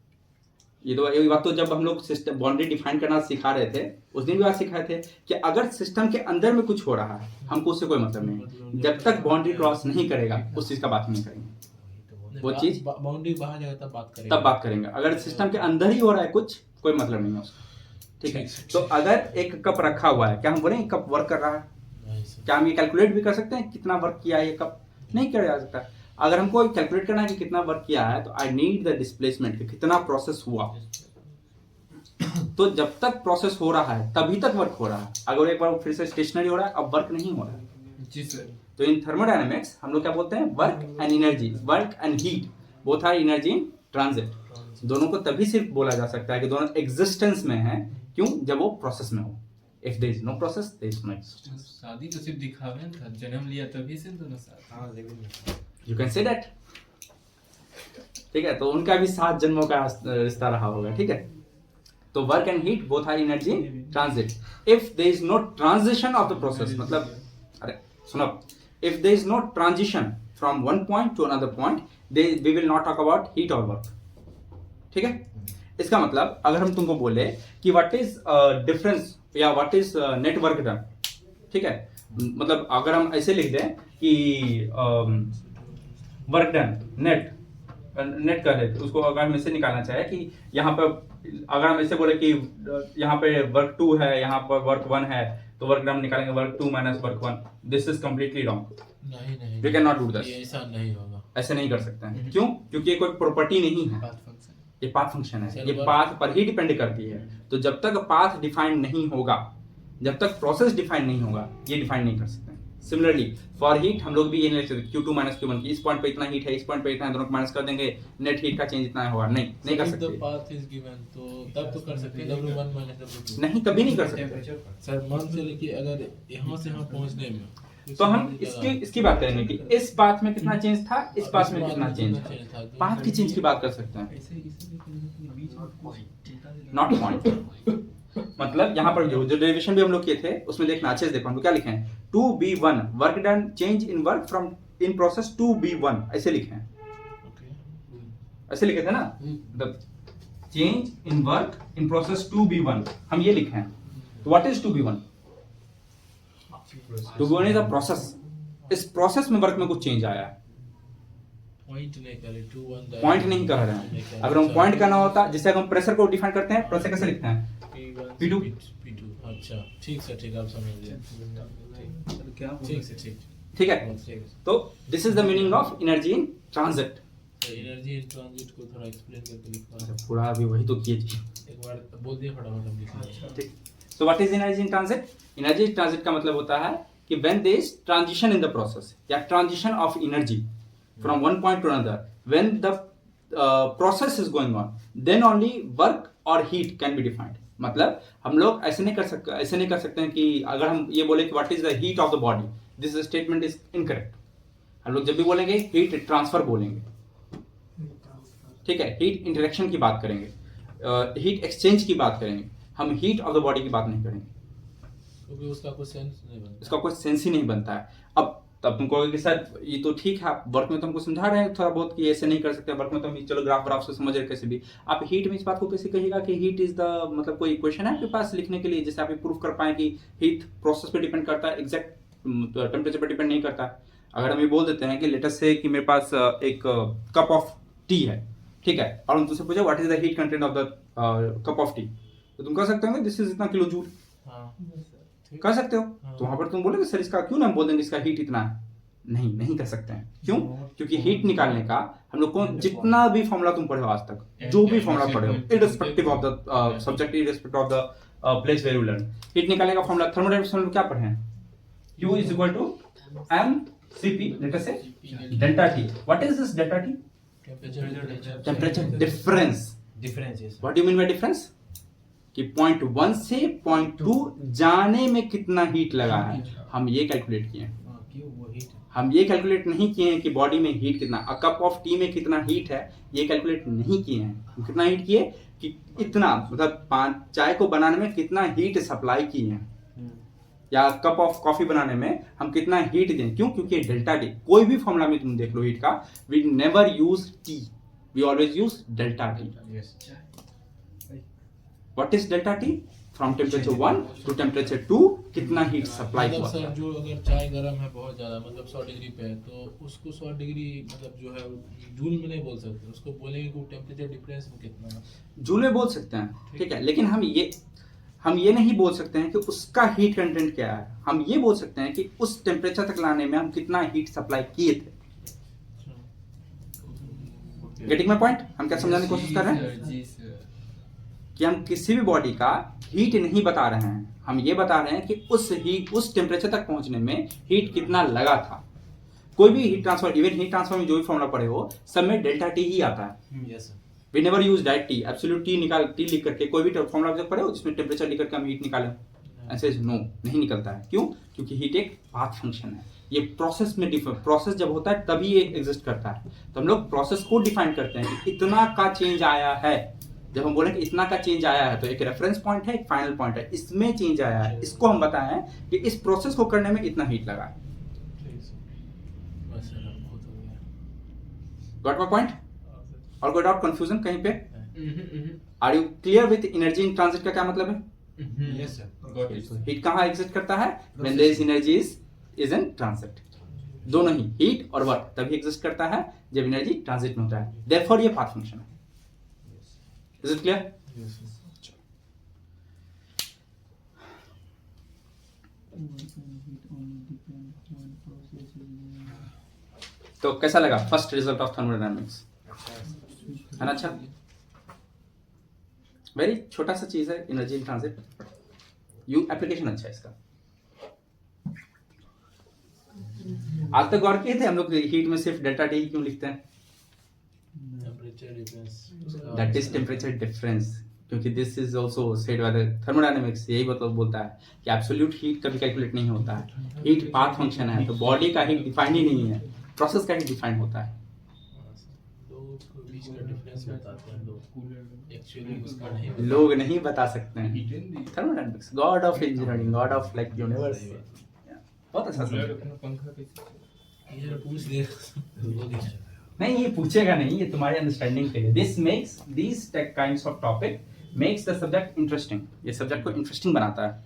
ये बात तो जब हम लोग सिस्टम बाउंड्री डिफाइन करना सिखा रहे थे, उस दिन भी बात सिखाए थे कि अगर सिस्टम के अंदर में कुछ हो रहा है, हमको उससे कोई मतलब नहीं, जब तक बाउंड्री क्रॉस नहीं करेगा उस चीज का बात नहीं करेंगे। वो चीज बाउंड्री बाहर जाएगा तब बात करेंगे। अगर सिस्टम के अंदर ही हो रहा है कुछ, कोई मतलब नहीं है उसका, ठीक है। तो अगर एक कप रखा हुआ है, क्या हम बोलेंगे कप वर्क कर रहा है? क्या हम ये कैलकुलेट भी कर सकते हैं कितना वर्क किया है ये कप? नहीं किया जा सकता। अगर हमको कैलकुलेट करना है कि कितना वर्क किया है, तो आई नीड द डिस्प्लेसमेंट, कि कितना प्रोसेस हुआ। तो जब तक प्रोसेस हो रहा है तभी तक वर्क हो रहा है। अगर एक बार फिर से स्टेशनरी हो रहा है, अब वर्क नहीं हो रहा है। जी सर। तो इन थर्मोडायनेमिक्स हम लोग क्या बोलते हैं? Work and energy, work and heat both are energy in transit. दोनों को तभी सिर्फ बोला जा सकता है कि दोनों एग्जिस्टेंस में है, क्यों? जब वो प्रोसेस में हो। If there is no process there is no existence. शादी तो सिर्फ दिखावे था, जन्म लिया तभी से दोनों साथ। यू कैन से दैट, ठीक है। तो उनका भी 7 जन्मों का रिश्ता रहा होगा, ठीक है। तो work and heat both are energy transit. If there is no transition of the process, मतलब अरे सुनो, if there is no transition from one point to another point, we will not talk about heat और work, ठीक है। इसका मतलब अगर हम तुमको बोले कि व्हाट इज डिफरेंस या what is net work done, ठीक है, मतलब अगर हम ऐसे लिख दें कि वर्क डन नेट कर देते, उसको अगर हम ऐसे निकालना चाहे कि यहाँ पर अगर हम ऐसे बोले कि यहाँ पे वर्क 2 है, यहाँ पर वर्क 1 है, तो वर्क डन निकालेंगे work 2 minus work 1। This is completely wrong. नहीं we can not do this. ऐसा नहीं होगा, ऐसे नहीं कर सकते हैं। क्यों? क्योंकि ये कोई प्रॉपर्टी नहीं है, ये पाथ फंक्शन है, ये पाथ पर ही डिपेंड करती है। तो जब तक पाथ डिफाइन नहीं होगा, जब तक प्रोसेस डिफाइन नहीं होगा, ये डिफाइन नहीं कर सकते। सिमिलरली फॉर हीट हम लोग भी ये नहीं लिख सकते Q2 माइनस Q1 की इस पॉइंट पे इतना हीट है, इस पॉइंट पे इतना है, दोनों को माइनस कर देंगे, नेट हीट का चेंज इतना होगा। नहीं कर सकते। पाथ इज गिवन, तो तब तो कर सकते हैं W1 माइनस W2। नहीं, कभी नहीं कर सकते। सर मान से लेके अगर यहाँ से यहाँ पहुँचने में, तो हम इसकी बात करेंगे कि इस पाथ में कितना चेंज था, इस पाथ में कितना चेंज था। पाथ की चेंज की बात कर सकते हैं, नॉट पॉइंट। मतलब यहाँ पर जो डेरिवेशन भी हम लोग किए थे उसमें देखना अच्छे से देखो, हम क्या लिखे हैं? 2B1 work done change in work from in process 2B1, ऐसे लिखे हैं, ऐसे लिखे थे ना, मतलब change in work in process 2B1, हम ये लिखे हैं। तो what is 2B1? 2B1 is a process. इस प्रोसेस में वर्क में कुछ चेंज आया है, पॉइंट नहीं कर रहे, पॉइंट नहीं कर रहे हैं। अगर हम पॉइंट करना होता, जैसे हम प्रेशर को डिफाइन करते हैं, प्रेशर कैसे लिखते हैं? P2। अच्छा ठीक सर, ठीक आप समझ गए। क्या बोल ठीक है ठीक ठीक है। है ठीक है तो this is the meaning of energy in transit. Energy in transit को थोड़ा एक्सप्लेन करके लिखना पूरा अभी वही तो किए थे। एक बार बोल दिए फटाफट हम लिख लेंगे। ठीक। So what is energy in transit? Energy in transit का मतलब होता है कि when there is transition in the process या transition of energy from one point to another, when the process is going on, then only work और heat can be defined. मतलब हम लोग ऐसे नहीं कर सकते हैं कि अगर हम ये बोले कि what is the heat of the body, this statement is incorrect. हम लोग जब भी बोलेंगे हीट ट्रांसफर बोलेंगे, ठीक है, हीट इंटरेक्शन की बात करेंगे, हीट एक्सचेंज की बात करेंगे, हम हीट ऑफ द बॉडी की बात नहीं करेंगे, क्योंकि उसका कोई सेंस नहीं बनता। इसका कोई सेंस ही नहीं बनता है। अब तब तुम कहोगे कि सर ये तो ठीक है, आप वर्क में तो हमको समझा रहे हैं थोड़ा बहुत कि ऐसे नहीं कर सकते, वर्क में तो हम चलो ग्राफ से समझ रहे कैसे भी, आप हीट में इस बात को कैसे कहिएगा कि हीट इज द, मतलब कोई इक्वेशन है आपके पास लिखने के लिए जिससे आप प्रूफ कर पाए कि हीट प्रोसेस पे डिपेंड करता है, एग्जैक्ट टेम्परेचर पे डिपेंड नहीं करता है। अगर हम ये बोल देते हैं कि लेट अस से कि मेरे पास एक कप ऑफ टी है, ठीक है, और हम तुमसे पूछा what is the heat content of the cup of T, तो तुम कह सकते हो दिस इज इतना किलो जूल, हाँ कर सकते हो। हाँ। तो वहां पर तुम बोलोगे सर इसका क्यों ना बोल देंगे इसका हीट इतना है, नहीं कर सकते हैं। क्यों? क्योंकि हीट निकालने का हम लोग को जितना भी फॉर्मूला तुम पढ़े हो आज तक, जो भी फॉर्मूला पढ़े हो, irrespective of the subject, irrespective of the place where you learn, heat निकालने का फॉर्मूला थर्मोडायनामिक्स में क्या पढ़े हैं? Q is equal to mCp, let us say delta T. What is this delta T? Temperature difference. Difference है What do you mean by difference? कि point 1 से point 2 जाने में कितना हीट लगा है, हम ये कैलकुलेट किए हैं। क्यों वो हीट हम ये कैलकुलेट नहीं किए हैं कि बॉडी में हीट कितना, अ कप ऑफ टी में कितना हीट है, ये कैलकुलेट नहीं किए हैं। हम कितना हीट किए कि इतना, मतलब चाय को बनाने में कितना हीट सप्लाई किए हैं, या कप ऑफ कॉफी बनाने में हम कितना हीट दें। क्यों? क्योंकि डेल्टा टी, कोई भी फॉर्मूला में तुम देख लो हीट का, we never use T, we always use delta T. What is delta T? From temperature 1 to temperature 2 कितना हीट सप्लाई मतलब हुआ। सर जो अगर चाय गर्म है बहुत ज्यादा, मतलब 100 डिग्री पे है, तो उसको 100 डिग्री मतलब जो है जूल में नहीं बोल सकते, उसको बोलेंगे कि टेम्परेचर डिफरेंस में कितना है, जूल में बोल सकते हैं, ठीक है, लेकिन हम ये नहीं बोल सकते हैं कि उसका हीट कंटेंट क्या है। हम ये बोल सकते हैं कि उस टेम्परेचर तक लाने में हम कितना हीट सप्लाई किए थे। Getting my point? हम क्या समझाने की कोशिश कर रहे हैं कि हम किसी भी बॉडी का हीट नहीं बता रहे हैं, हम ये बता रहे हैं कि उस टेम्परेचर तक पहुंचने में हीट कितना लगा था। कोई भी heat transfer, even heat transfer में जो भी फॉर्मूला पढ़े हो, सब में डेल्टा टी ही आता है। Yes sir we never use direct T, absolute T लिख करके कोई भी फॉर्मूला पढ़े हो जिसमें टेम्परेचर लिख करके हम हीट निकालें, ऐसे नो नहीं निकलता है। क्यों? क्योंकि हीट एक पाथ फंक्शन है, ये प्रोसेस में प्रोसेस जब होता है तभी ये एग्जिस्ट करता है। तो हम लोग प्रोसेस को डिफाइन करते हैं कि इतना का चेंज आया है। जब हम बोले कि इतना का चेंज आया है तो एक रेफरेंस पॉइंट है, एक फाइनल पॉइंट है, इसमें चेंज आया है, इसको हम बताएं कि इस प्रोसेस को करने में इतना हीट लगा है। Got my point? और कोई डाउट, कंफ्यूजन कहीं पे? Are you clear with energy in transit का क्या मतलब है? यस सर हीट कहाँ एग्जिस्ट करता है? When there is energy is in transit. दोनों ही, हीट और वर्क, तभी एग्जिस्ट करता है जब एनर्जी ट्रांजिट में होता है। देयरफॉर ये पाथ फंक्शन है। Is it clear? तो कैसा लगा फर्स्ट रिजल्ट ऑफ थर्मोडायनामिक्स? है ना? अच्छा, वेरी छोटा सा चीज है energy in transit, you application अच्छा है इसका। आज तक गौर किए थे हम लोग हीट में सिर्फ डेल्टा टी क्यों लिखते हैं? Temperature difference, that is temperature difference, क्योंकि this is also said by the thermodynamics, यही बोलता है कि एब्सोल्यूट हीट कभी कैलकुलेट नहीं होता है, हीट पाथ फंक्शन है। तो बॉडी का हीट डिफाइन ही नहीं है, प्रोसेस का हीट डिफाइन होता है। बीच का डिफरेंस बताते हैं लोग, एक्चुअली उसका नहीं लोग नहीं बता सकते हैं। Thermodynamics, God of engineering, God of like universe, बहुत अच्छा सब्जेक्ट। ये पूछ दे नहीं, ये पूछेगा नहीं, ये तुम्हारी अंडरस्टैंडिंग के लिए। This makes these kinds of topic makes the subject interesting, ये सब्जेक्ट को इंटरेस्टिंग बनाता है,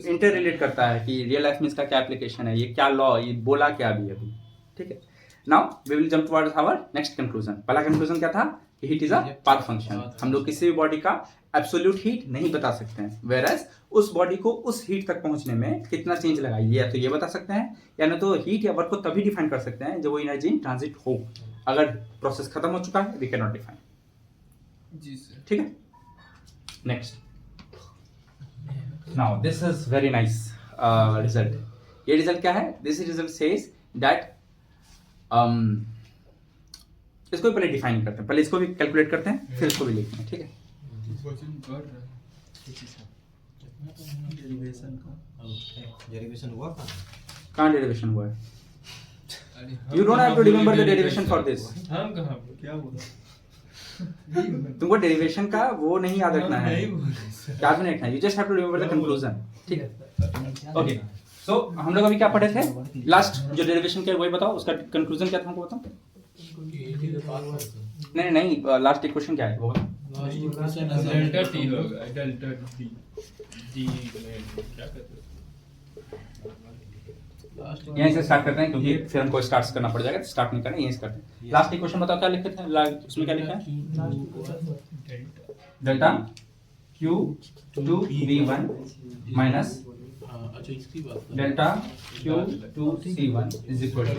इंटर रिलेट करता है कि रियल लाइफ में इसका क्या एप्लीकेशन है, ये क्या लॉ, ये बोला क्या अभी, ठीक है। Now we will jump towards our next conclusion. पहला कंक्लूजन क्या था कि heat is a path function. हम लोग किसी भी बॉडी का एब्सोल्यूट हीट नहीं बता सकते हैं, वेयरएज उस बॉडी को उस हीट तक पहुंचने में कितना चेंज लगा या तो ये बता सकते हैं, या ना तो हीट या वर्क को तभी डिफाइन कर सकते हैं जब वो एनर्जी इन ट्रांजिट हो। अगर प्रोसेस खत्म हो चुका है वी कैन नॉट डिफाइन। जी सर। ठीक है, next. Now this is very nice result. ये रिजल्ट क्या है? दिस रिजल्ट सेज दैट इसको पहले डिफाइन करते हैं, पहले इसको भी कैलकुलेट करते हैं, फिर इसको भी लिखते हैं। ठीक है, वजन बढ़ रहा है। डेरिवेशन का डेरिवेशन हुआ कहाँ डेरिवेशन हुआ है? अरे हम You don't have to कहाँ remember the बोले derivation for this. हम कहाँ बोले? क्या बोला? तुमको डेरिवेशन का वो नहीं याद रखना हम है, नहीं बोले सर। याद नहीं रखना है, you just have to remember the conclusion. ठीक है, ओके। सो हम लोग अभी क्या पढ़े थे? लास्ट जो डेरिवेशन किया वही बताओ, उसका कंक्लूजन क्या था हमको बताओ। नहीं नहीं, लास्ट इक्वेशन क्या है वो बताओ। डेल्टा टी होगा, डेल्टा डी डी में क्या कहते हैं? यहीं से स्टार्ट करते हैं क्योंकि फिर हमको स्टार्ट करना पड़ जाएगा, स्टार्ट नहीं करना, यहीं से करते हैं। लास्ट इक्वेशन बताओ क्या लिखे थे, उसमें क्या लिखा है? डेल्टा क्यू 2v1 माइनस अच्छा इसकी बात कर। Delta Q 2c1 is equal to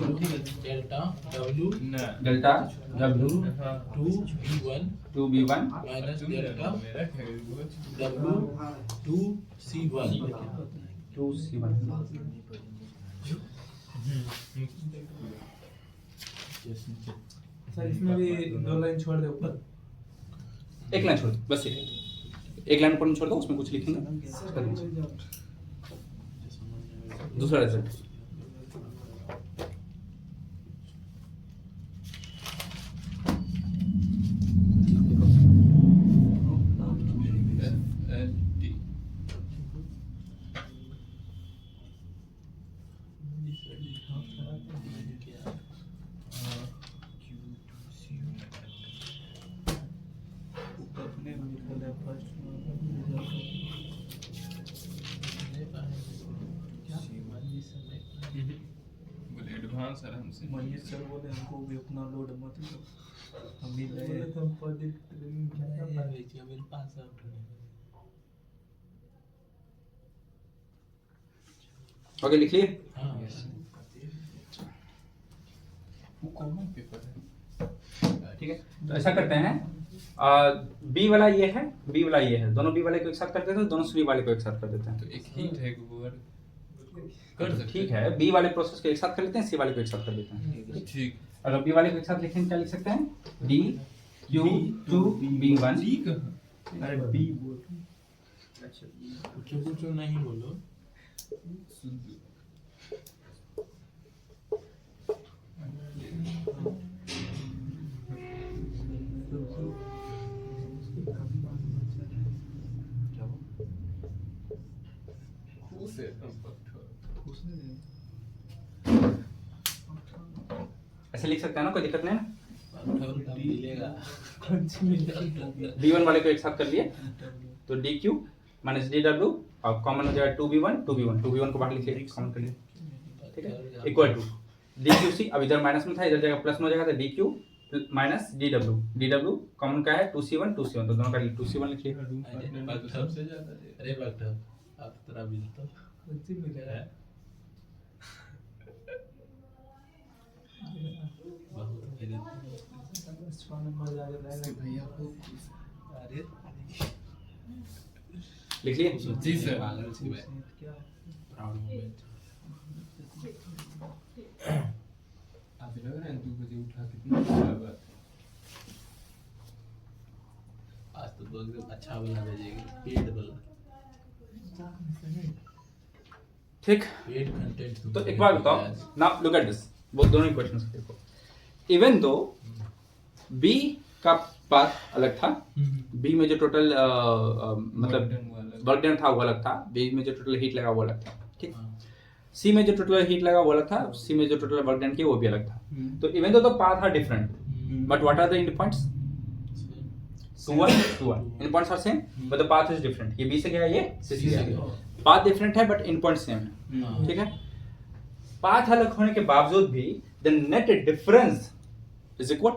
delta W ना delta w 2v1 2v1 minus delta मेरा खैर डब्ल्यू 2c1 2c1। सर इसमें भी 2 लाइन छोड़ दे ऊपर। एक लाइन छोड़ दो, बस एक लाइन ऊपर छोड़ दो, उसमें कुछ लिखेंगे। दूसरा रिजल्ट डी अपने लिखल है फर्स्ट बोले एडवांस आराम से। मनीष सर बोले हमको भी अपना लोड मत लो, हम भी बोले नए तो प्रोजेक्ट ट्रेनिंग क्या था? मेरे पास आउट ओके, लिख लिए। हाँ वो कॉमन पेपर है। ठीक है, तो ऐसा करते हैं, बी वाला ये है, बी वाला ये है, दोनों बी वाले को एक साथ कर देते हैं, दोनों सी वाले को एक साथ कर देते हैं। तो एक हीट है कि वो कर सकते ठीक है, बी वाले प्रोसेस को एक साथ कर लेते हैं, सी वाले को एक साथ कर देते हैं। हैं। ठीक। अगर बी वाले को एक साथ लिखेंगे क्या लिख सकते हैं? डी क्यू 2b1 डी कहाँ? अरे बी बोल कुछ नहीं बोलो। खुश है ऐसे लिख सकते हैं ना, कोई दिक्कत नहीं ना। मिलेगा b1 वाले को एक साथ कर लिए तो D Q minus D W और कॉमन हो जाएगा 2b1 को बाहर लिख लिए, कॉमन कर लिए। ठीक है, equal to D Q C, अब इधर माइनस में था, इधर जगह प्लस में हो जाएगा, तो D Q minus D W common का है 2c1 तो दोनों का 2c1 लिख लिए। सबसे ज्यादा अरे डॉक्टर आप तेरा बिल तो कुछ मिलेगा। बहुत मजा आ जाएगा। भैया को अरे लिख लिए। जी सर। क्या प्राउड मोमेंट। आज लग रहा है 2 बजे उठा कितना अच्छा बात है। आज तो दो एकदम अच्छा वाला भेजेगी, पेड वाला। ठीक, पेड कंटेंट तो एक बार बताओ, नाउ लुक एट दिस, वो दोनों इक्वेशंस देखो। इवन दो बी का पाथ अलग था, बी में जो टोटल मतलब वर्क डन था वो अलग था, बी में जो टोटल हीट लगा वो अलग था। ठीक, सी में जो टोटल हीट लगा वो अलग था, सी में जो टोटल वर्क डन किया वो भी अलग था। तो इवन दो path are different, but what are the end points? 2 1 end points are same but the path is different. ये बी से गया, ये सी से गया, पाथ डिफरेंट है बट इन पॉइंट सेम है। ठीक है, पाथ अलग होने के बावजूद भी the net difference is equal,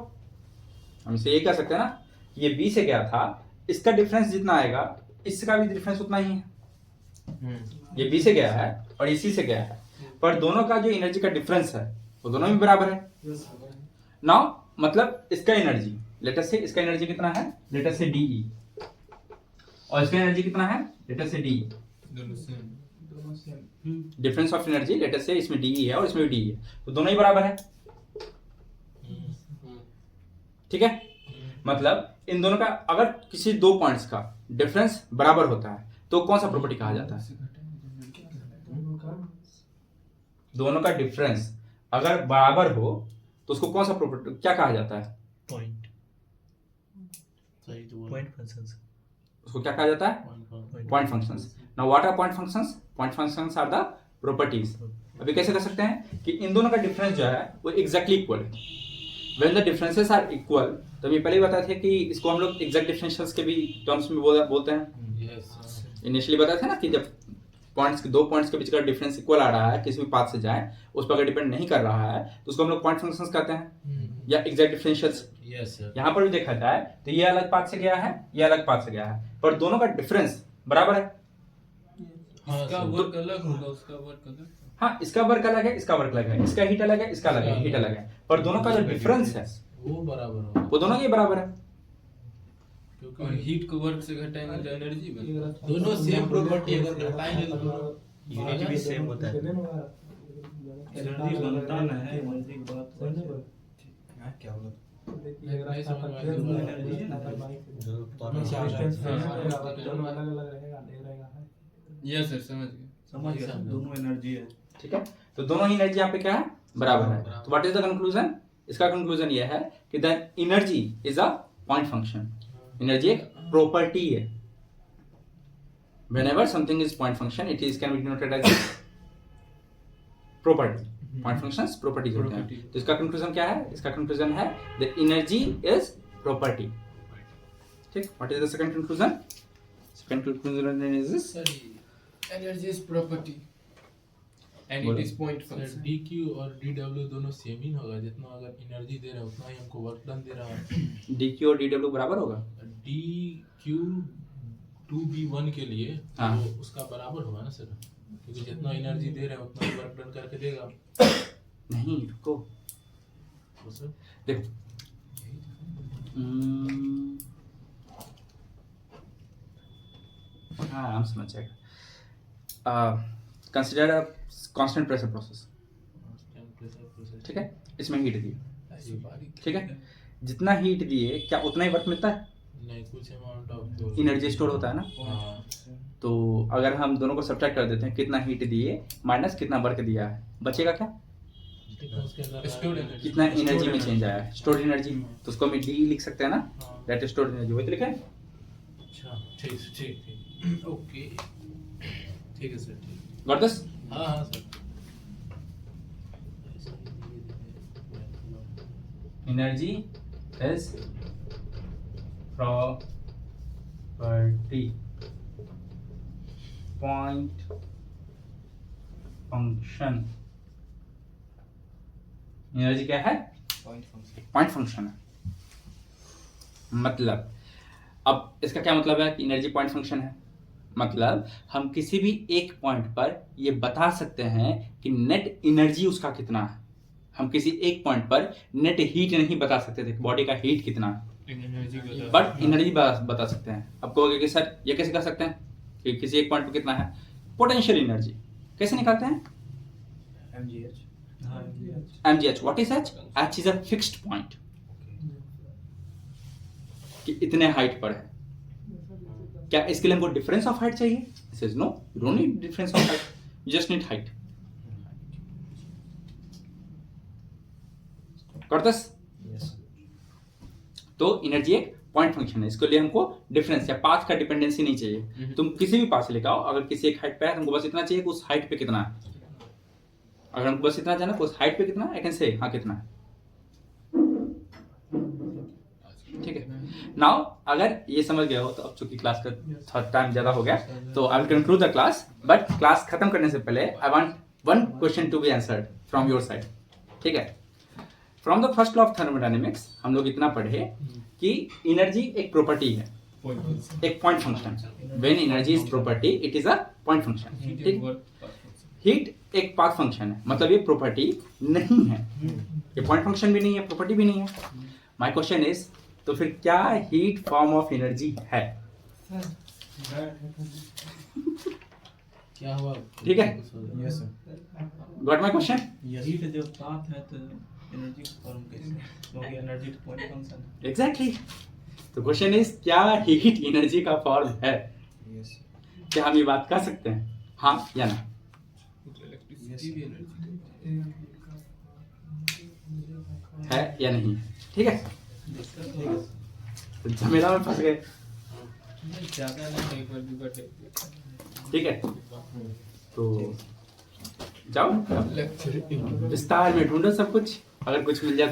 हम इसे ये कह सकते हैं ना, ये बी से गया था, इसका डिफरेंस जितना आएगा इसका भी डिफरेंस उतना ही है। ये बी से गया है और इसी से गया है, पर दोनों का जो एनर्जी का डिफरेंस है वो दोनों में बराबर है। नाउ मतलब इसका एनर्जी, लेटर से इसका एनर्जी कितना है, लेटर से डी, और इसका एनर्जी कितना है, लेटर से डी, दोनों same. Difference of energy letter से इसमें डी है और इसमें भी डी है, तो दोनों ही बराबर है। ठीक है, मतलब इन दोनों का अगर किसी दो पॉइंट्स का डिफरेंस बराबर होता है तो कौन सा प्रॉपर्टी कहा जाता है? दोनों का डिफरेंस अगर बराबर हो तो उसको कौन सा प्रॉपर्टी क्या कहा जाता है? पॉइंट, पॉइंट फंक्शंस, उसको क्या कहा जाता है? Point functions. Now what are point functions? Point functions are the properties. अभी कैसे कर सकते हैं कि इन दोनों का डिफरेंस जो है वो एग्जैक्टली इक्वल है। When the differences are equal, तो ये पहले ही बताया था कि इसको हम लोग एग्जैक्ट डिफरेंशियल्स के भी टर्म्स में बोलते हैं। इनिशियली बताया था ना कि जब पॉइंट्स, दो पॉइंट्स के बीच का डिफरेंस इक्वल आ रहा है, किसी भी पाथ से जाए, उस पर अगर डिपेंड नहीं कर रहा है तो उसको हम लोग पॉइंट फंक्शंस कहते हैं या एग्जैक्ट डिफरेंशियल्स। यहाँ पर भी देखा जाए तो ये अलग पाथ से गया है, ये अलग पाथ से गया है, पर दोनों का डिफरेंस बराबर है। इसका वर्क अलग होगा, उसका वर्क अलग। हाँ, इसका वर्क अलग है, इसका वर्क अलग है, इसका हीट अलग है, इसका अलग है, हीट अलग है, पर दोनों का जो डिफरेंस है वो बराबर होगा, वो दोनों के बराबर है। क्योंकि और हीट को वर्क से घटाएंगे तो एनर्जी बनेगा। दोनों सेम प्रॉपर्टी अगर घटाएंगे तो दोनों यूनिट भी सेम होता है। एनर्जी बनता ना है, एनर्जी की बात क्या होगा? नहीं समझ में आया। जो दोनों अलग अलग रहेगा, नहीं रहेगा। यस सर, समझ गए। समझ गया, दोनों एनर्जी है। ठीक है, तो दोनों ही एनर्जी यहाँ पे क्या है, बराबर है। तो व्हाट इज द कंक्लूजन? इसका कंक्लूजन यह है कि the energy is a point function. Energy एक प्रॉपर्टी है। Whenever something is point function, it is can be denoted as property. Point functions properties होते हैं। तो इसका कंक्लूजन क्या है? इसका कंक्लूजन है the energy is property. ठीक, what is the second conclusion? Second conclusion is this. Energy is property and it is point function. D Q और डी डब्ल्यू दोनों सेम ही होगा, जितना अगर एनर्जी दे रहे हैं उतना ही हमको वर्क डन दे रहा है। dq और dw बराबर होगा। डी क्यू 2v1 के लिए हाँ। तो उसका बराबर होगा ना सर, क्योंकि जितना एनर्जी दे रहे हैं उतना ही वर्क डन करके देगा। नहीं, रुको, तो सर देखो, हाँ हम समझ जाएगा। Consider a constant pressure process. ठीक है, इसमें हीट दी, ठीक है, जितना हीट दिए क्या उतना ही वर्क मिलता है? नहीं, कुछ अमाउंट ऑफ एनर्जी स्टोर होता है ना। हाँ। तो अगर हम दोनों को सब्ट्रैक्ट कर देते हैं, कितना हीट दिए माइनस कितना वर्क दिया है, बचेगा क्या? उसके अंदर Stored energy। कितना एनर्जी में चेंज आया है, स्टोर्ड एनर्जी। तो उसको हम डी लिख सकते हैं ना, हाँ। That is stored energy. वही तो लिखा है। अच्छा, ठीक ठीक ठीक, ओके, ठीक है सर, ठीक। Got this? हाँ हाँ sir. Energy is property, point function. Energy क्या है? पॉइंट फंक्शन है। मतलब अब इसका क्या मतलब है कि एनर्जी पॉइंट फंक्शन है? मतलब हम किसी भी एक पॉइंट पर ये बता सकते हैं कि नेट एनर्जी उसका कितना है। हम किसी एक पॉइंट पर नेट हीट नहीं बता सकते थे, बॉडी का हीट कितना है, बट एनर्जी बता सकते हैं। अब कहोगे कि सर ये कैसे कर सकते हैं कि किसी एक पॉइंट पर कितना है? पोटेंशियल एनर्जी कैसे निकालते हैं? mgh। What is h? h is a fixed point, कि इतने हाइट पर है। क्या इसके लिए हमको डिफरेंस ऑफ हाइट चाहिए? This is no, you don't need difference of height, you just need height. Got this? तो एनर्जी एक पॉइंट फंक्शन है, इसके लिए हमको डिफरेंस या पाथ का डिपेंडेंसी नहीं चाहिए। तुम किसी भी पाथ से लेकर आओ, अगर किसी एक हाइट पे है तुमको बस इतना चाहिए कि उस हाइट पे कितना है। अगर हमको बस इतना जाना उस हाइट पे कितना है, आई कैन से हाँ कितना है। ठीक है, नाउ अगर ये समझ गया हो तो अब चूंकि क्लास का थोड़ा टाइम ज्यादा हो गया तो I will conclude the class, but class खत्म करने से पहले I want one question to be answered from your side. ठीक है, from the first law of thermodynamics हम लोग इतना पढ़े कि एनर्जी एक प्रॉपर्टी है, एक point function. When energy is property it is a point function, ठीक। हीट एक पाथ फंक्शन है, मतलब ये प्रॉपर्टी नहीं है, ये पॉइंट फंक्शन भी नहीं है, प्रॉपर्टी भी नहीं है। माय क्वेश्चन इज, तो फिर क्या हीट फॉर्म ऑफ एनर्जी है? क्या हुआ? ठीक है, yes sir, got my question? Heat जब पाथ है तो एनर्जी फॉर्म कैसे, क्योंकि एनर्जी तो पॉइंट फंक्शन है। एग्जैक्टली। तो क्वेश्चन इज, क्या हीट एनर्जी का फॉर्म है? यस क्या हम ये बात कर सकते हैं, हाँ या ना? है या नहीं? ठीक है, तो झमेला में फंस गए, ज्यादा नहीं, एक बार भी बटे ठीक है। तो जाओ विस्तार में ढूंढो सब कुछ, अगर कुछ मिल जाए तो